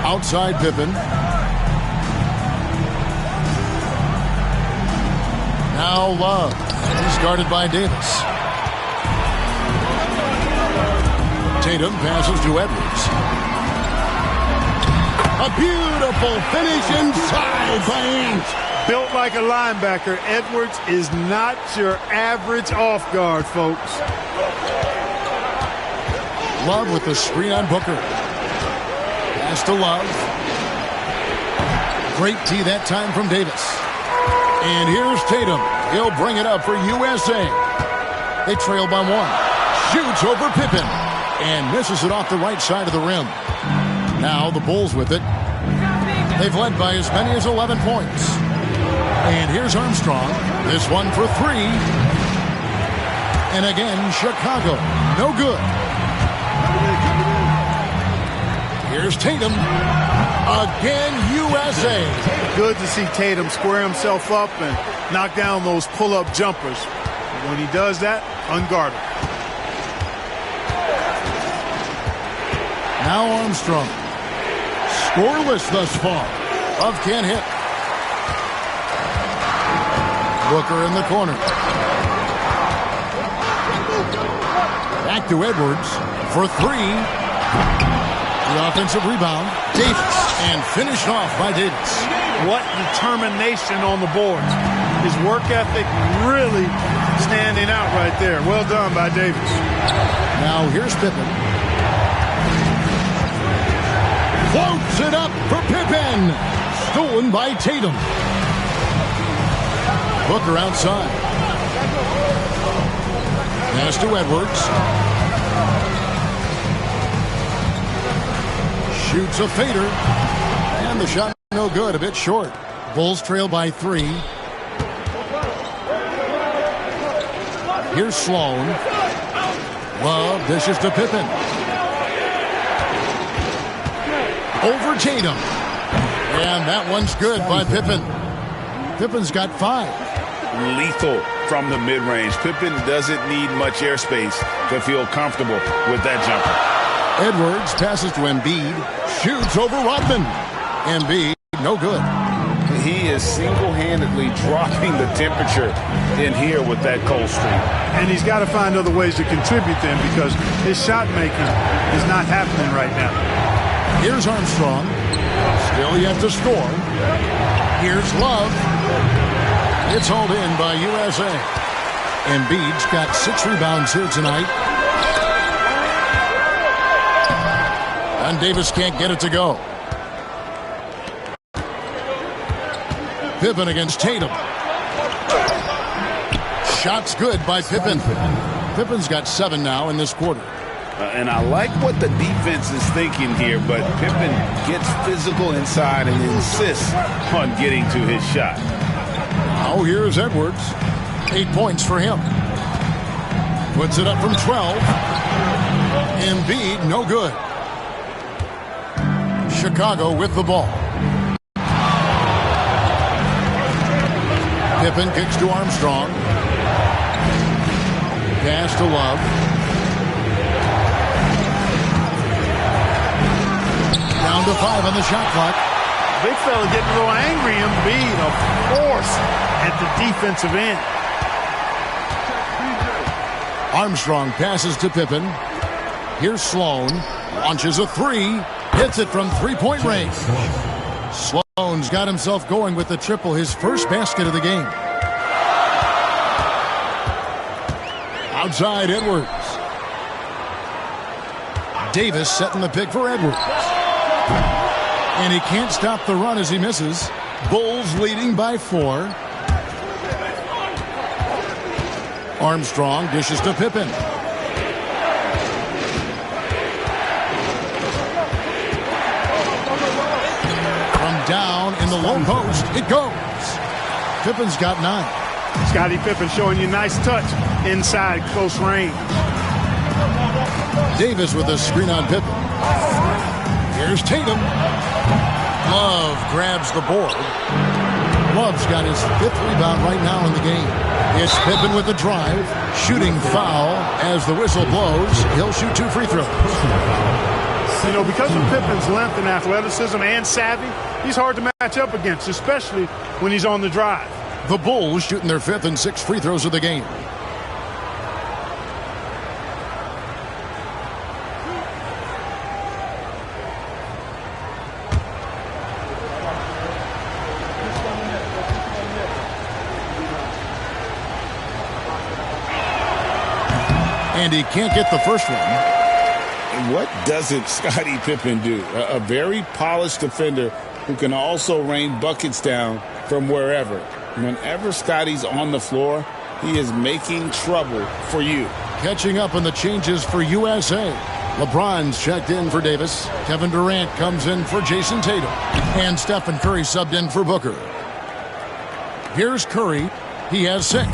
Outside Pippen. Now Love. He's guarded by Davis. Tatum passes to Edwards. A beautiful finish inside by Ant. Built like a linebacker, Edwards is not your average off guard, folks. Love with the screen on Booker. Pass to Love. Great tee that time from Davis. And here's Tatum. He'll bring it up for USA. They trail by 1. Shoots over Pippen. And misses it off the right side of the rim. Now the Bulls with it. They've led by as many as 11 points. And here's Armstrong. This one for 3. And again, Chicago. No good. Here's Tatum. Again, USA. Good to see Tatum square himself up and knock down those pull-up jumpers. When he does that, unguarded. Now Armstrong. Scoreless thus far. Love can't hit. Booker in the corner. Back to Edwards for 3. The offensive rebound. Davis. And finished off by Davis. What determination on the boards. His work ethic really standing out right there. Well done by Davis. Now here's Pippen. Floats it up for Pippen. Stolen by Tatum. Booker outside. Pass to Edwards. Shoots a fader. And the shot no good, a bit short. Bulls trail by 3. Here's Sloan. Love dishes to Pippen. Over Tatum. And that one's good by Pippen. Pippen's got 5. Lethal from the mid-range. Pippen doesn't need much airspace to feel comfortable with that jumper. Edwards passes to Embiid. Shoots over Rodman. Embiid, no good. He is single-handedly dropping the temperature in here with that cold streak. And he's got to find other ways to contribute then because his shot making is not happening right now. Here's Armstrong. Still yet to score. Here's Love. It's hauled in by USA. Embiid's got 6 rebounds here tonight. And Davis can't get it to go. Pippen against Tatum. Shot's good by Pippen. Pippen's got 7 now in this quarter. And I like what the defense is thinking here, but Pippen gets physical inside and insists on getting to his shot. Now here's Edwards. 8 points for him. Puts it up from 12. Embiid, no good. Chicago with the ball. Pippen kicks to Armstrong. Pass to Love. Down to 5 on the shot clock. Big fella getting a little angry. Embiid, a force at the defensive end. Armstrong passes to Pippen. Here's Sloan. Launches a three. Hits it from three-point range. Sloan's got himself going with the triple, his first basket of the game. Outside Edwards. Davis setting the pick for Edwards. And he can't stop the run as he misses. Bulls leading by 4. Armstrong dishes to Pippen. From down in the low post, it goes. Pippen's got 9. Scottie Pippen showing you nice touch inside close range. Davis with a screen on Pippen. Here's Tatum. Love grabs the board. Love's got his 5th rebound right now in the game. It's Pippen with the drive. Shooting foul as the whistle blows. He'll shoot 2 free throws. You know, because of Pippen's length and athleticism and savvy, he's hard to match up against, especially when he's on the drive. The Bulls shooting their 5th and 6th free throws of the game. And he can't get the first one. What doesn't Scottie Pippen do? A very polished defender who can also rain buckets down from wherever. Whenever Scottie's on the floor, he is making trouble for you. Catching up on the changes for USA. LeBron's checked in for Davis. Kevin Durant comes in for Jason Tatum. And Stephen Curry subbed in for Booker. Here's Curry. He has 6.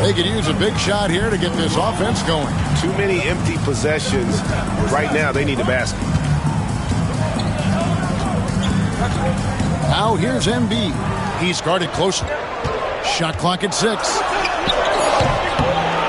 They could use a big shot here to get this offense going. Too many empty possessions. Right now, they need a basket. Now here's Embiid. He's guarded closely. Shot clock at 6.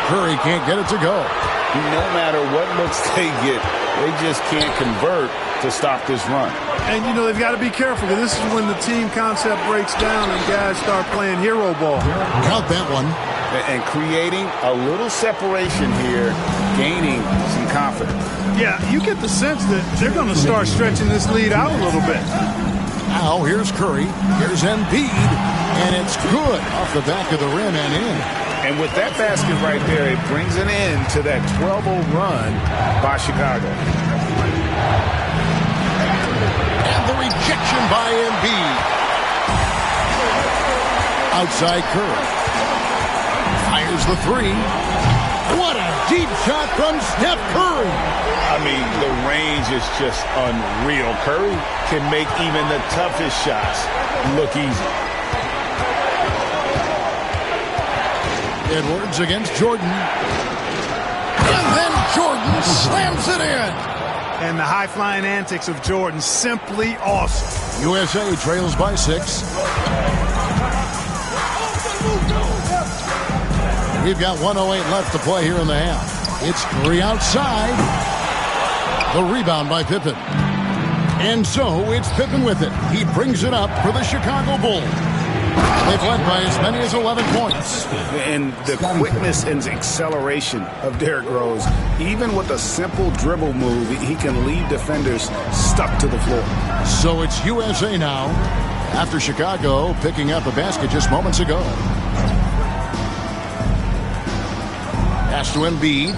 Curry can't get it to go. No matter what looks they get, they just can't convert to stop this run. And, you know, they've got to be careful, because this is when the team concept breaks down and guys start playing hero ball. Count that one. And creating a little separation here, gaining some confidence. Yeah, you get the sense that they're going to start stretching this lead out a little bit. Now here's Curry. Here's Embiid. And it's good off the back of the rim and in. And with that basket right there, it brings an end to that 12-0 run by Chicago. And the rejection by Embiid. Outside Curry. Fires the 3. What a deep shot from Steph Curry. I mean, the range is just unreal. Curry can make even the toughest shots look easy. Edwards against Jordan. And then Jordan slams it in. And the high-flying antics of Jordan, simply awesome. USA trails by 6. We've got 1:08 left to play here in the half. It's Curry outside. The rebound by Pippen. And so it's Pippen with it. He brings it up for the Chicago Bulls. They've led by as many as 11 points. And the quickness and acceleration of Derrick Rose, even with a simple dribble move, he can leave defenders stuck to the floor. So it's USA now, after Chicago picking up a basket just moments ago. Pass to Embiid.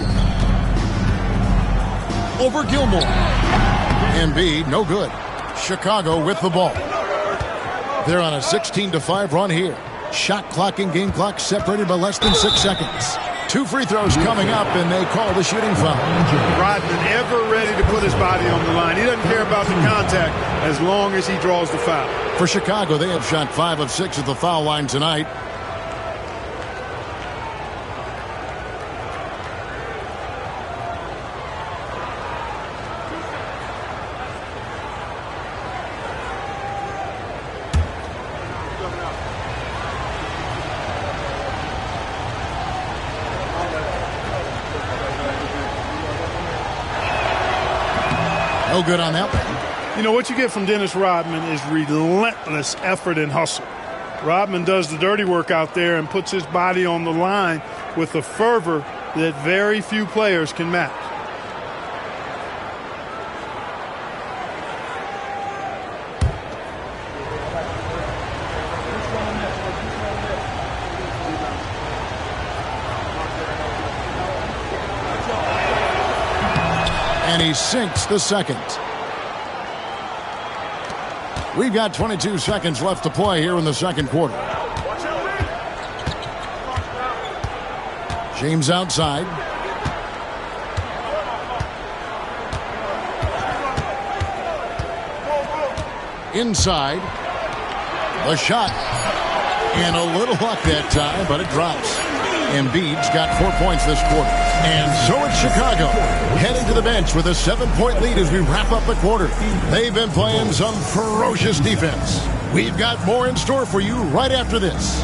Over Gilmore. Embiid, no good. Chicago with the ball. They're on a 16-5 run here. Shot clock and game clock separated by less than 6 seconds. 2 free throws coming up, and they call the shooting foul. Rodman ever ready to put his body on the line. He doesn't care about the contact as long as he draws the foul. For Chicago, they have shot 5 of 6 at the foul line tonight. No good on that one. You know, what you get from Dennis Rodman is relentless effort and hustle. Rodman does the dirty work out there and puts his body on the line with a fervor that very few players can match. And he sinks the second. We've got 22 seconds left to play here in the second quarter. James outside. Inside. The shot. And a little luck that time, but it drops. Embiid's got 4 points this quarter. And so it's Chicago heading to the bench with a 7-point lead as we wrap up the quarter. They've been playing some ferocious defense. We've got more in store for you right after this.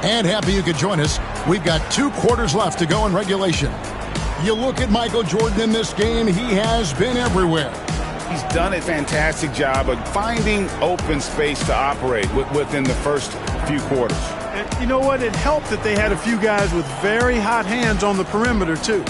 And happy you could join us. We've got 2 quarters left to go in regulation. You look at Michael Jordan in this game, he has been everywhere. He's done a fantastic job of finding open space to operate within the first few quarters. And you know what? It helped that they had a few guys with very hot hands on the perimeter, too.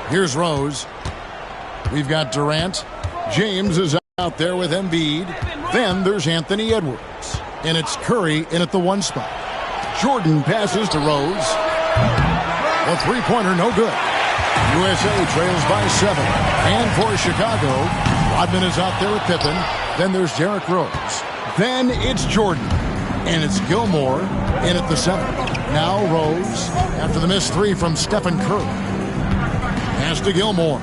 Here's Rose. We've got Durant. James is out there with Embiid. Then there's Anthony Edwards. And it's Curry in at the 1 spot. Jordan passes to Rose. A three-pointer, no good. USA trails by 7. And for Chicago, Rodman is out there with Pippen. Then there's Derrick Rose. Then it's Jordan. And it's Gilmore in at the 7. Now Rose after the missed 3 from Stephen Curry. Pass to Gilmore.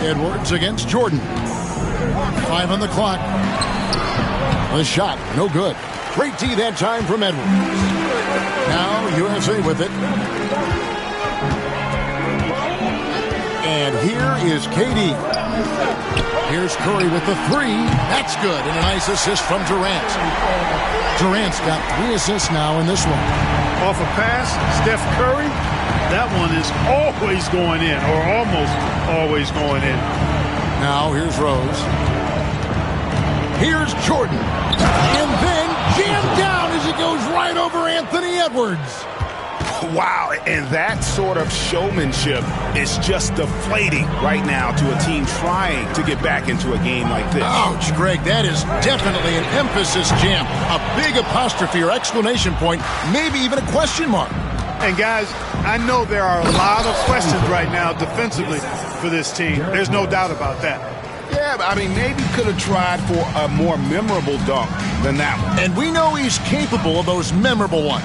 Edwards against Jordan. 5 on the clock. The shot, no good. Great D that time from Edwards. Now USA with it. And here is KD. Here's Curry with the 3. That's good. And a nice assist from Durant. Durant's got 3 assists now in this one. Off a pass, Steph Curry, that one is always going in, or almost always going in. Now here's Rose. Here's Jordan. And then jammed down as he goes right over Anthony Edwards. Wow, and that sort of showmanship is just deflating right now to a team trying to get back into a game like this. Ouch, Greg, that is definitely an emphasis jam. A big apostrophe or exclamation point, maybe even a question mark. And guys, I know there are a lot of questions right now defensively for this team. There's no doubt about that. Yeah, but I mean, maybe could have tried for a more memorable dunk than that one. And we know he's capable of those memorable ones.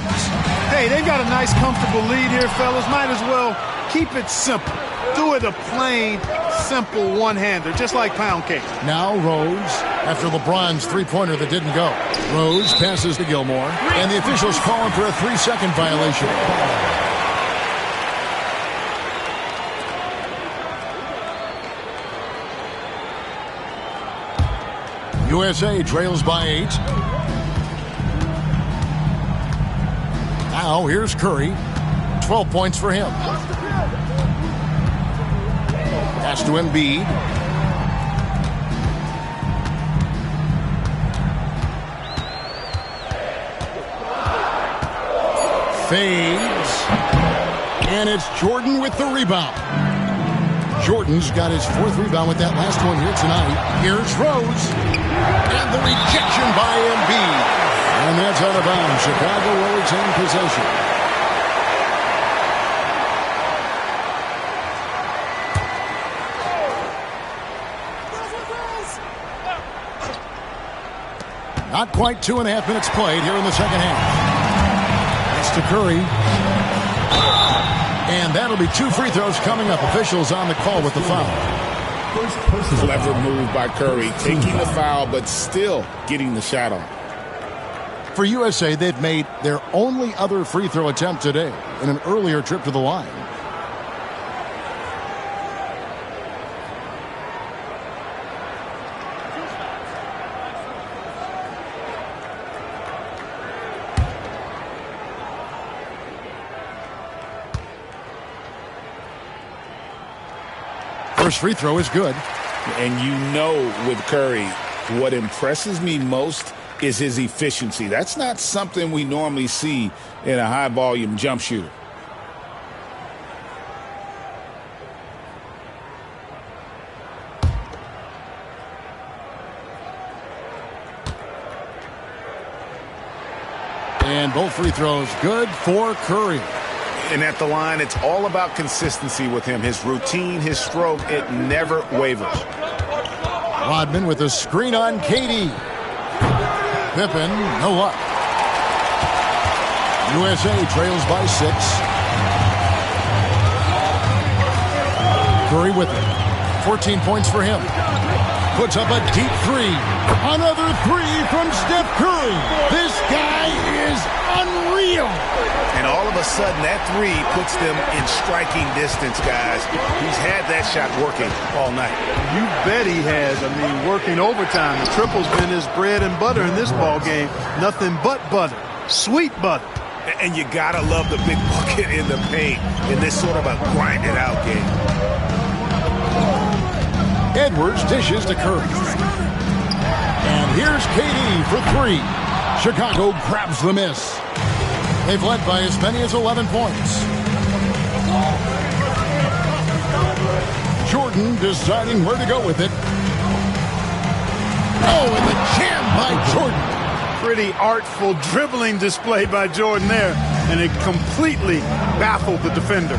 Hey, they've got a nice, comfortable lead here, fellas. Might as well keep it simple. Do it a plain, simple one-hander, just like pound cake. Now Rose, after LeBron's three-pointer that didn't go. Rose passes to Gilmore, and the officials call him for a 3-second violation. USA trails by 8. Now here's Curry. 12 points for him. Pass to Embiid. Fades. And it's Jordan with the rebound. Jordan's got his 4th rebound with that last one here tonight. Here's Rose. And the rejection by Embiid. And that's out of bounds. Chicago will retain possession. Not quite 2.5 minutes played here in the second half. That's to Curry. And that'll be 2 free throws coming up. Officials on the call with the foul. Clever move by Curry, taking the foul, but still getting the shot on. For USA, they've made their only other free throw attempt today in an earlier trip to the line. First free throw is good. And you know with Curry, what impresses me most is his efficiency. That's not something we normally see in a high-volume jump shooter. And both free throws good for Curry. And at the line, it's all about consistency with him. His routine, his stroke, it never wavers. Rodman with a screen on KD. Pippen, no luck. USA trails by 6. Curry with it. 14 points for him. Puts up a deep 3. Another 3 from Steph Curry. This guy is unreal. And all of a sudden, that 3 puts them in striking distance, guys. He's had that shot working all night. You bet he has. I mean, working overtime. The triple's been his bread and butter in this ball game. Nothing but butter. Sweet butter. And you gotta love the big bucket in the paint in this sort of a grind-it-out game. Edwards dishes to Curry. And here's KD for 3. Chicago grabs the miss. They've led by as many as 11 points. Jordan deciding where to go with it. Oh, and the jam by Jordan. Pretty artful dribbling display by Jordan there, and it completely baffled the defender.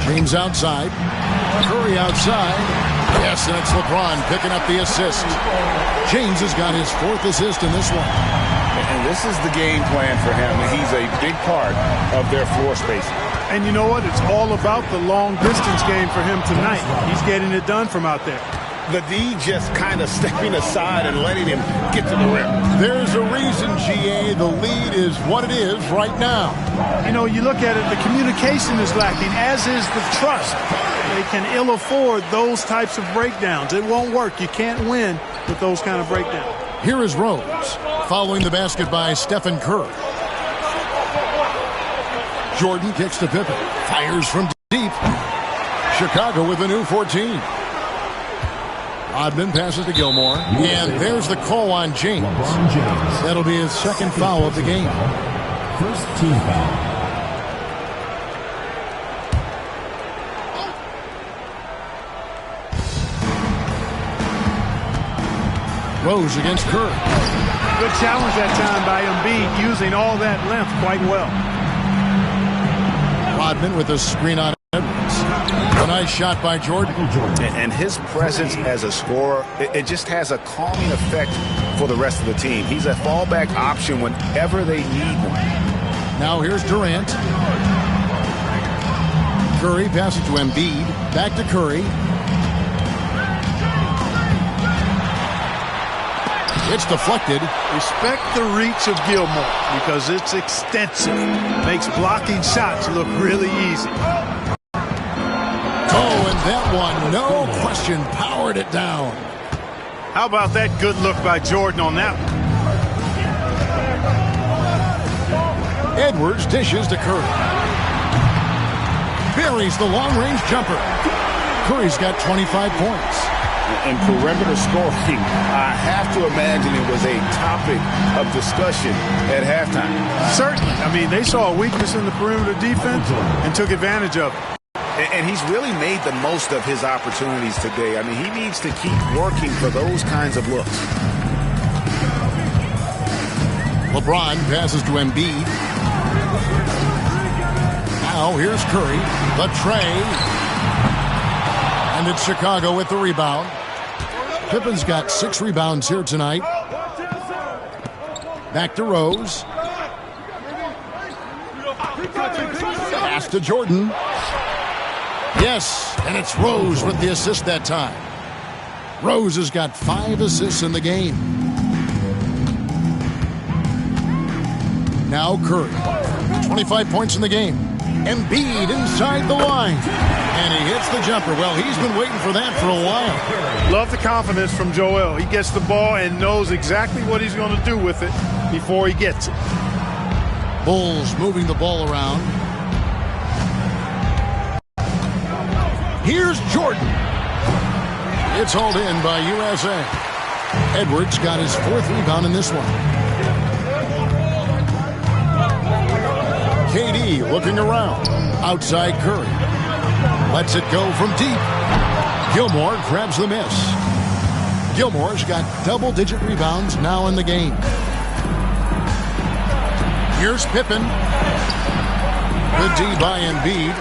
James outside. Curry outside. Yes, and it's LeBron picking up the assist. James has got his 4th assist in this one. And this is the game plan for him. He's a big part of their floor spacing. And you know what? It's all about the long distance game for him tonight. He's getting it done from out there. The D just kind of stepping aside and letting him get to the rim. There's a reason, GA, the lead is what it is right now. You know, you look at it, the communication is lacking, as is the trust. They can ill afford those types of breakdowns. It won't work. You can't win with those kind of breakdowns. Here is Rose, following the basket by Stephen Curry. Jordan kicks to Pippen, fires from deep. Chicago with a new 14. Rodman passes to Gilmore, and there's the call on James. That'll be his 2nd foul of the game. First team foul. Rose against Curry. Good challenge that time by Embiid, using all that length quite well. Rodman with a screen on Edwards. A nice shot by Jordan. And his presence as a scorer, it just has a calming effect for the rest of the team. He's a fallback option whenever they need one. Now here's Durant. Curry passes to Embiid. Back to Curry. It's deflected. Respect the reach of Gilmore because it's extensive. Makes blocking shots look really easy. Oh, and that one, no question, powered it down. How about that good look by Jordan on that one? Edwards dishes to Curry. Buries the long-range jumper. Curry's got 25 points. And perimeter scoring, I have to imagine it was a topic of discussion at halftime. Certainly. I mean, they saw a weakness in the perimeter defense and took advantage of it. And he's really made the most of his opportunities today. I mean, he needs to keep working for those kinds of looks. LeBron passes to Embiid. Now here's Curry. The tray. And it's Chicago with the rebound. Pippen's got 6 rebounds here tonight. Back to Rose. Pass to Jordan. Yes, and it's Rose with the assist that time. Rose has got 5 assists in the game. Now Curry. 25 points in the game. Embiid inside the line. And he hits the jumper. Well, he's been waiting for that for a while. Love the confidence from Joel. He gets the ball and knows exactly what he's going to do with it before he gets it. Bulls moving the ball around. Here's Jordan. It's hauled in by USA. Edwards got his 4th rebound in this one. KD looking around. Outside Curry. Lets it go from deep. Gilmore grabs the miss. Gilmore's got double-digit rebounds now in the game. Here's Pippen. Good D by Embiid.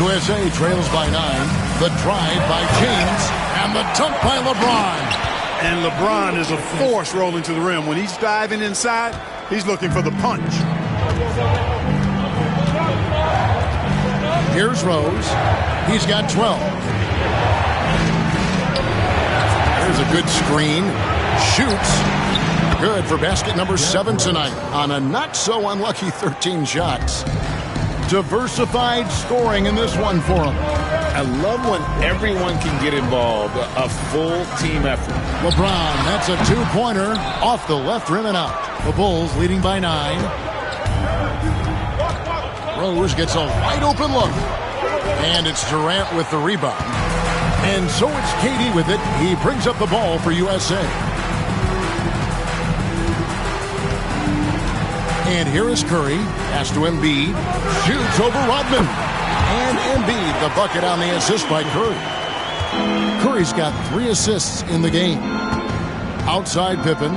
USA trails by 9. The drive by James. And the dunk by LeBron. And LeBron is a force rolling to the rim. When he's diving inside, he's looking for the punch. Here's Rose. He's got 12. There's a good screen. Shoots. Good for basket number 7 tonight on a not-so-unlucky 13 shots. Diversified scoring in this one for him. I love when everyone can get involved, a full team effort. LeBron, that's a 2-pointer off the left rim and out. The Bulls leading by 9. Rose gets a wide-open look. And it's Durant with the rebound. And so it's KD with it. He brings up the ball for USA. And here is Curry. Pass to Embiid. Shoots over Rodman. And Embiid, the bucket on the assist by Curry. Curry's got 3 assists in the game. Outside Pippen.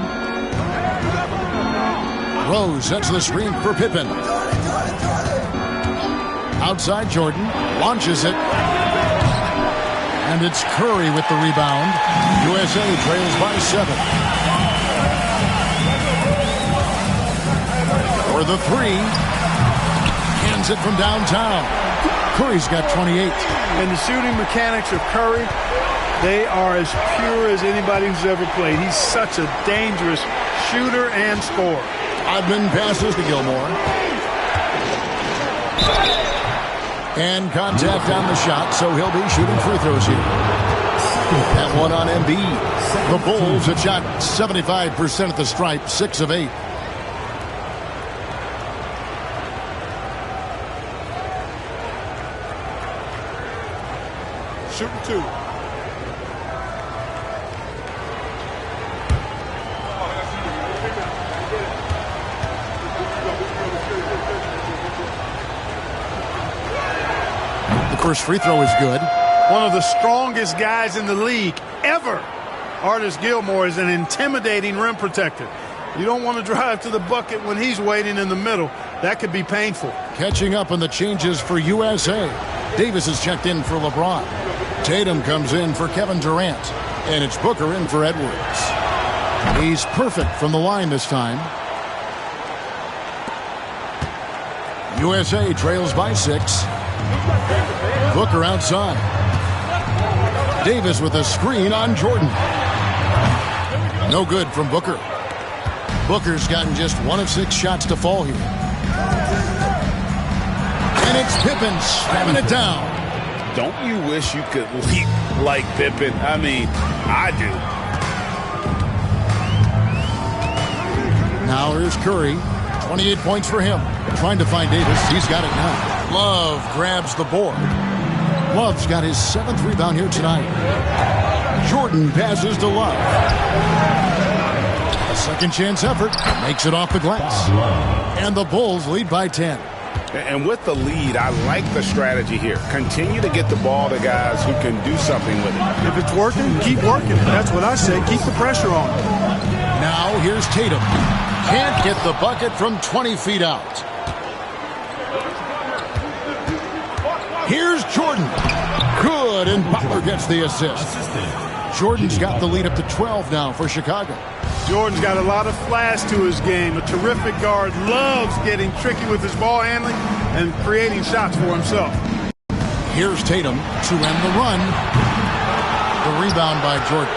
Rose sets the screen for Pippen. Outside Jordan. Launches it. And it's Curry with the rebound. USA trails by 7. For the 3. Hands it from downtown. Curry's got 28. And the shooting mechanics of Curry, they are as pure as anybody who's ever played. He's such a dangerous shooter and scorer. Rodman passes to Gilmore. And contact on the shot, so he'll be shooting free throws here. That one on Embiid. The Bulls have shot 75% at the stripe, 6 of 8. Shooting 2. First free throw is good. One of the strongest guys in the league ever. Artis Gilmore is an intimidating rim protector. You don't want to drive to the bucket when he's waiting in the middle. That could be painful. Catching up on the changes for USA. Davis is checked in for LeBron. Tatum comes in for Kevin Durant. And it's Booker in for Edwards. He's perfect from the line this time. USA trails by 6. Booker outside. Davis with a screen on Jordan. No good from Booker. Booker's gotten just 1 of 6 shots to fall here. And it's Pippen slamming it down. Don't you wish you could leap like Pippen? I mean, I do. Now here's Curry. 28 points for him. Trying to find Davis. He's got it now. Love grabs the board. Love's got his 7th rebound here tonight. Jordan passes to Love. A second chance effort. Makes it off the glass. And the Bulls lead by 10. And with the lead, I like the strategy here. Continue to get the ball to guys who can do something with it. If it's working, keep working. That's what I say. Keep the pressure on. Now here's Tatum. Can't get the bucket from 20 feet out. Here's Jordan. Good, and Butler gets the assist. Jordan's got the lead up to 12 now for Chicago. Jordan's got a lot of flash to his game. A terrific guard, loves getting tricky with his ball handling and creating shots for himself. Here's Tatum to end the run. The rebound by Jordan.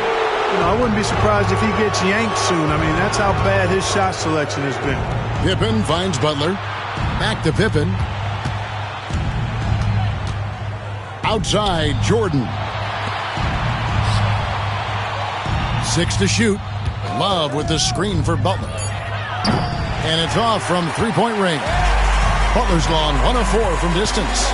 You know, I wouldn't be surprised if he gets yanked soon. I mean, that's how bad his shot selection has been. Pippen finds Butler. Back to Pippen. Outside, Jordan. 6 to shoot. Love with the screen for Butler. And it's off from three-point range. Butler's gone 1 of 4 from distance.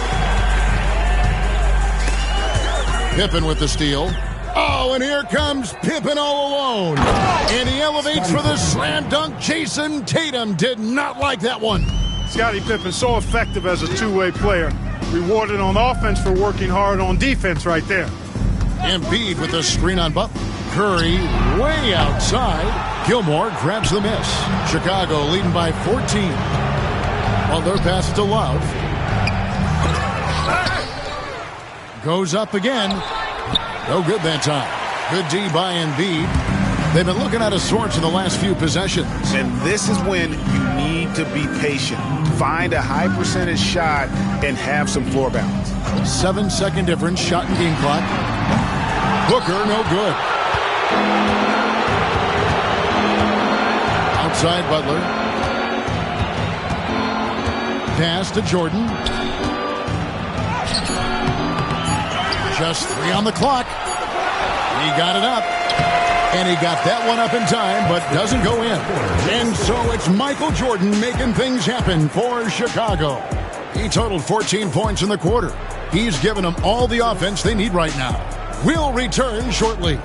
Pippen with the steal. Oh, and here comes Pippen all alone. And he elevates for the slam dunk. Jason Tatum did not like that one. Scottie Pippen so effective as a two-way player. Rewarded on offense for working hard on defense right there. Embiid with the screen on Butler. Curry way outside. Gilmore grabs the miss. Chicago leading by 14. Butler passes to Love. Goes up again. No good that time. Good D by Embiid. They've been looking out of sorts in the last few possessions. And this is when you need to be patient. Find a high percentage shot and have some floor balance. 7-second difference, shot and game clock. Booker, no good. Outside Butler. Pass to Jordan. Just 3 on the clock. He got it up. And he got that one up in time, but doesn't go in. And so it's Michael Jordan making things happen for Chicago. He totaled 14 points in the quarter. He's given them all the offense they need right now. We'll return shortly.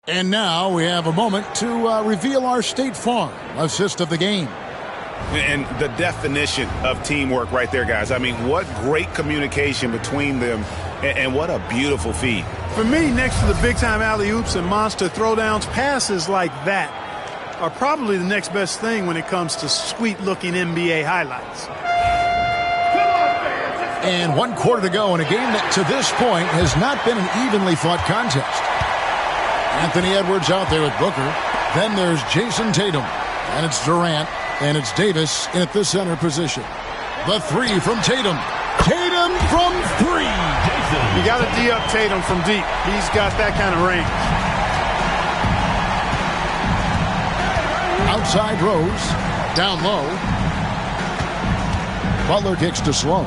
And now we have a moment to reveal our State Farm assist of the game. And the definition of teamwork right there, guys. I mean, what great communication between them, and what a beautiful feed. For me, next to the big-time alley-oops and monster throwdowns, passes like that are probably the next best thing when it comes to sweet-looking NBA highlights. And 1 quarter to go in a game that, to this point, has not been an evenly fought contest. Anthony Edwards out there with Booker. Then there's Jason Tatum. And it's Durant. And it's Davis in at the center position. The 3 from Tatum. Tatum from 3. You got to D up Tatum from deep. He's got that kind of range. Outside Rose. Down low. Butler kicks to Sloan.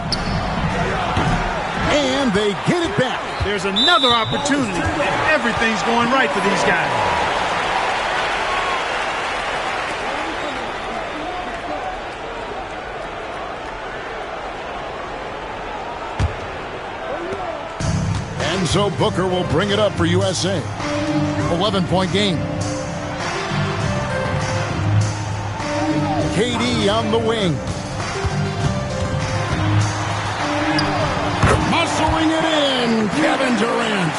And they get it back. There's another opportunity, and everything's going right for these guys. And so Booker will bring it up for USA. 11-point game. KD on the wing. Muscling it in, Kevin Durant.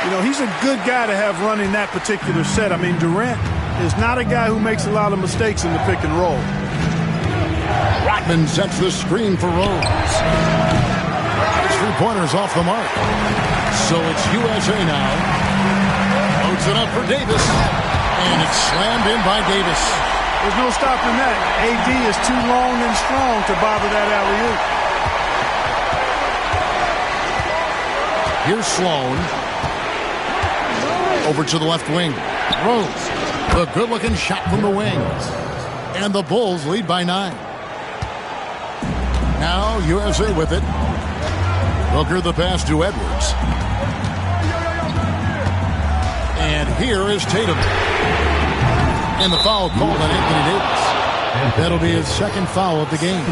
You know, he's a good guy to have running that particular set. I mean, Durant is not a guy who makes a lot of mistakes in the pick and roll. Rodman sets the screen for Rose. 3-pointers off the mark. So it's USA now. Loads it up for Davis. And it's slammed in by Davis. There's no stopping that. AD is too long and strong to bother that alley-oop. Here's Sloan. Over to the left wing. Rose. The good-looking shot from the wing. And the Bulls lead by 9. Now USA with it. Booker the pass to Edwards. And here is Tatum. And the foul called on Anthony Davis. That'll be his second foul of the game.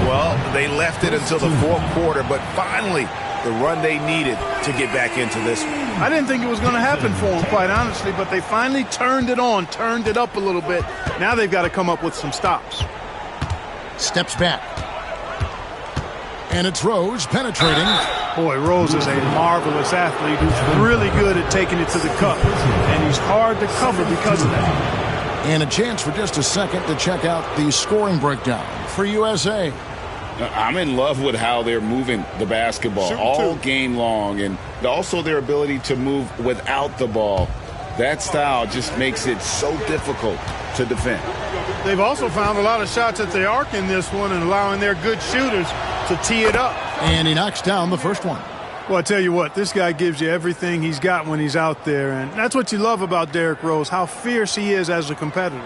Well, they left it until the fourth quarter, but finally the run they needed to get back into this one. I didn't think it was going to happen for them, quite honestly, but they finally turned it on, turned it up a little bit. Now they've got to come up with some stops. Steps back. And it's Rose penetrating. Boy, Rose is a marvelous athlete who's really good at taking it to the cup. And he's hard to cover because of that. And a chance for just a second to check out the scoring breakdown for USA. I'm in love with how they're moving the basketball all game long, and also their ability to move without the ball. That style just makes it so difficult to defend. They've also found a lot of shots at the arc in this one and allowing their good shooters to tee it up. And he knocks down the first one. Well, I tell you what, this guy gives you everything he's got when he's out there, and that's what you love about Derrick Rose, how fierce he is as a competitor.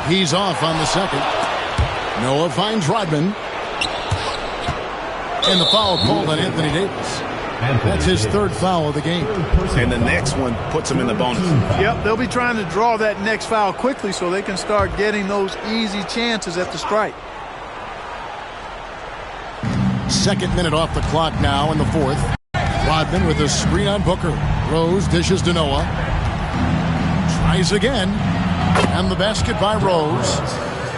He's off on the second. Noah finds Rodman. And the foul called on Anthony Davis. That's his third foul of the game. And the next one puts him in the bonus. Yep, they'll be trying to draw that next foul quickly so they can start getting those easy chances at the stripe. Second minute off the clock now in the fourth. Rodman with a screen on Booker. Rose dishes to Noah. Tries again. And the basket by Rose.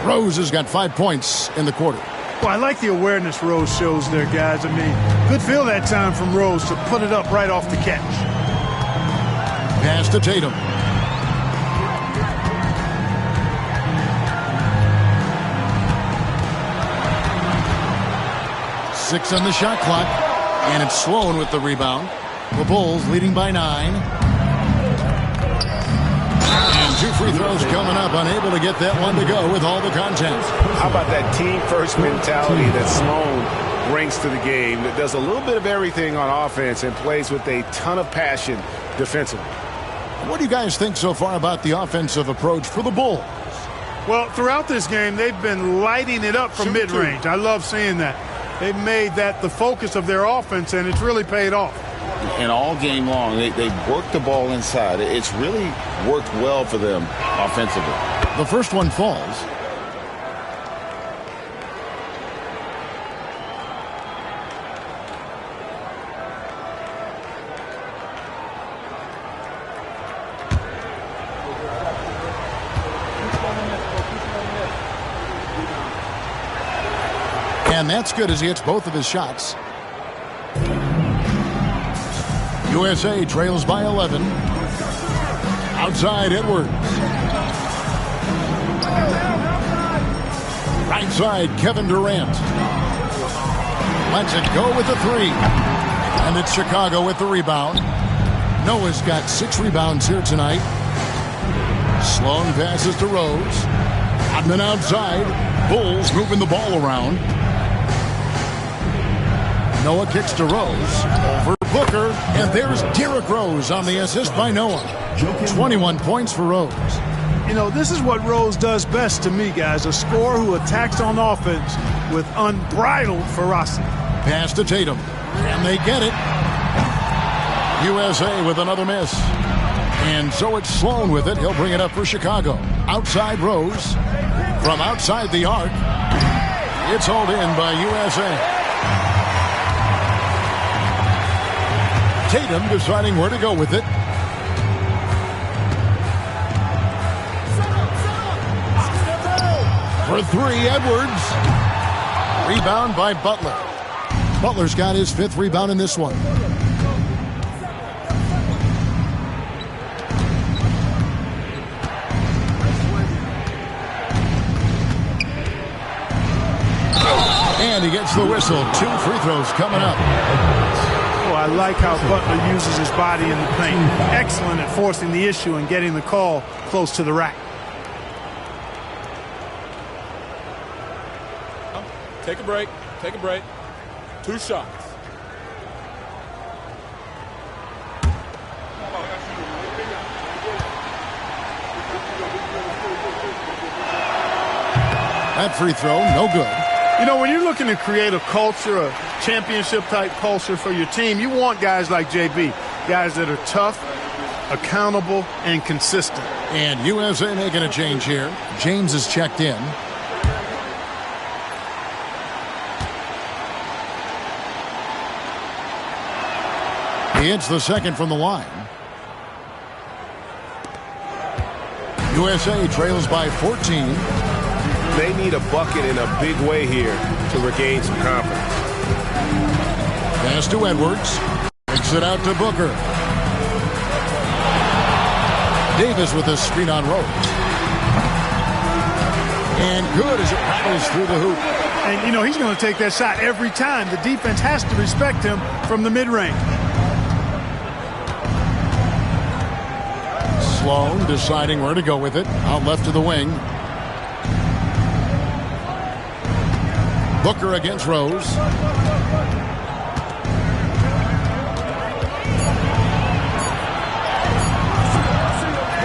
Rose has got 5 points in the quarter. Well, I like the awareness Rose shows there, guys. I mean, good feel that time from Rose to put it up right off the catch. Pass to Tatum. Six on the shot clock. And it's Sloan with the rebound. The Bulls leading by 9. And 2 free throws coming up. Unable to get that one to go with all the content. How about that team-first mentality that Sloan brings to the game, that does a little bit of everything on offense and plays with a ton of passion defensively? What do you guys think so far about the offensive approach for the Bulls? Well, throughout this game, they've been lighting it up from mid-range. I love seeing that. They've made that the focus of their offense, and it's really paid off. And all game long, they work the ball inside. It's really worked well for them offensively. The first one falls. And that's good as he hits both of his shots. USA trails by 11. Outside Edwards. Right side Kevin Durant. Lets it go with the 3. And it's Chicago with the rebound. Noah's got 6 rebounds here tonight. Sloan passes to Rose. Rodman outside. Bulls moving the ball around. Noah kicks to Rose. Over Booker. And there's Derrick Rose on the assist by Noah. 21 points for Rose. You know, this is what Rose does best to me, guys. A scorer who attacks on offense with unbridled ferocity. Pass to Tatum. And they get it. USA with another miss. And so it's Sloan with it. He'll bring it up for Chicago. Outside Rose. From outside the arc. It's hauled in by USA. Tatum deciding where to go with it. For 3, Edwards. Rebound by Butler. Butler's got his 5th rebound in this one. And he gets the whistle. 2 free throws coming up. Oh, I like how Butler uses his body in the paint. Excellent at forcing the issue and getting the call close to the rack. Take a break. Take a break. 2 shots. That free throw, no good. You know, when you're looking to create a culture, a championship-type culture for your team, you want guys like JB, guys that are tough, accountable, and consistent. And USA making a change here. James is checked in. He hits the second from the line. USA trails by 14. They need a bucket in a big way here to regain some confidence. Pass to Edwards. Kicks it out to Booker. Davis with a screen on Rose. And good as it rattles through the hoop. And, you know, he's going to take that shot every time. The defense has to respect him from the mid-range. Sloan deciding where to go with it. Out left to the wing. Booker against Rose.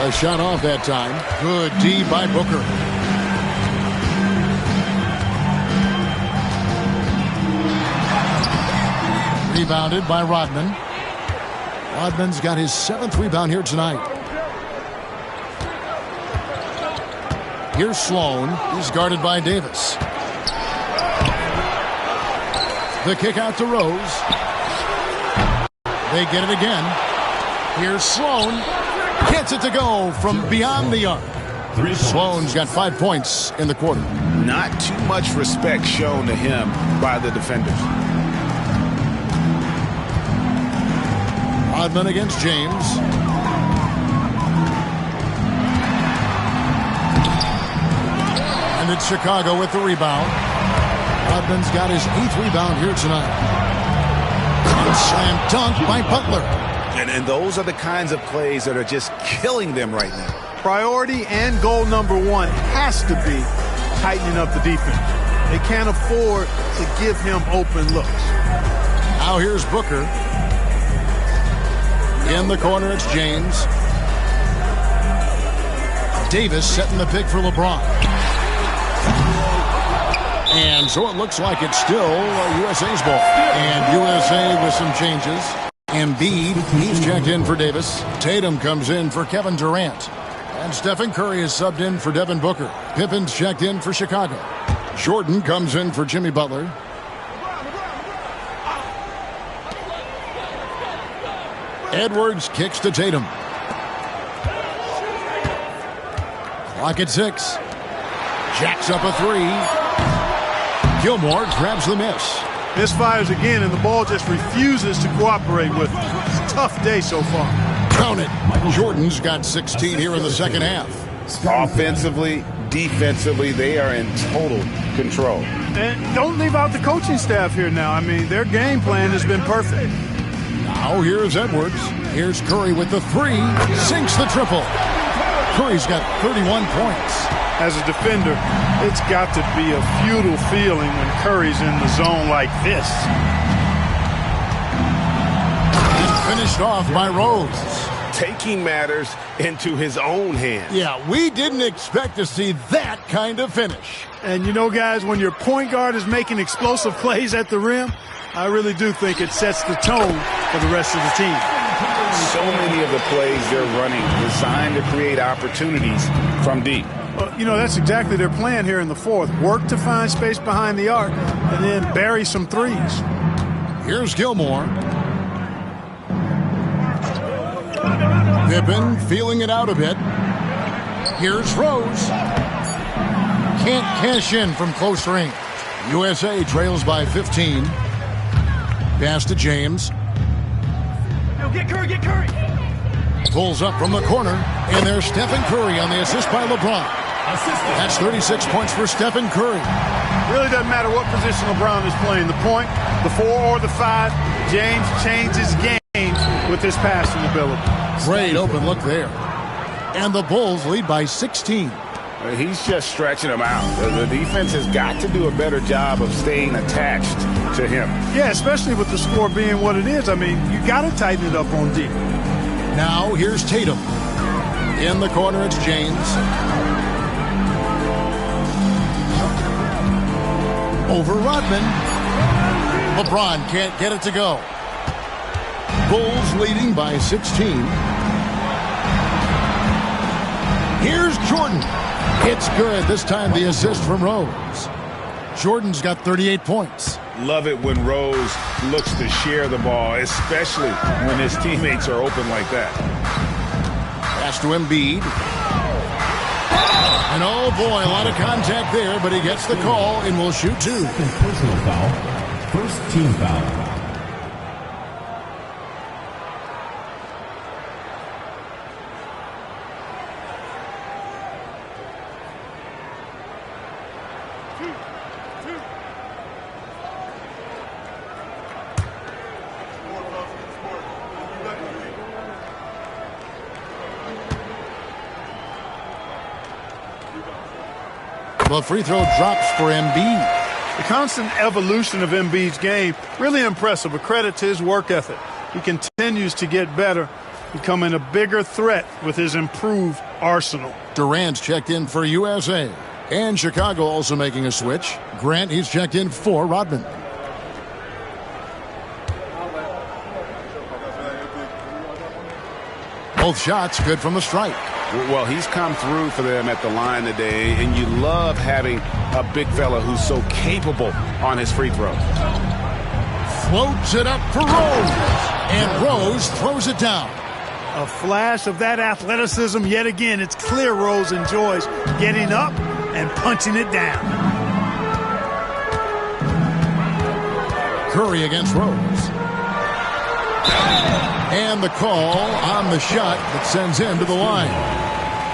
A shot off that time. Good D by Booker. Rebounded by Rodman. Rodman's got his 7th rebound here tonight. Here's Sloan. He's guarded by Davis. The kick out to Rose. They get it again. Here's Sloan. Gets it to go from beyond the arc. Sloan's got 5 points in the quarter. Not too much respect shown to him by the defenders. Rodman against James. And it's Chicago with the rebound. Rodman's got his 8th rebound here tonight. Slam dunk by Butler. And those are the kinds of plays that are just killing them right now. Priority and goal number 1 has to be tightening up the defense. They can't afford to give him open looks. Now here's Booker. In the corner, it's James. Davis setting the pick for LeBron. And so it looks like it's still USA's ball. And USA with some changes. Embiid, he's checked in for Davis. Tatum comes in for Kevin Durant. And Stephen Curry is subbed in for Devin Booker. Pippen's checked in for Chicago. Jordan comes in for Jimmy Butler. Edwards kicks to Tatum. Clock at 6. Jacks up a 3. Gilmore grabs the miss. Misfires again, and the ball just refuses to cooperate with him. It's a tough day so far. Count it. Jordan's got 16 here in the second half. Offensively, defensively, they are in total control. And don't leave out the coaching staff here now. I mean, their game plan has been perfect. Now here's Edwards. Here's Curry with the 3. Sinks the triple. Curry's got 31 points. As a defender, it's got to be a futile feeling when Curry's in the zone like this. And finished off by Rose. Taking matters into his own hands. Yeah, we didn't expect to see that kind of finish. And you know, guys, when your point guard is making explosive plays at the rim, I really do think it sets the tone for the rest of the team. So many of the plays they're running designed to create opportunities from deep. You know, that's exactly their plan here in the fourth. Work to find space behind the arc and then bury some threes. Here's Gilmore. Pippen feeling it out a bit. Here's Rose. Can't cash in from close range. USA trails by 15. Pass to James. Get Curry, get Curry. Pulls up from the corner, and there's Stephen Curry on the assist by LeBron. That's 36 points for Stephen Curry. Really doesn't matter what position LeBron is playing, the point, the 4 or the 5, James changes game with his passing ability. Great open look there. And the Bulls lead by 16. He's just stretching them out. The defense has got to do a better job of staying attached to him. Yeah, especially with the score being what it is. I mean, you got to tighten it up on D. Now here's Tatum. In the corner, it's James. Over Rodman. LeBron can't get it to go. Bulls leading by 16. Here's Jordan. It's good. This time the assist from Rose. Jordan's got 38 points. Love it when Rose looks to share the ball, especially when his teammates are open like that. Pass to Embiid. And oh boy, a lot of contact there, but he gets the call and will shoot two. Personal foul. First team foul. The free throw drops for Embiid. The constant evolution of Embiid's game, really impressive. A credit to his work ethic. He continues to get better, becoming a bigger threat with his improved arsenal. Durant's checked in for USA. And Chicago also making a switch. Grant, he's checked in for Rodman. Both shots good from the strike. Well, he's come through for them at the line today, and you love having a big fella who's so capable on his free throw. Floats it up for Rose, and Rose throws it down. A flash of that athleticism yet again. It's clear Rose enjoys getting up and punching it down. Curry against Rose. And the call on the shot that sends him to the line.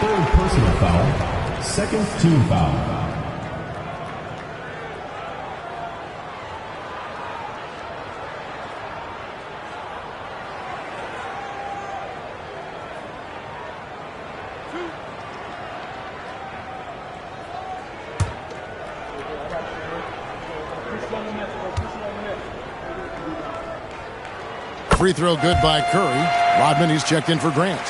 Third personal foul. Second team foul. Free throw good by Curry. Rodman, he's checked in for Grant.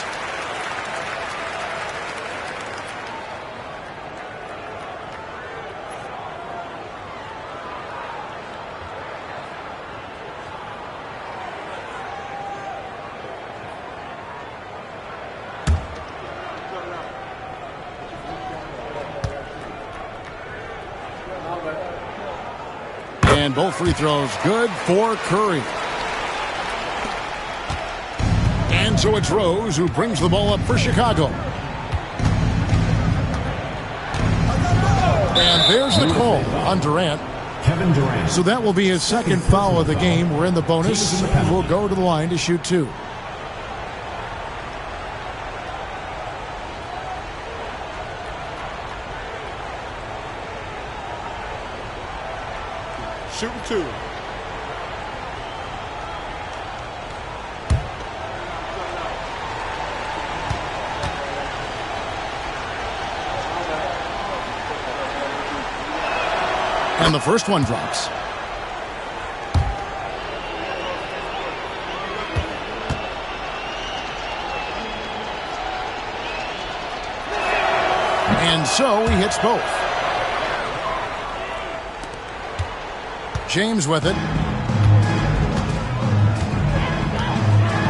And both free throws good for Curry. And so it's Rose who brings the ball up for Chicago. And there's the call on Durant. Kevin Durant. So that will be his second foul of the game. We're in the bonus. We'll go to the line to shoot two. Shooting two. And the first one drops. And so he hits both. James with it.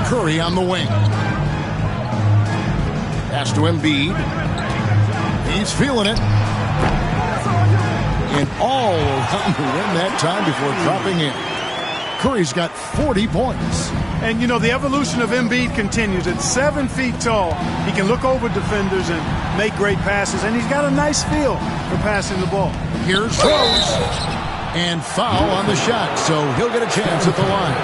Curry on the wing. Pass to Embiid. He's feeling it. And all around the rim that time before dropping in. Curry's got 40 points. And, you know, the evolution of Embiid continues. At 7 feet tall, he can look over defenders and make great passes. And he's got a nice feel for passing the ball. Here's Rose. And foul on the shot, so he'll get a chance at the line.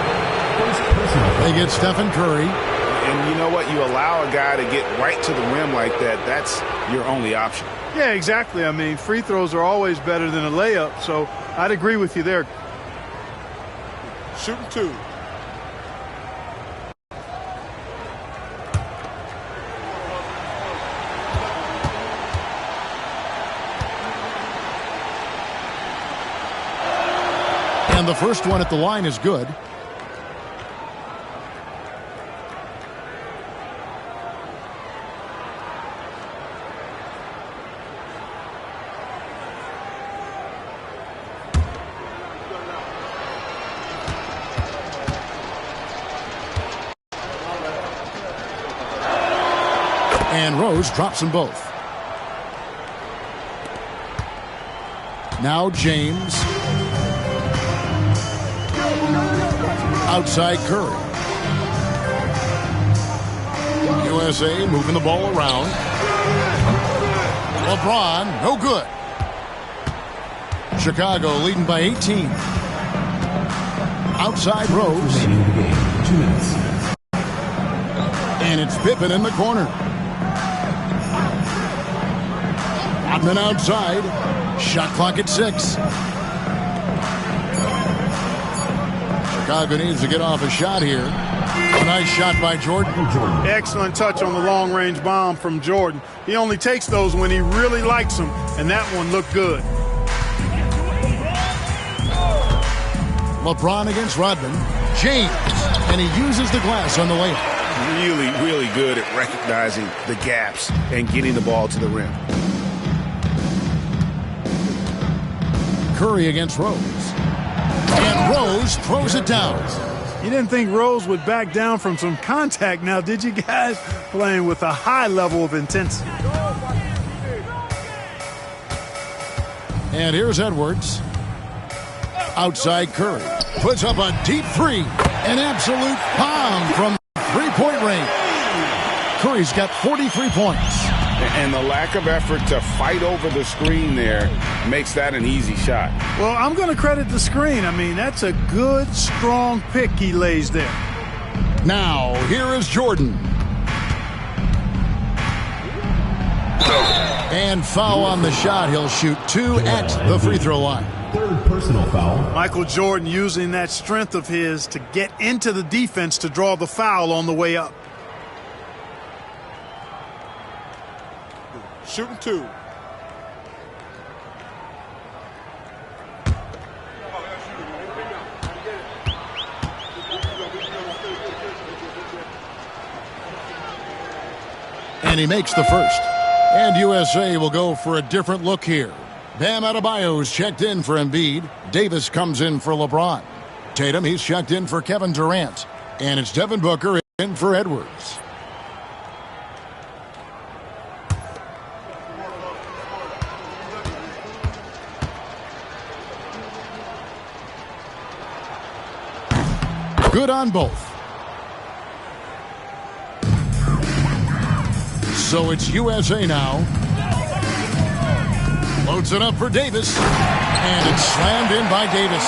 They get Stephen Curry. And you know what? You allow a guy to get right to the rim like that. That's your only option. Yeah, exactly. I mean, free throws are always better than a layup, so I'd agree with you there. Shooting two. And the first one at the line is good. And Rose drops them both. Now James. Outside Curry. USA moving the ball around. LeBron, no good. Chicago leading by 18. Outside Rose. 2 minutes. And it's Pippen in the corner. Rodman outside. Shot clock at 6. Chicago needs to get off a shot here. A nice shot by Jordan. Excellent touch on the long-range bomb from Jordan. He only takes those when he really likes them, and that one looked good. LeBron against Rodman. James. And he uses the glass on the layup. Really, really good at recognizing the gaps and getting the ball to the rim. Curry against Rose. And Rose throws it down. You didn't think Rose would back down from some contact now, did you guys? Playing with a high level of intensity. And here's Edwards. Outside Curry. Puts up a deep three. An absolute bomb from three-point range. Curry's got 43 points. And the lack of effort to fight over the screen there makes that an easy shot. Well, I'm going to credit the screen. I mean, that's a good, strong pick he lays there. Now, here is Jordan. And foul on the shot. He'll shoot 2 at the free throw line. Third personal foul. Michael Jordan using that strength of his to get into the defense to draw the foul on the way up. Shooting 2. And he makes the first. And USA will go for a different look here. Bam Adebayo's checked in for Embiid. Davis comes in for LeBron. Tatum, he's checked in for Kevin Durant. And it's Devin Booker in for Edwards. Good on both. So it's USA now. Loads it up for Davis. And it's slammed in by Davis.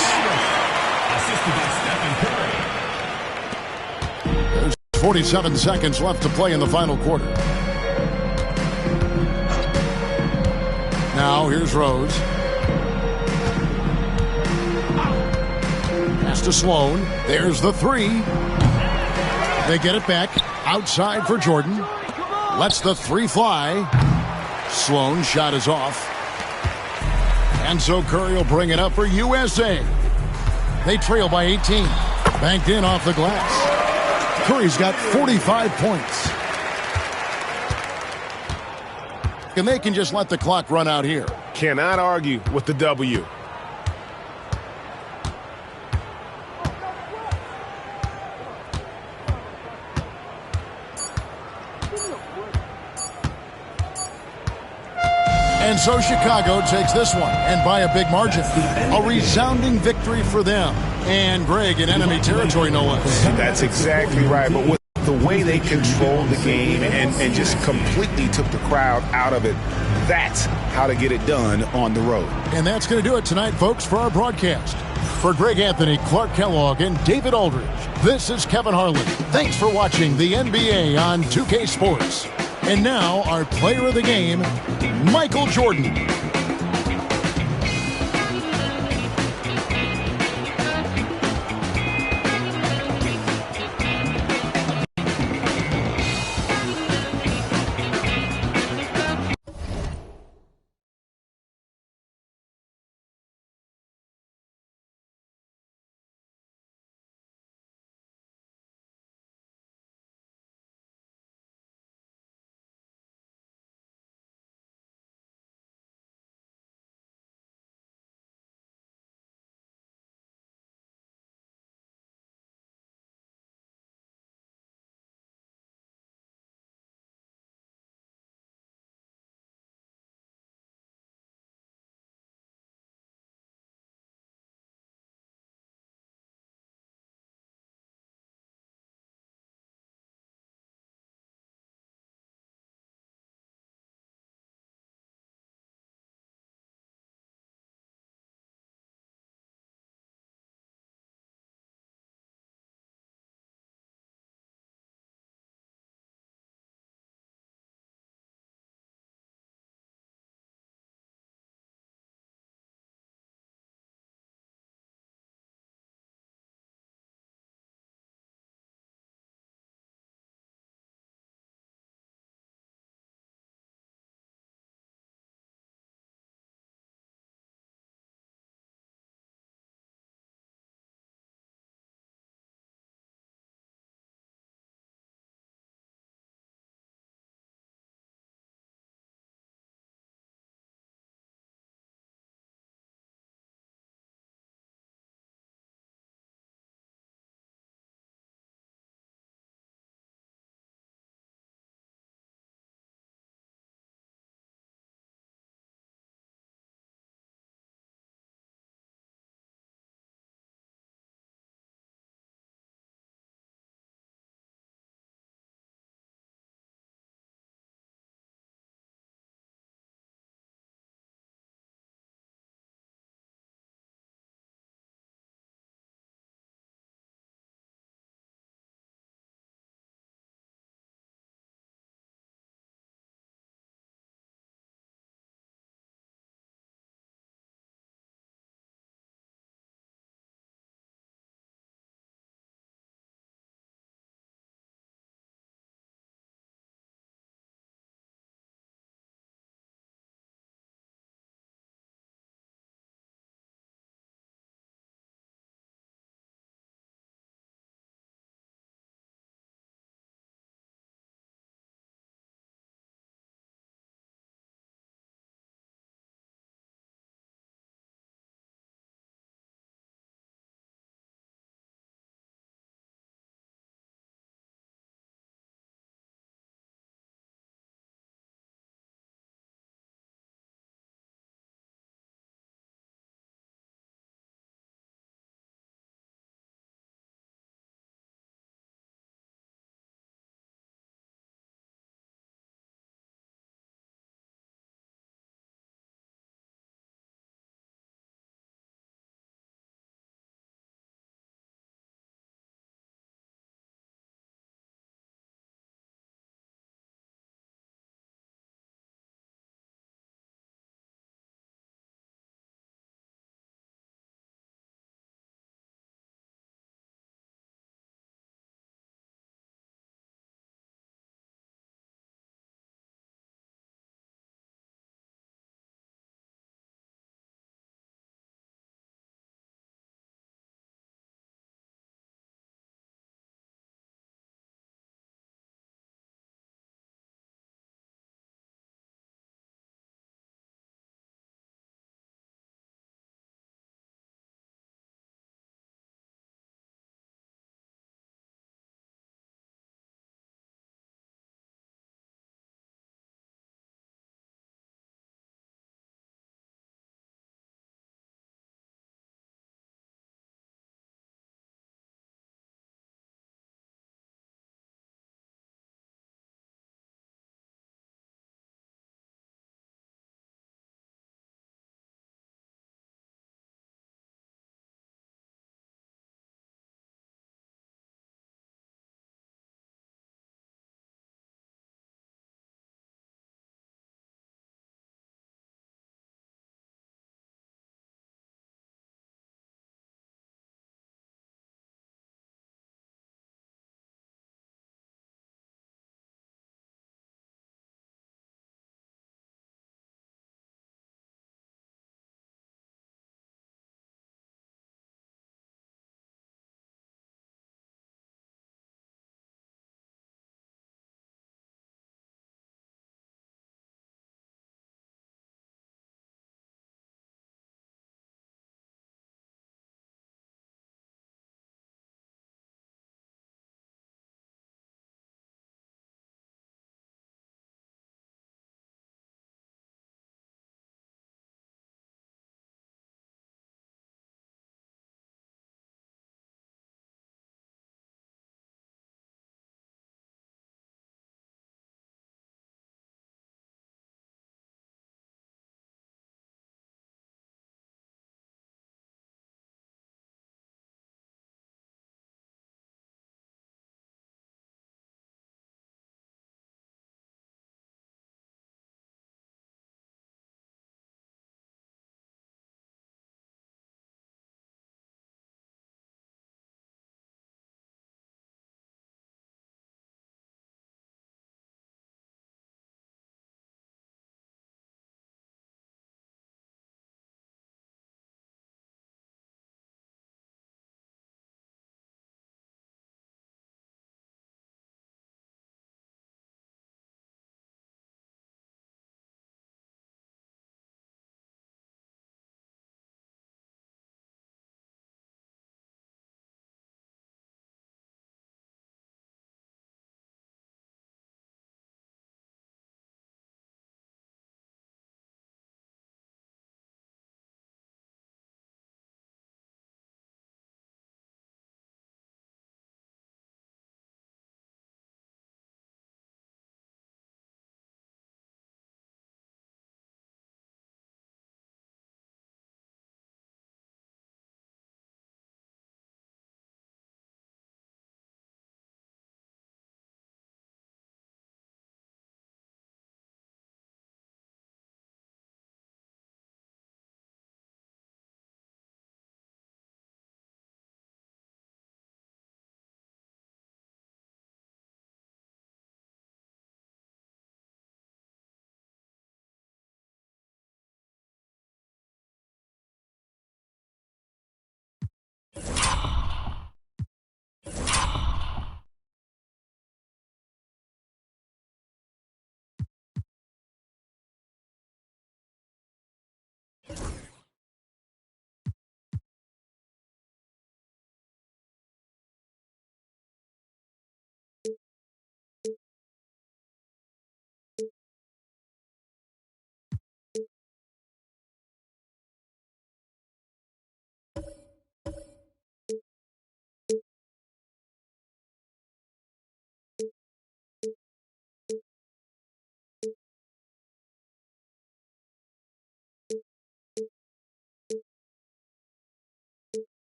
There's 47 seconds left to play in the final quarter. Now here's Rose. Pass to Sloan. There's the three. They get it back. Outside for Jordan. Lets the three fly. Sloan shot is off. And so Curry will bring it up for USA. They trail by 18. Banked in off the glass. Curry's got 45 points. And they can just let the clock run out here. Cannot argue with the W. And so Chicago takes this one, and by a big margin. A resounding victory for them. And Greg in enemy territory, no less. That's exactly right. But with the way they controlled the game and just completely took the crowd out of it, that's how to get it done on the road. And that's going to do it tonight, folks, for our broadcast. For Greg Anthony, Clark Kellogg, and David Aldridge, this is Kevin Harlan. Thanks for watching the NBA on 2K Sports. And now, our player of the game, Michael Jordan.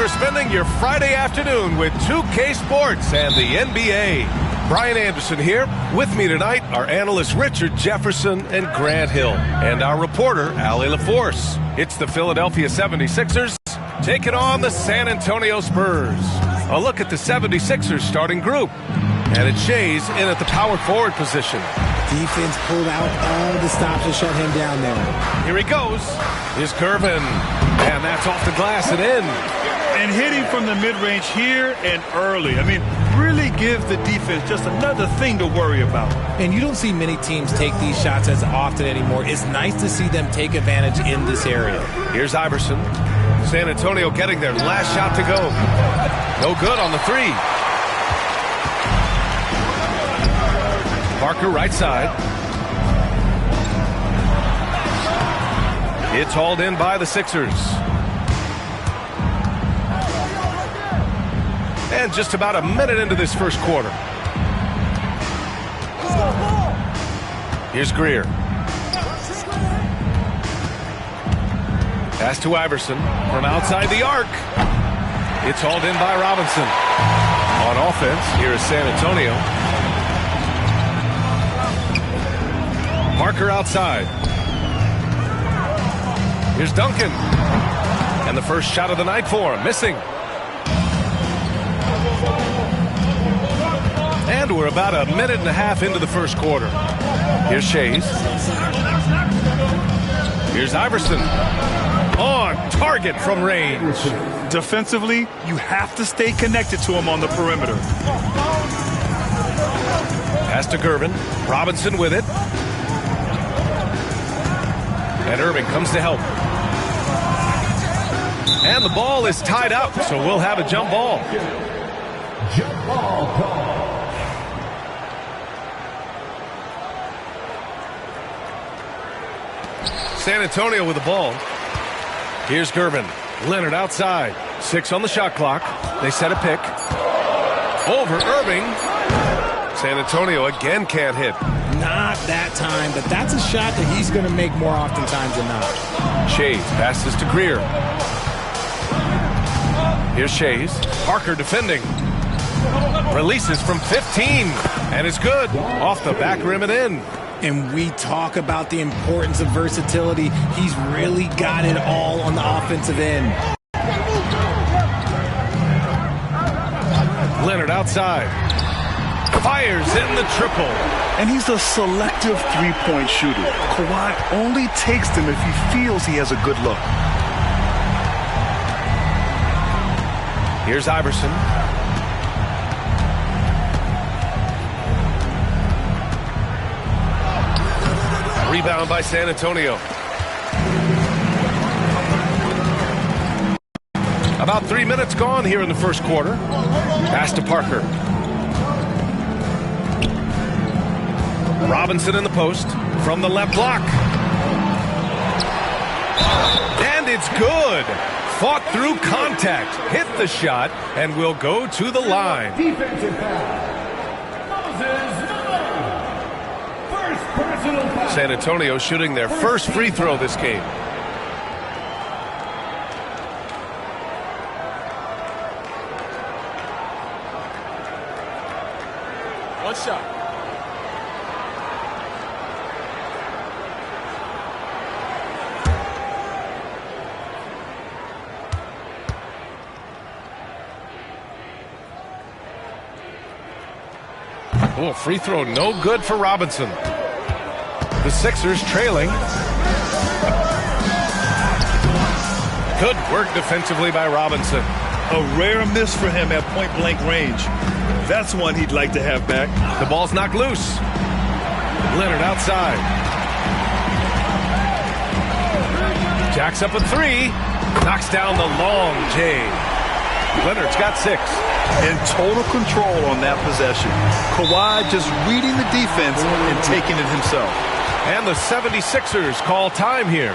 for spending your Friday afternoon with 2K Sports and the NBA. Brian Anderson here. With me tonight are analysts Richard Jefferson and Grant Hill, and our reporter, Allie LaForce. It's the Philadelphia 76ers taking on the San Antonio Spurs. A look at the 76ers starting group. And it's Shays in at the power forward position. Defense pulled out all the stops to shut him down there. Here he goes. Here's Gervin. And that's off the glass and in. And hitting from the mid-range here and early. I mean, really give the defense just another thing to worry about. And you don't see many teams take these shots as often anymore. It's nice to see them take advantage in this area. Here's Iverson. San Antonio getting their last shot to go. No good on the three. Parker right side. It's hauled in by the Sixers. And just about a minute into this first quarter. Here's Greer. Pass to Iverson from outside the arc. It's hauled in by Robinson. On offense, here is San Antonio. Parker outside. Here's Duncan. And the first shot of the night for him, missing. And we're about a minute and a half into the first quarter. Here's Shays. Here's Iverson. On target from range. Defensively, you have to stay connected to him on the perimeter. Pass to Gervin. Robinson with it. And Irving comes to help. And the ball is tied up, so we'll have a jump ball. Jump ball call. San Antonio with the ball. Here's Gervin. Leonard outside. 6 on the shot clock. They set a pick. Over Irving. San Antonio again can't hit. Not that time, but that's a shot that he's going to make more oftentimes than not. Shays passes to Greer. Here's Shays. Parker defending. Releases from 15. And it's good. Off the back rim and in. And we talk about the importance of versatility. He's really got it all on the offensive end. Leonard outside. Fires in the triple. And he's a selective three-point shooter. Kawhi only takes them if he feels he has a good look. Here's Iverson. Rebound by San Antonio. About 3 minutes gone here in the first quarter. Pass to Parker. Robinson in the post from the left block. And it's good. Fought through contact. Hit the shot and will go to the line. Defensive foul. First personal foul. San Antonio shooting their first free throw this game. One shot. Oh, free throw no good for Robinson. The Sixers trailing. Good work defensively by Robinson. A rare miss for him at point-blank range. That's one he'd like to have back. The ball's knocked loose. Leonard outside. Jacks up a three. Knocks down the long J. Leonard's got 6. In total control on that possession. Kawhi just reading the defense and taking it himself. And the 76ers call time here.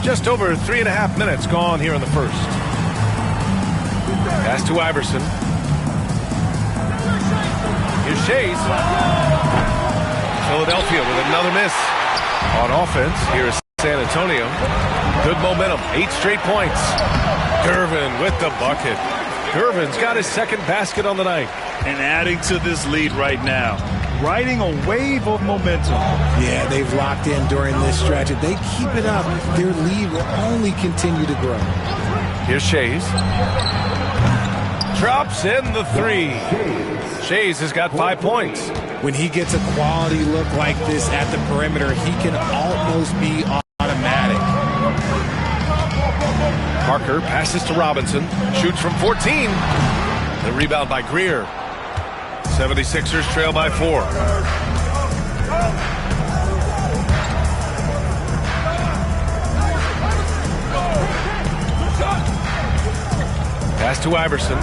Just over 3.5 minutes gone here in the first. Pass to Iverson. Here's Shays. Philadelphia with another miss. On offense, here is San Antonio. Good momentum, 8 straight points. Gervin with the bucket. Gervin's got his second basket on the night. And adding to this lead right now. Riding a wave of momentum. Yeah, they've locked in during this stretch. If they keep it up, their lead will only continue to grow. Here's Shays. Drops in the 3. Shays has got 5 points. When he gets a quality look like this at the perimeter, he can almost be automatic. Parker passes to Robinson. Shoots from 14. The rebound by Greer. 76ers trail by 4. Pass to Iverson.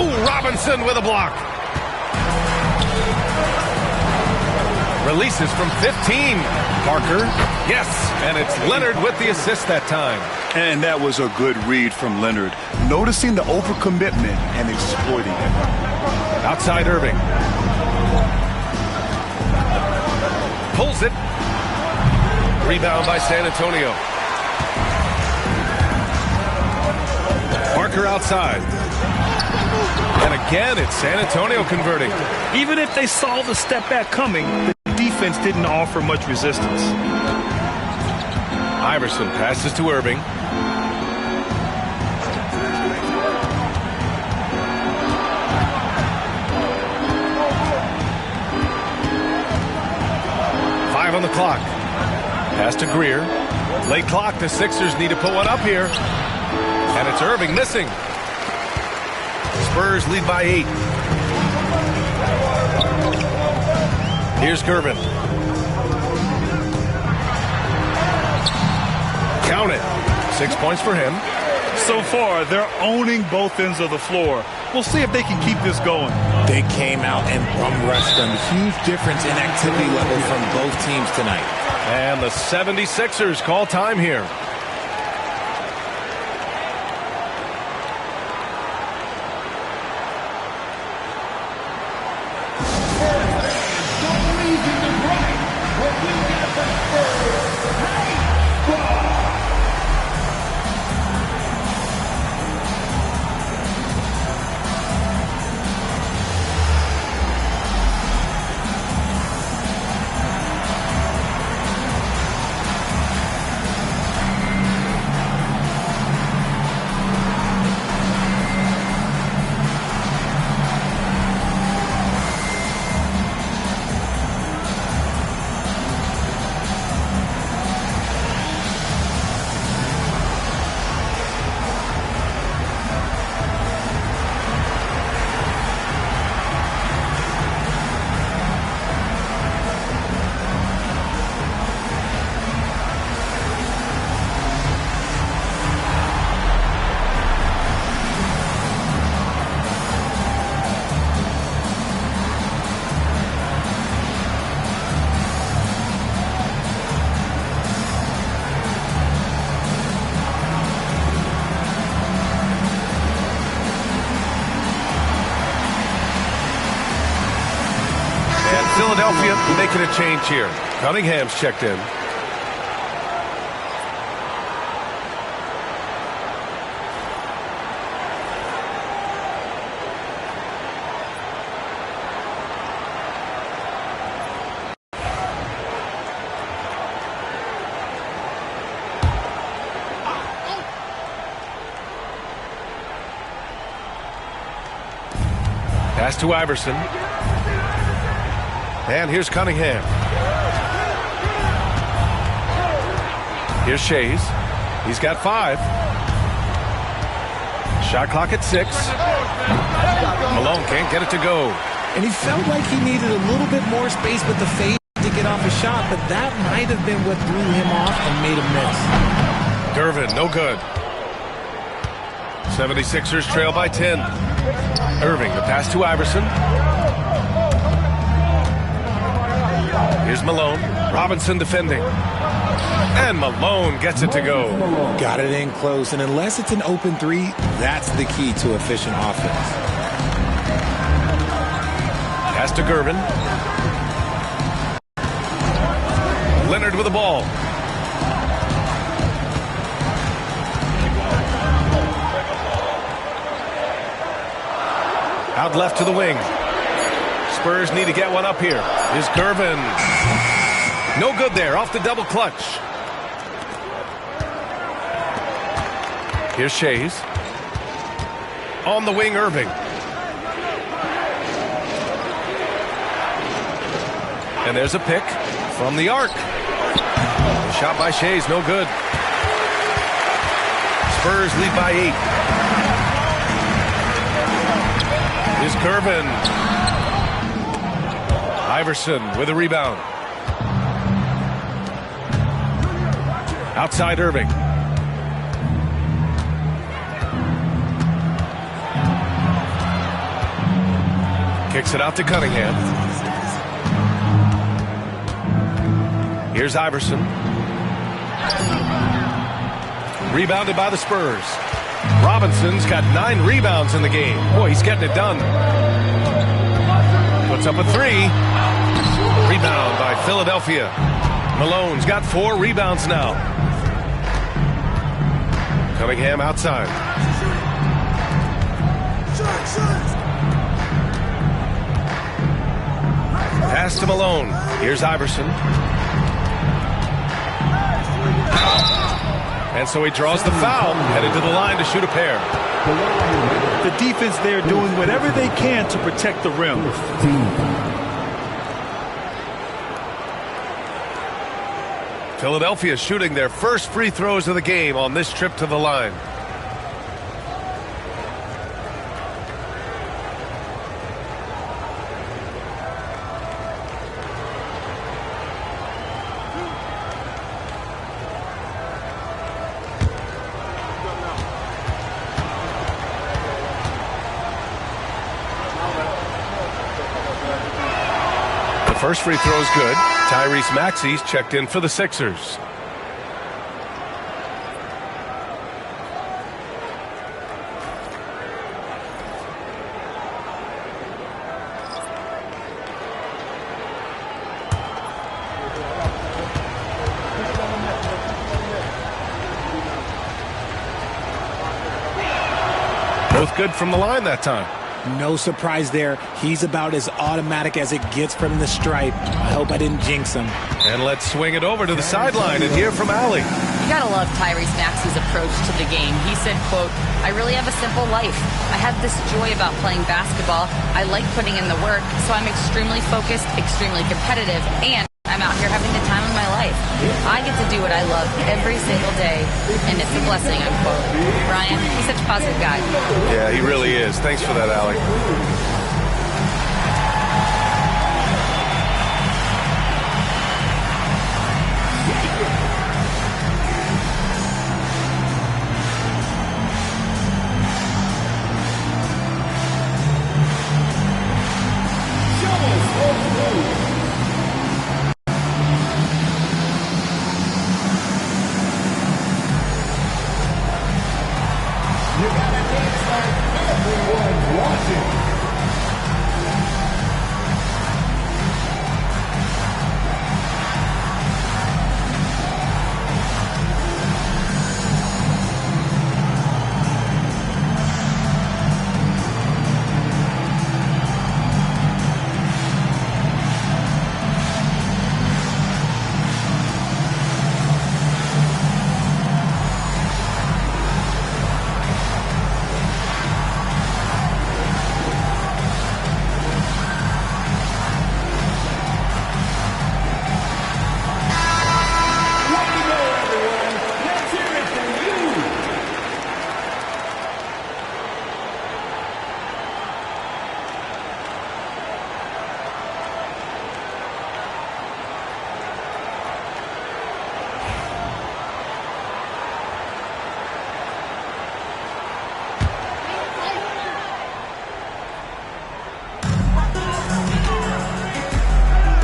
Oh, Robinson with a block. Releases from 15. Parker. Yes, and it's Leonard with the assist that time. And that was a good read from Leonard. Noticing the overcommitment and exploiting it. Outside Irving. Pulls it. Rebound by San Antonio. Parker outside. And again, it's San Antonio converting. Even if they saw the step back coming, the defense didn't offer much resistance. Iverson passes to Irving. Five on the clock. Pass to Greer. Late clock. The Sixers need to put one up here. And it's Irving missing. Spurs lead by 8. Here's Gervin. Count it. 6 points for him. So far, they're owning both ends of the floor. We'll see if they can keep this going. They came out and bum rushed them. Huge difference in activity level from both teams tonight. And the 76ers call time here. Philadelphia making a change here. Cunningham's checked in. Pass to Iverson. And here's Cunningham. Here's Shays. He's got 5. Shot clock at 6. Malone can't get it to go. And he felt like he needed a little bit more space with the fade to get off a shot, but that might have been what threw him off and made him miss. Gervin, no good. 76ers trail by 10. Irving, the pass to Iverson. Here's Malone. Robinson defending. And Malone gets it to go. Got it in close, and unless it's an open three, that's the key to efficient offense. Pass to Gervin. Leonard with the ball. Out left to the wing. Spurs need to get one up here. Here's Gervin. No good there. Off the double clutch. Here's Shays. On the wing, Irving. And there's a pick from the arc. The shot by Shays, no good. Spurs lead by 8. Here's Gervin. Iverson with a rebound. Outside Irving. Kicks it out to Cunningham. Here's Iverson. Rebounded by the Spurs. Robinson's got 9 rebounds in the game. Boy, he's getting it done. Puts up a 3. Rebound by Philadelphia. Malone's got 4 rebounds now. Cunningham outside. Pass to Malone. Here's Iverson. And so he draws the foul, headed to the line to shoot a pair. The defense there doing whatever they can to protect the rim. Philadelphia shooting their first free throws of the game on this trip to the line. First free throw is good. Tyrese Maxey's checked in for the Sixers. Both good from the line that time. No surprise there. He's about as automatic as it gets from the stripe. I hope I didn't jinx him. And let's swing it over to the sideline and hear from Allie. You gotta love Tyrese Maxey's approach to the game. He said, quote, "I really have a simple life. I have this joy about playing basketball. I like putting in the work, so I'm extremely focused, extremely competitive, and I'm out here having the time of my life. I get to do what I love every single day, and it's a blessing," unquote. Ryan, he's such a positive guy. Yeah, he really is. Thanks for that, Allie.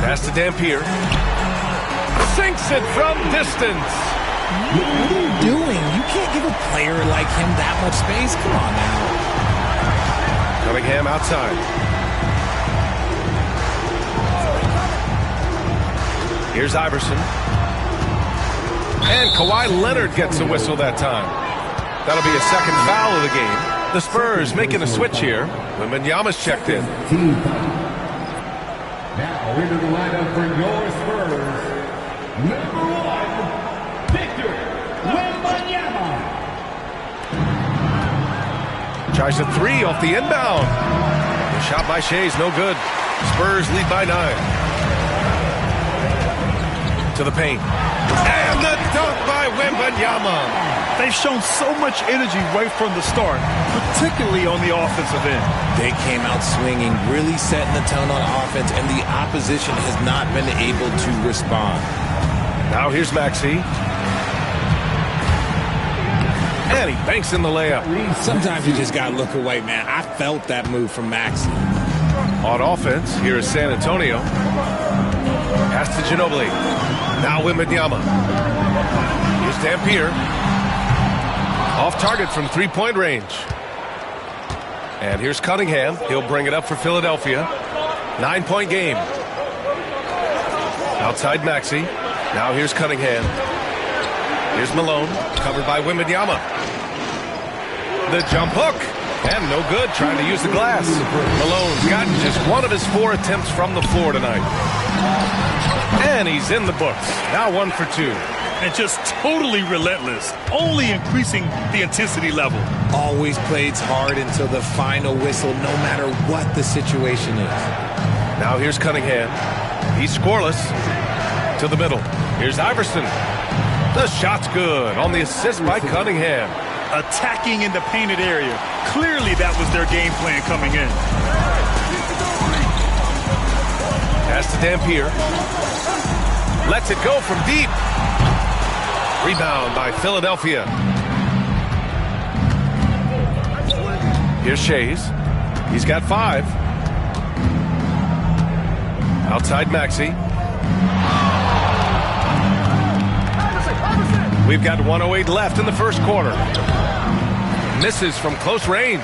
Pass to Dampier. sinks it from distance. What are you doing? You can't give a player like him that much space. Come on now. Cunningham outside. Here's Iverson. And Kawhi Leonard gets a whistle that time. That'll be a second foul of the game. The Spurs making a switch here. Wembanyama's checked in. Now into the lineup for your Spurs, number 1, Victor Wembanyama. Tries a three off the inbound. The shot by Shea's no good. Spurs lead by 9. To the paint. And the dunk by Wembanyama. They've shown so much energy right from the start, particularly on the offensive end. They came out swinging, really setting the tone on offense, and the opposition has not been able to respond. Now here's Maxey. And he banks in the layup. Sometimes you just got to look away, man. I felt that move from Maxey. On offense, here is San Antonio. Pass to Ginobili. Now Wembanyama. Here's Dampier. Off target from three-point range. And here's Cunningham. He'll bring it up for Philadelphia. 9-point game. Outside Maxey. Now here's Cunningham. Here's Malone. Covered by Wembanyama. The jump hook. And no good. Trying to use the glass. Malone's gotten just one of his 4 attempts from the floor tonight. And he's in the books. Now 1 for 2. And just totally relentless, only increasing the intensity level. Always plays hard until the final whistle, no matter what the situation is. Now here's Cunningham. He's scoreless. To the middle. Here's Iverson. The shot's good on the assist by Cunningham. Attacking in the painted area. Clearly that was their game plan coming in. Pass to Dampier. Lets it go from deep. Rebound by Philadelphia. Here's Shea's. He's got 5. Outside Maxey. We've got 1:08 left in the first quarter. Misses from close range.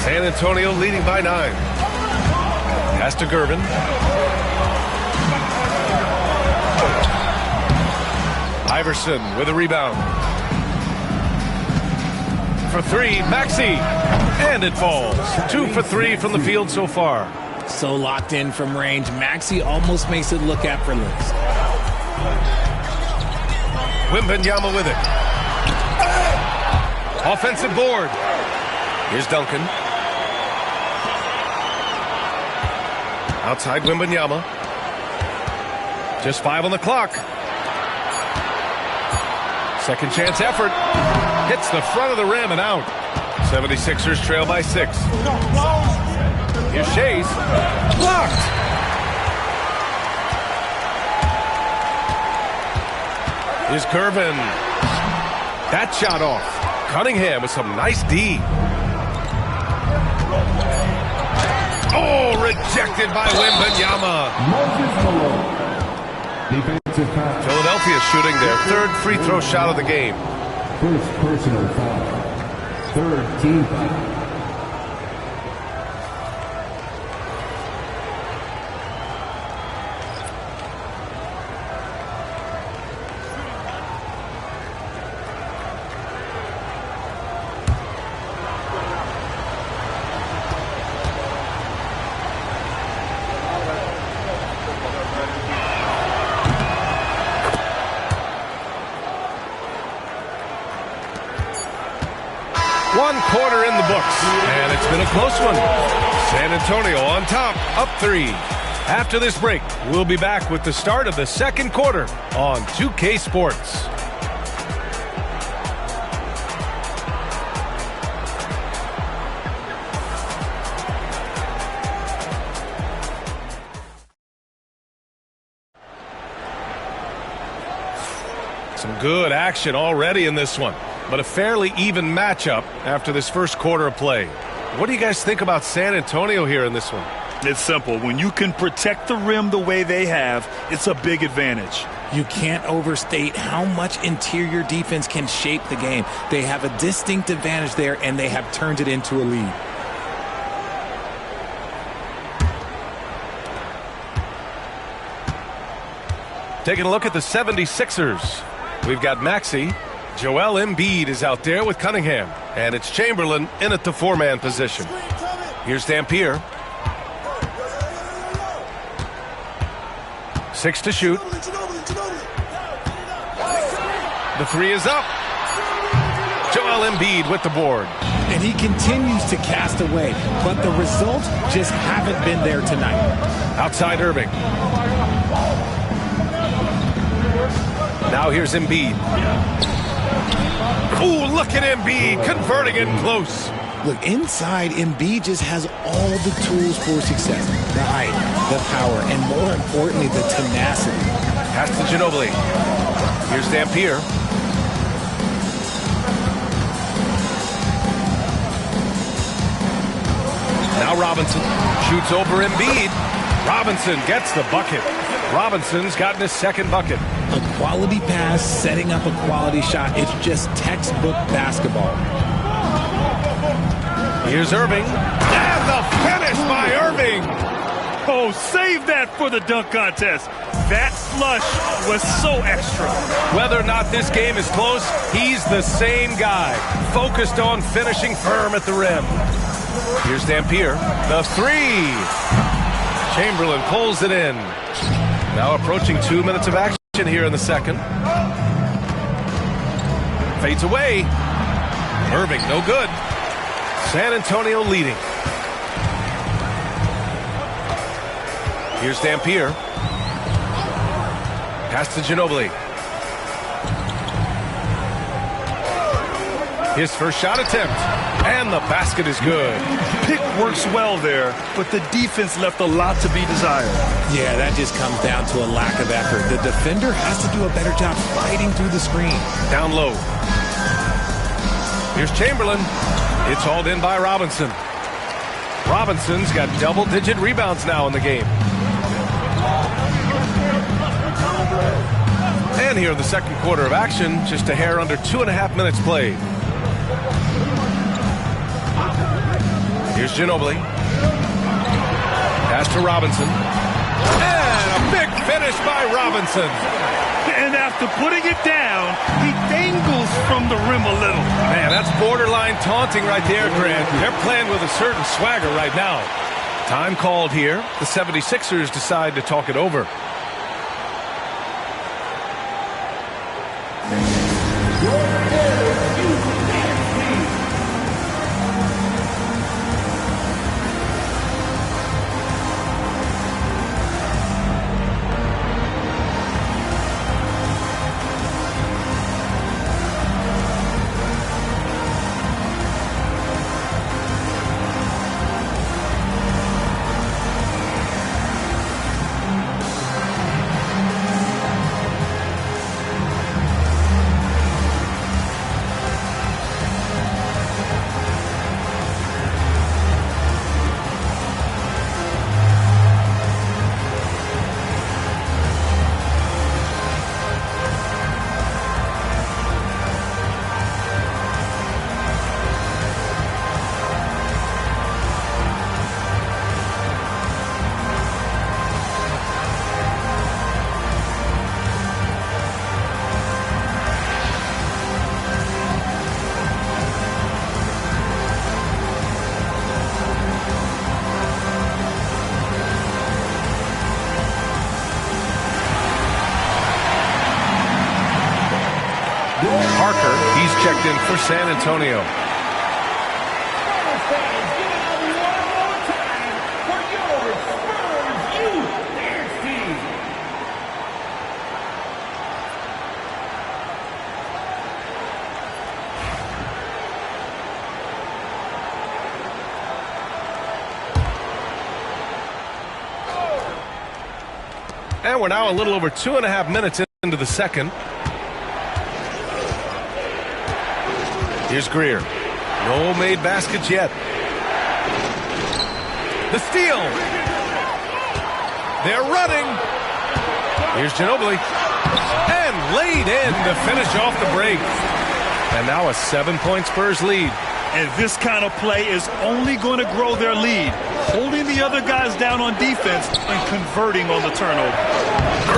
San Antonio leading by 9. Pass to Gervin. Iverson with a rebound. For 3, Maxey. And it falls. 2 for 3 from the field so far. So locked in from range. Maxey almost makes it look effortless. Wembanyama with it. Offensive board. Here's Duncan. Outside Wembanyama. Just 5 on the clock. Second chance effort. Hits the front of the rim and out. 76ers trail by 6. Here's Shea's. Blocked. Here's Gervin. That shot off. Cunningham with some nice D. Oh, rejected by Wembanyama. Philadelphia shooting their 3rd free throw shot of the game. First personal foul. 3rd team foul. One quarter in the books, and it's been a close one. San Antonio on top, up 3. After this break, we'll be back with the start of the second quarter on 2K Sports. Some good action already in this one, but a fairly even matchup after this first quarter of play. What do you guys think about San Antonio here in this one? It's simple. When you can protect the rim the way they have, it's a big advantage. You can't overstate how much interior defense can shape the game. They have a distinct advantage there, and they have turned it into a lead. Taking a look at the 76ers. We've got Maxey. Joel Embiid is out there with Cunningham. And it's Chamberlain in at the four-man position. Here's Dampier. 6 to shoot. The three is up. Joel Embiid with the board. And he continues to cast away, but the results just haven't been there tonight. Outside Irving. Now here's Embiid. Ooh, look at Embiid converting it close. Look, inside, Embiid just has all the tools for success. The height, the power, and more importantly, the tenacity. Pass to Ginobili. Here's Dampier. Now Robinson shoots over Embiid. Robinson gets the bucket. Robinson's gotten his second bucket. A quality pass, setting up a quality shot. It's just textbook basketball. Here's Irving. And the finish by Irving. Oh, save that for the dunk contest. That slush was so extra. Whether or not this game is close, he's the same guy. Focused on finishing firm at the rim. Here's Dampier. The three. Chamberlain pulls it in. Now approaching 2 minutes of action here in the second. Fades away. Irving, no good. San Antonio leading. Here's Dampier. Pass to Ginobili. His first shot attempt. And the basket is good. Pick works well there, but the defense left a lot to be desired. Yeah, that just comes down to a lack of effort. The defender has to do a better job fighting through the screen. Down low. Here's Chamberlain. It's hauled in by Robinson. Robinson's got double-digit rebounds now in the game. And here in the second quarter of action, just a hair under 2.5 minutes played. Here's Ginobili. Pass to Robinson. And a big finish by Robinson. And after putting it down, he dangles from the rim a little. Man, that's borderline taunting right there, Grant. They're playing with a certain swagger right now. Time called here. The 76ers decide to talk it over. Parker, he's checked in for San Antonio. And we're now a little over 2.5 minutes into the second. Here's Greer. No made baskets yet. The steal. They're running. Here's Ginobili. And laid in to finish off the break. And now a 7-point Spurs lead. And this kind of play is only going to grow their lead, holding the other guys down on defense and converting on the turnover.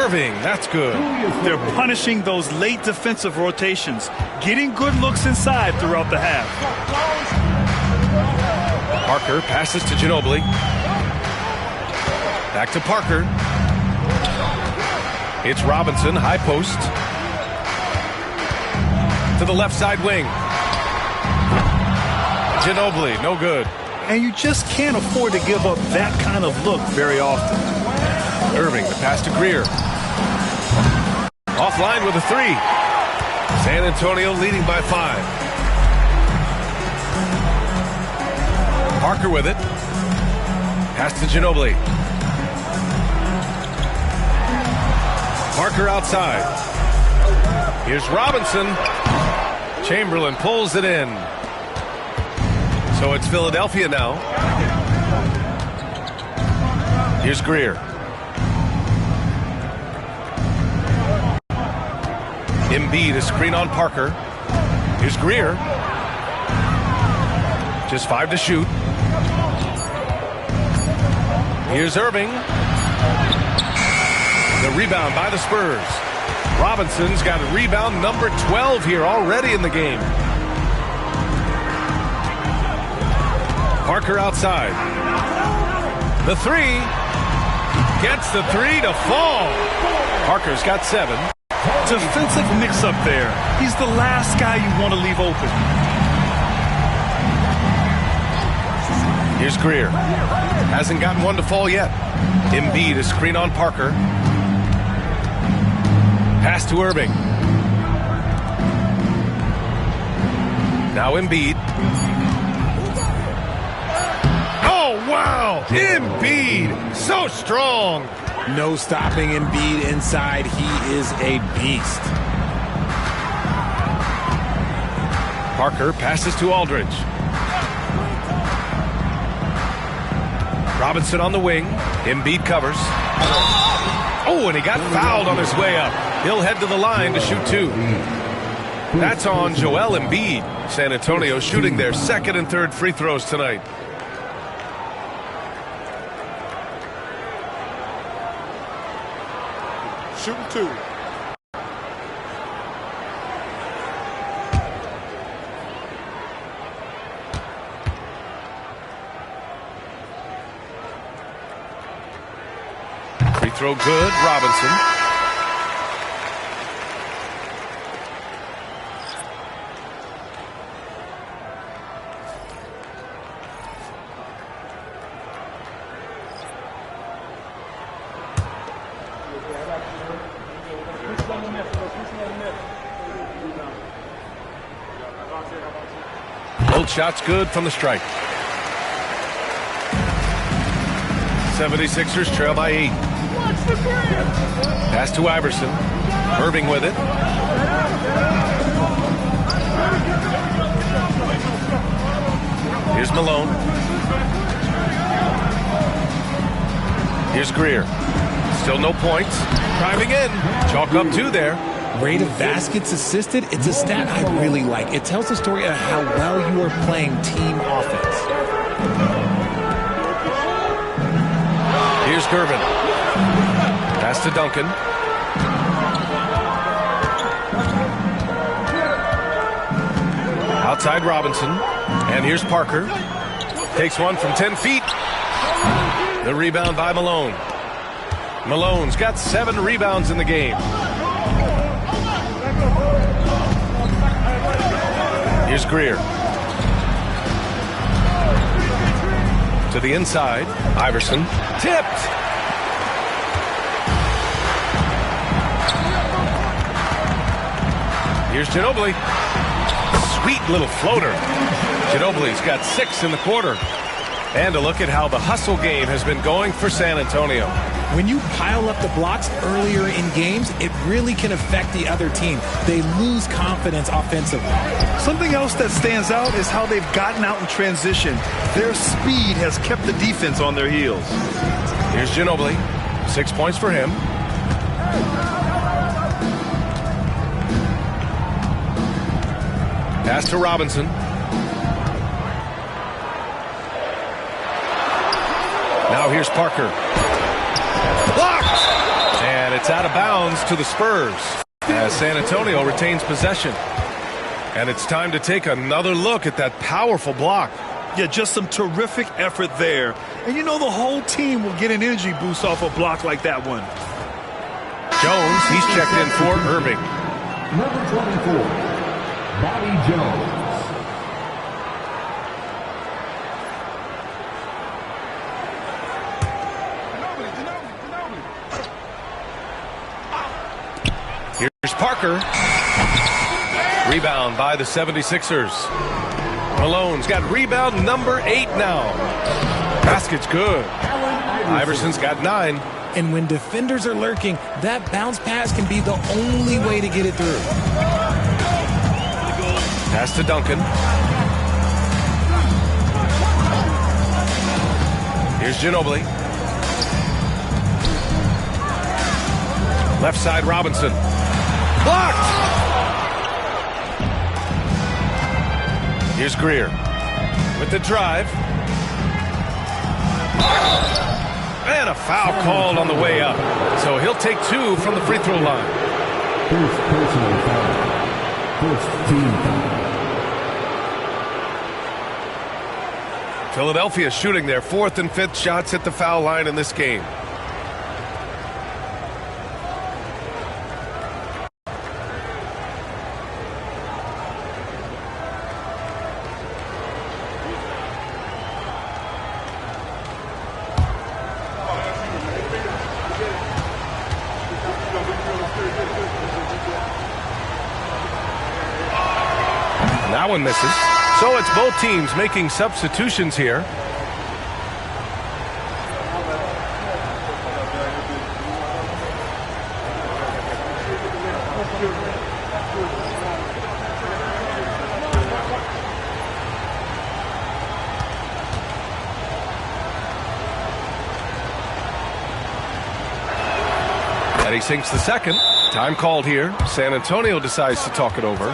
Irving, that's good. They're punishing those late defensive rotations, getting good looks inside throughout the half. Parker passes to Ginobili. Back to Parker. It's Robinson, high post. To the left side wing. Ginobili, no good. And you just can't afford to give up that kind of look very often. Irving, the pass to Greer. Offline with a 3. San Antonio leading by 5. Parker with it. Pass to Ginobili. Parker outside. Here's Robinson. Chamberlain pulls it in. So it's Philadelphia now. Here's Greer. Embiid, a screen on Parker. Here's Greer. Just 5 to shoot. Here's Irving. The rebound by the Spurs. Robinson's got a rebound number 12 here already in the game. Parker outside. The 3. Gets the 3 to fall. Parker's got 7. Defensive mix-up there. He's the last guy you want to leave open. Here's Greer. Hasn't gotten one to fall yet. Embiid, a screen on Parker. Pass to Irving. Now Embiid. Oh, wow! Embiid, so strong. No stopping Embiid inside. He is a beast. Parker passes to Aldridge. Robinson on the wing. Embiid covers. Oh, and he got fouled on his way up. He'll head to the line to shoot 2. That's on Joel Embiid. San Antonio shooting their second and third free throws tonight. Shooting 2. Free throw good, Robinson. Both shots good from the strike. 76ers trail by 8. Pass to Iverson. Irving with it. Here's Malone. Here's Greer. Still no points. Driving in. Chalk up 2 there. Rate of baskets assisted, it's a stat I really like. It tells the story of how well you are playing team offense. Here's Gervin. Pass to Duncan. Outside Robinson. And here's Parker. Takes one from 10 feet. The rebound by Malone. Malone's got 7 rebounds in the game. Here's Greer. To the inside. Iverson. Tipped. Here's Ginobili. Sweet little floater. Ginobili's got 6 in the quarter. And a look at how the hustle game has been going for San Antonio. When you pile up the blocks earlier in games, it really can affect the other team. They lose confidence offensively. Something else that stands out is how they've gotten out in transition. Their speed has kept the defense on their heels. Here's Ginobili. 6 points for him. Pass to Robinson. Now here's Parker. Blocked! And it's out of bounds to the Spurs as San Antonio retains possession. And it's time to take another look at that powerful block. Yeah, just some terrific effort there. And you know the whole team will get an energy boost off a block like that one. Jones, he's checked in for Irving. Number 24, Bobby Jones. Here's Parker. Rebound by the 76ers. Malone's got rebound number 8 now. Basket's good. Iverson's got 9. And when defenders are lurking, that bounce pass can be the only way to get it through. Pass to Duncan. Here's Ginobili. Left side, Robinson. Blocked! Here's Greer with the drive. And a foul called on the way up. So he'll take 2 from the free throw line. First personal foul. First team foul. Philadelphia shooting their 4th and 5th shots at the foul line in this game. That one misses. So it's both teams making substitutions here. And he sinks the second. Time called here. San Antonio decides to talk it over.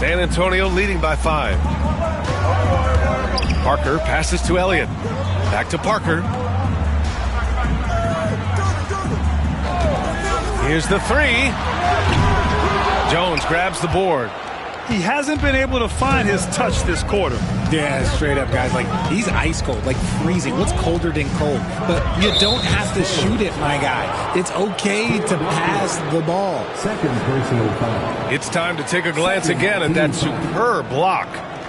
San Antonio leading by 5. Parker passes to Elliott. Back to Parker. Here's the 3. Jones grabs the board. He hasn't been able to find his touch this quarter. Yeah, straight up, guys. Like, he's ice cold, like freezing. What's colder than cold? But you don't have to shoot it, my guy. It's okay to pass the ball. Second personal foul. It's time to take a glance again at that superb block.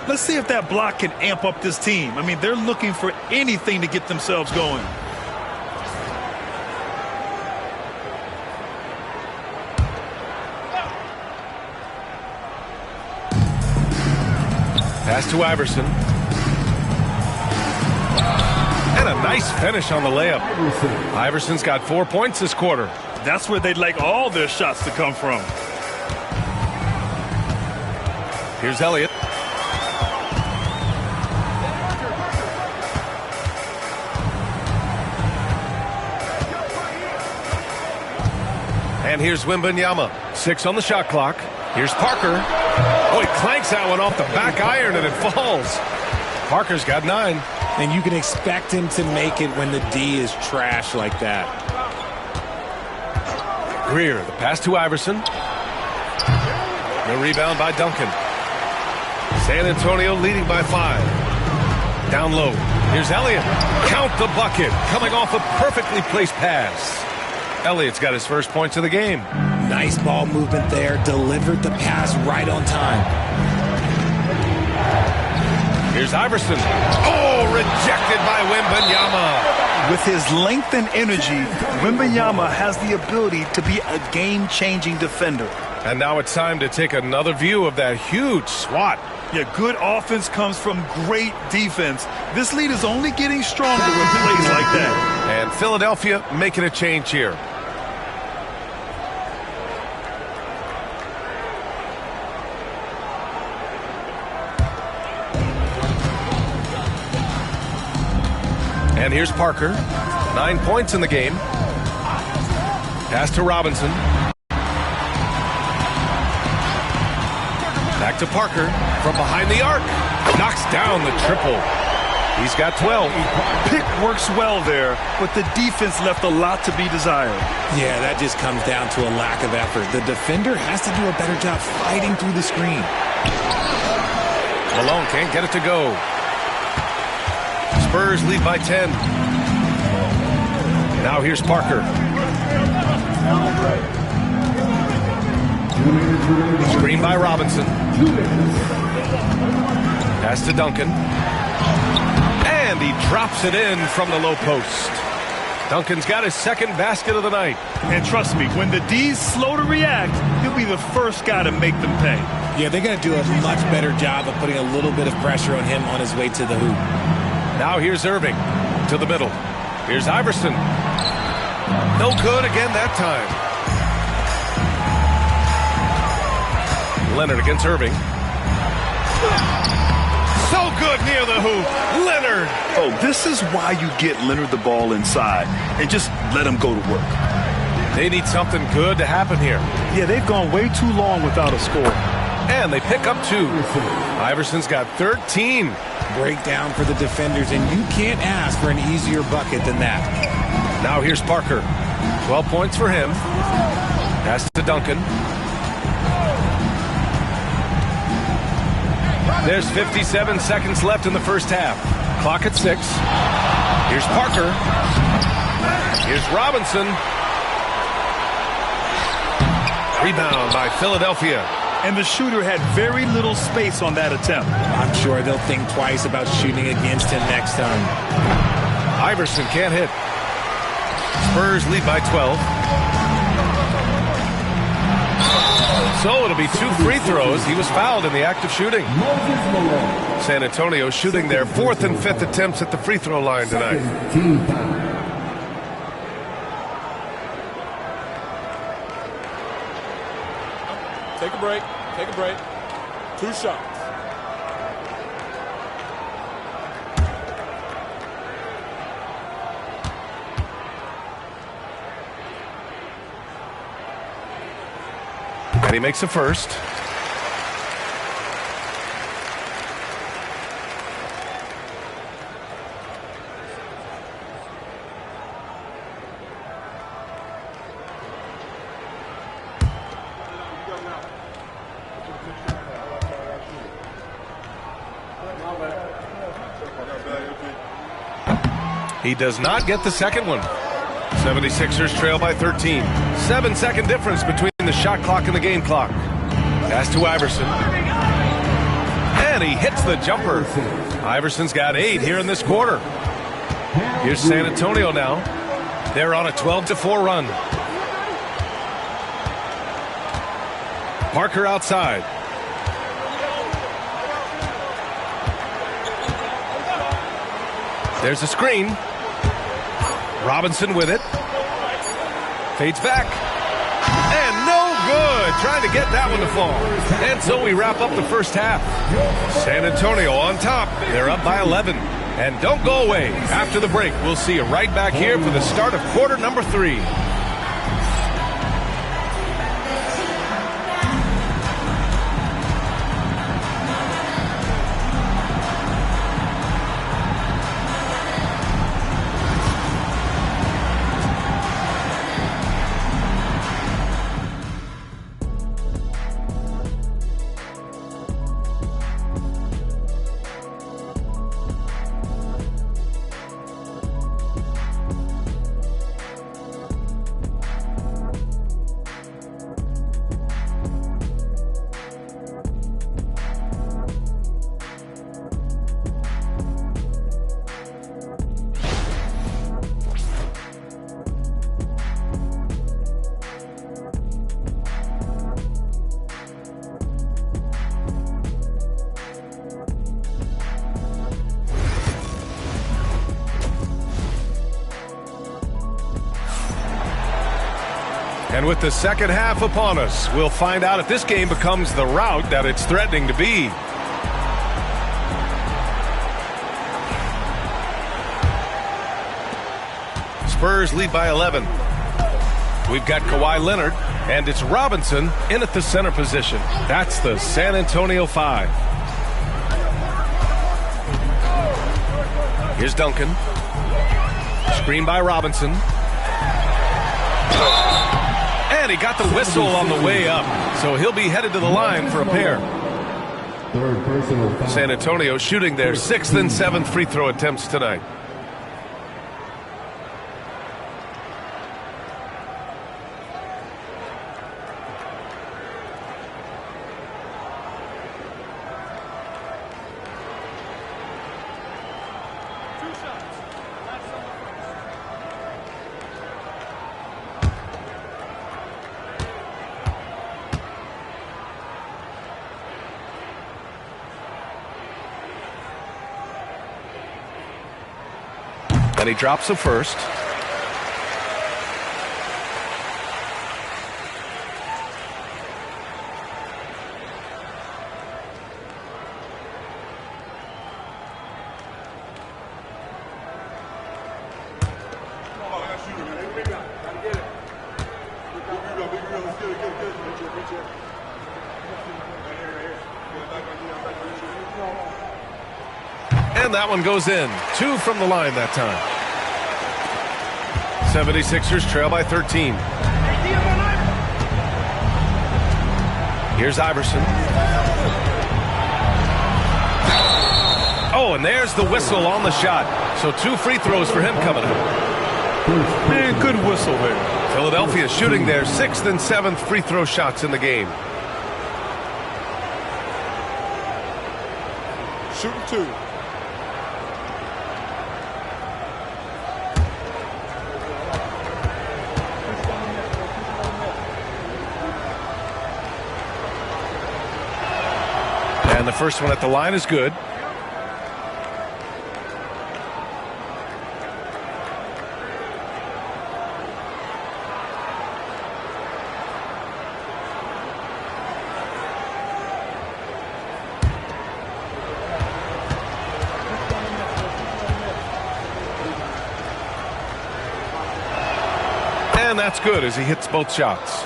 Let's see if that block can amp up this team. I mean, they're looking for anything to get themselves going. Pass to Iverson. And a nice finish on the layup. Iverson's got 4 points this quarter. That's where they'd like all their shots to come from. Here's Elliott. And here's Wembanyama. 6 on the shot clock. Here's Parker. Oh, he clanks that one off the back iron and it falls. Parker's got 9. And you can expect him to make it when the D is trash like that. Greer, the pass to Iverson. The rebound by Duncan. San Antonio leading by 5. Down low. Here's Elliott. Count the bucket. Coming off a perfectly placed pass. Elliott's got his first points of the game. Nice ball movement there. Delivered the pass right on time. Here's Iverson. Oh, rejected by Wembanyama. With his length and energy, Wembanyama has the ability to be a game-changing defender. And now it's time to take another view of that huge swat. Yeah, good offense comes from great defense. This lead is only getting stronger with plays like that. And Philadelphia making a change here. And here's Parker. 9 points in the game. Pass to Robinson. Back to Parker from behind the arc. Knocks down the triple. He's got 12. Pick works well there, but the defense left a lot to be desired. Yeah, that just comes down to a lack of effort. The defender has to do a better job fighting through the screen. Malone can't get it to go. Spurs lead by 10. Now here's Parker. Screen by Robinson. Pass to Duncan. And he drops it in from the low post. Duncan's got his second basket of the night. And trust me, when the D's slow to react, he'll be the first guy to make them pay. Yeah, they got to do a much better job of putting a little bit of pressure on him on his way to the hoop. Now here's Irving to the middle. Here's Iverson. No good again that time. Leonard against Irving. So good near the hoop. Leonard. Oh, this is why you get Leonard the ball inside and just let him go to work. They need something good to happen here. Yeah, they've gone way too long without a score. And they pick up 2. Iverson's got 13. Breakdown for the defenders, and you can't ask for an easier bucket than that. Now here's Parker. 12 points for him. Pass to Duncan. There's 57 seconds left in the first half. Clock at 6. Here's Parker. Here's Robinson. Rebound by Philadelphia. And the shooter had very little space on that attempt. I'm sure they'll think twice about shooting against him next time. Iverson can't hit. Spurs lead by 12. So it'll be 2 free throws. He was fouled in the act of shooting. San Antonio shooting their 4th and 5th attempts at the free throw line tonight. Take a break. Take a break. 2 shots. And he makes a first. He does not get the second one. 76ers trail by 13. 7-second difference between the shot clock and the game clock. Pass to Iverson. And he hits the jumper. Iverson's got 8 here in this quarter. Here's San Antonio now. They're on a 12-4 run. Parker outside. There's a screen. Robinson with it. Fades back. And no good. Trying to get that one to fall. And so we wrap up the first half. San Antonio on top. They're up by 11. And don't go away. After the break, we'll see you right back here for the start of quarter number 3. And with the second half upon us, we'll find out if this game becomes the rout that it's threatening to be. Spurs lead by 11. We've got Kawhi Leonard, and it's Robinson in at the center position. That's the San Antonio 5. Here's Duncan. Screen by Robinson. And he got the whistle on the way up, so he'll be headed to the line for a pair. San Antonio shooting their 6th and 7th free throw attempts tonight. And he drops the first. And that one goes in. 2 from the line that time. 76ers trail by 13. Here's Iverson. Oh, and there's the whistle on the shot. So 2 free throws for him coming up. Man, good whistle there. Philadelphia shooting their 6th and 7th free throw shots in the game. Shooting 2. And the first one at the line is good. And that's good as he hits both shots.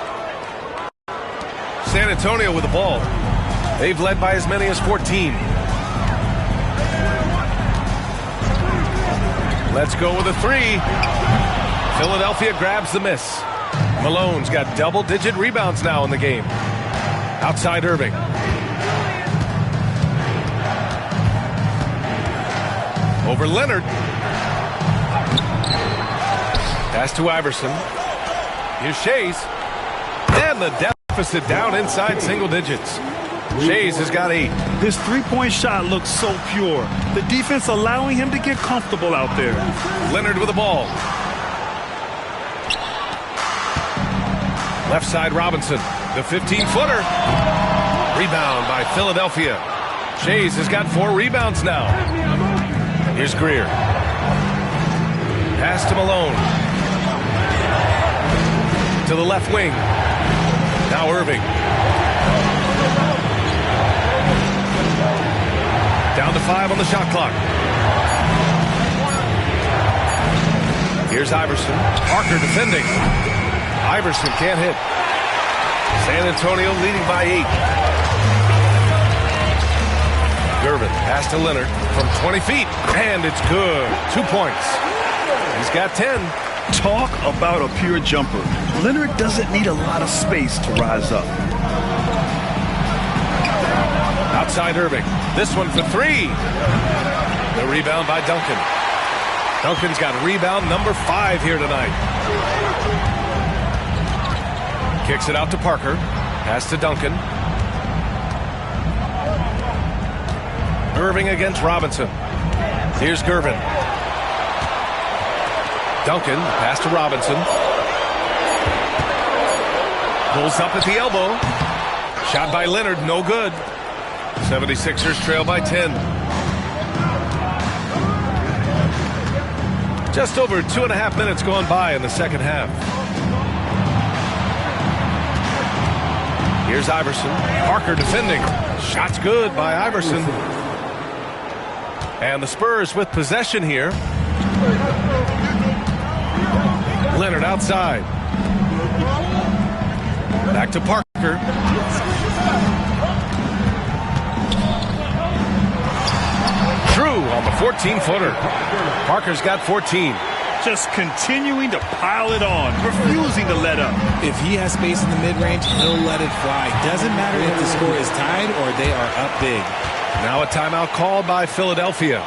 San Antonio with the ball. They've led by as many as 14. Let's go with a 3. Philadelphia grabs the miss. Malone's got double-digit rebounds now in the game. Outside Irving. Over Leonard. Pass to Iverson. Here's Shays. And the deficit down inside single digits. Shays has got 8. His three-point shot looks so pure. The defense allowing him to get comfortable out there. Leonard with the ball. Left side Robinson. The 15-footer. Rebound by Philadelphia. Shays has got 4 rebounds now. Here's Greer. Pass to Malone. To the left wing. Now Irving. Down to 5 on the shot clock. Here's Iverson. Parker defending. Iverson can't hit. San Antonio leading by 8. Gervin, pass to Leonard from 20 feet. And it's good. 2 points. He's got 10. Talk about a pure jumper. Leonard doesn't need a lot of space to rise up. Outside Irving. This one for 3. The rebound by Duncan. Duncan's got rebound number 5 here tonight. Kicks it out to Parker. Pass to Duncan. Irving against Robinson. Here's Gervin. Duncan, pass to Robinson. Pulls up at the elbow. Shot by Leonard, no good. 76ers trail by 10. Just over 2.5 minutes gone by in the second half. Here's Iverson. Parker defending. Shot's good by Iverson. And the Spurs with possession here. Leonard outside. Back to Parker. Drew on the 14-footer. Parker's got 14. Just continuing to pile it on, refusing to let up. If he has space in the mid-range, he'll let it fly. Doesn't matter if the score is tied or they are up big. Now a timeout called by Philadelphia.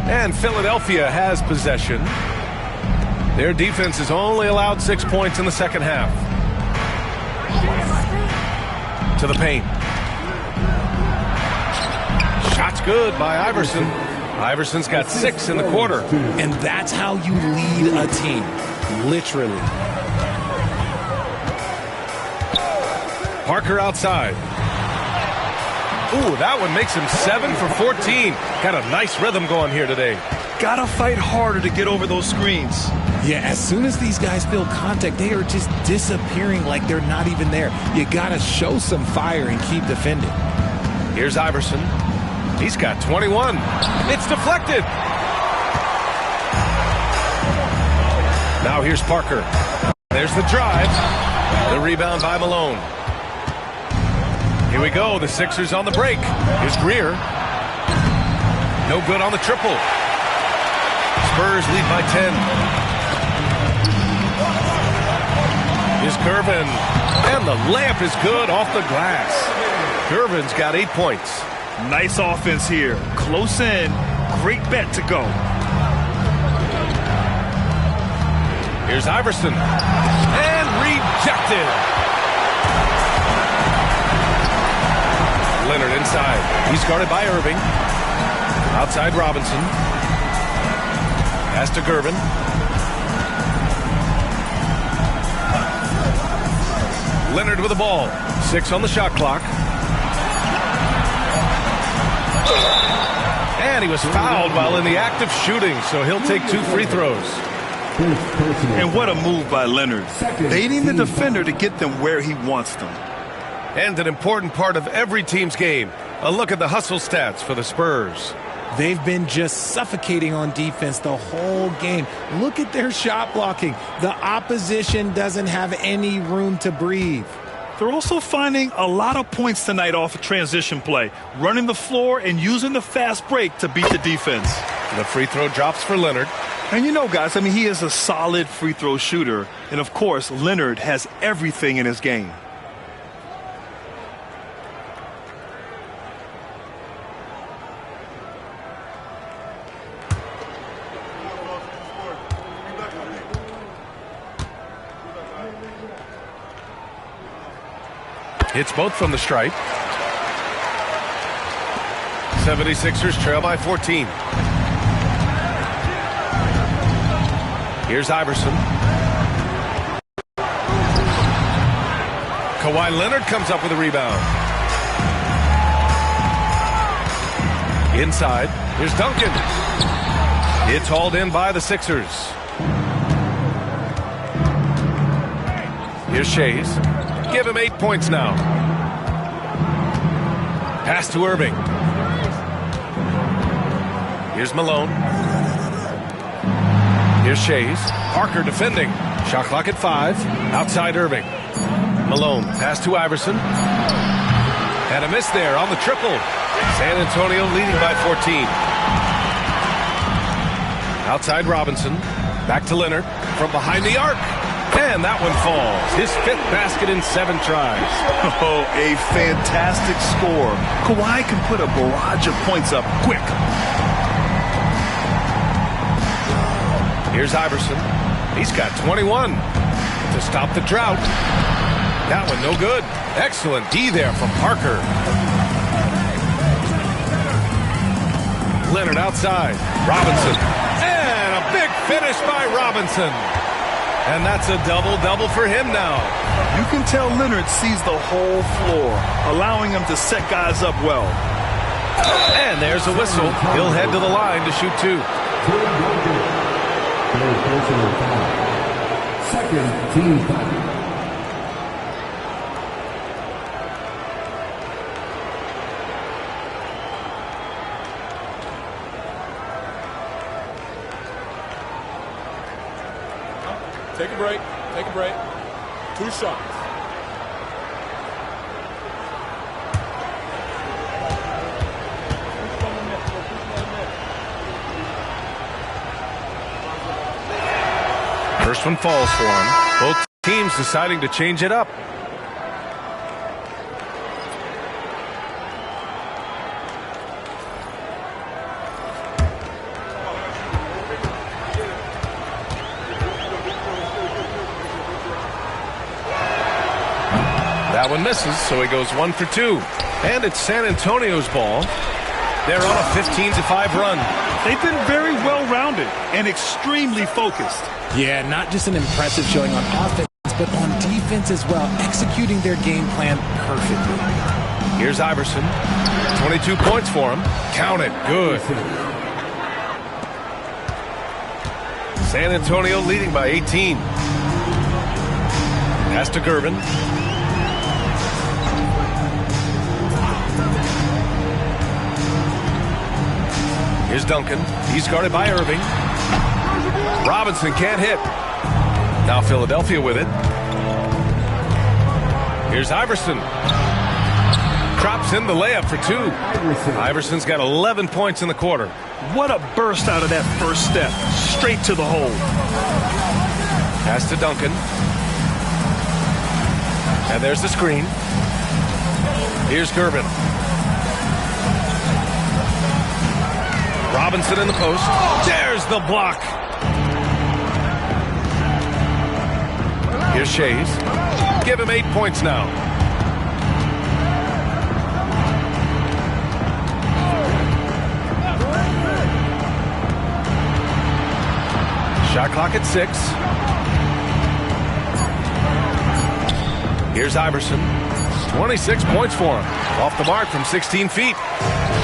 And Philadelphia has possession. Their defense has only allowed 6 points in the second half. To the paint. Shot's good by Iverson. Iverson's got 6 in the quarter. And that's how you lead a team. Literally. Parker outside. Ooh, that one makes him 7 for 14. Got a nice rhythm going here today. Gotta fight harder to get over those screens. Yeah, as soon as these guys feel contact, they are just disappearing like they're not even there. You gotta show some fire and keep defending. Here's Iverson. He's got 21. It's deflected. Now here's Parker. There's the drive. The rebound by Malone. Here we go. The Sixers on the break. Here's Greer. No good on the triple. Spurs lead by 10. Here's Gervin. And the layup is good off the glass. Gervin's got 8 points. Nice offense here. Close in. great bet to go. Here's Iverson. And rejected. Leonard inside. He's guarded by Irving. Outside Robinson. Pass to Gervin. Leonard with the ball. 6 on the shot clock. And he was fouled while in the act of shooting, so he'll take 2 free throws. And what a move by Leonard. Baiting the defender to get them where he wants them. And an important part of every team's game. A look at the hustle stats for the Spurs. They've been just suffocating on defense the whole game. Look at their shot blocking. The opposition doesn't have any room to breathe. They're also finding a lot of points tonight off of transition play, running the floor and using the fast break to beat the defense. The free throw drops for Leonard. And you know, guys, I mean, he is a solid free throw shooter. And, of course, Leonard has everything in his game. Hits both from the stripe. 76ers trail by 14. Here's Iverson. Kawhi Leonard comes up with a rebound. Inside. Here's Duncan. It's hauled in by the Sixers. Here's Shays. Give him 8 points now. Pass to Irving. Here's Malone. Here's Shays. Parker defending. Shot clock at 5. Outside Irving. Malone. Pass to Iverson. And a miss there on the triple. San Antonio leading by 14. Outside Robinson. Back to Leonard. From behind the arc. And that one falls. His 5th basket in 7 tries. Oh, a fantastic score. Kawhi can put a barrage of points up quick. Here's Iverson. He's got 21 to stop the drought. That one no good. Excellent D there from Parker. Leonard outside. Robinson. And a big finish by Robinson. And that's a double-double for him now. You can tell Leonard sees the whole floor, allowing him to set guys up well. And there's a whistle. He'll head to the line to shoot 2. Second team foul. Take a break. Take a break. 2 shots. First one falls for him. Both teams deciding to change it up. That one misses, so he goes 1 for 2. And it's San Antonio's ball. They're on a 15-5 run. They've been very well-rounded and extremely focused. Yeah, not just an impressive showing on offense, but on defense as well, executing their game plan perfectly. Here's Iverson. 22 points for him. Count it. Good. San Antonio leading by 18. Pass to Gervin. Here's Duncan. He's guarded by Irving. Robinson can't hit. Now Philadelphia with it. Here's Iverson. Drops in the layup for 2. Iverson's got 11 points in the quarter. What a burst out of that first step. Straight to the hole. Pass to Duncan. And there's the screen. Here's Gervin. Robinson in the post. There's the block. Here's Shays. Give him 8 points now. Shot clock at 6. Here's Iverson. 26 points for him. Off the mark from 16 feet.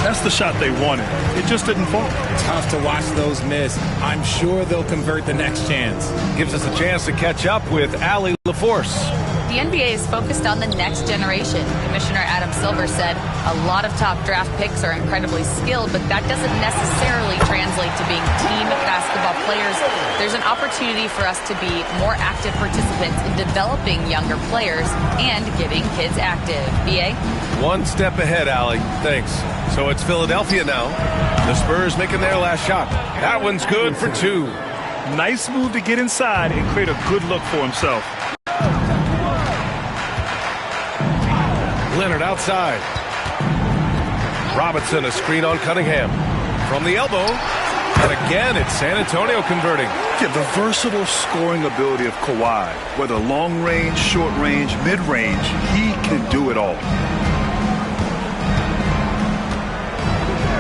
That's the shot they wanted. It just didn't fall. Tough to watch those miss. I'm sure they'll convert the next chance. Gives us a chance to catch up with Allie LaForce. The NBA is focused on the next generation. Commissioner Adam Silver said a lot of top draft picks are incredibly skilled, but that doesn't necessarily translate to being team basketball players. There's an opportunity for us to be more active participants in developing younger players and getting kids active. BA? One step ahead, Allie. Thanks. So it's Philadelphia now. The Spurs making their last shot. That one's good for 2. Nice move to get inside and create a good look for himself. Leonard outside. Robinson, a screen on Cunningham. From the elbow. And again, it's San Antonio converting. Yeah, the versatile scoring ability of Kawhi. Whether long range, short range, mid range, he can do it all.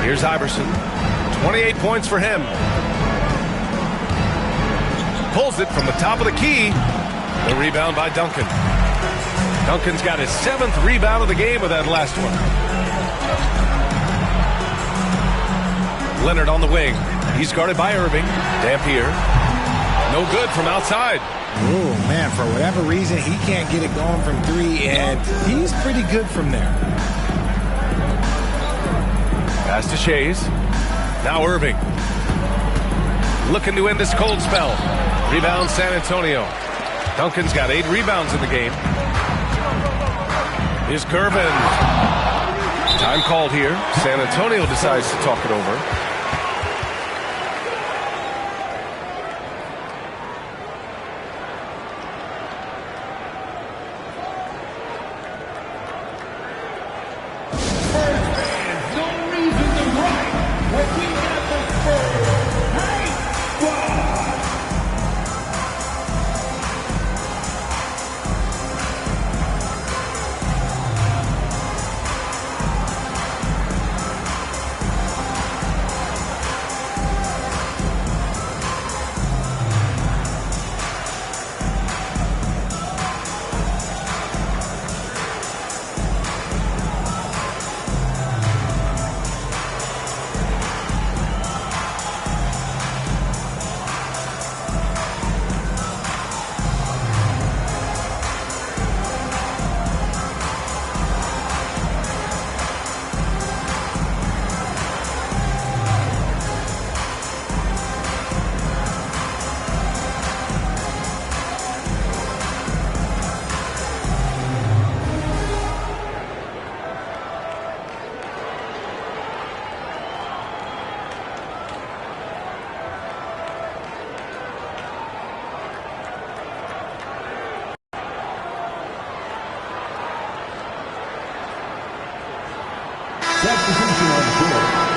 Here's Iverson. 28 points for him. Pulls it from the top of the key. The rebound by Duncan. Duncan's got his 7th rebound of the game with that last one. Leonard on the wing. He's guarded by Irving. Dampier. No good from outside. Oh, man, for whatever reason, he can't get it going from 3, and he's pretty good from there. Pass to Shays. Now Irving. Looking to end this cold spell. Rebound San Antonio. Duncan's got 8 rebounds in the game. Here's Gervin. Time called here. San Antonio decides to talk it over. Substitution on court.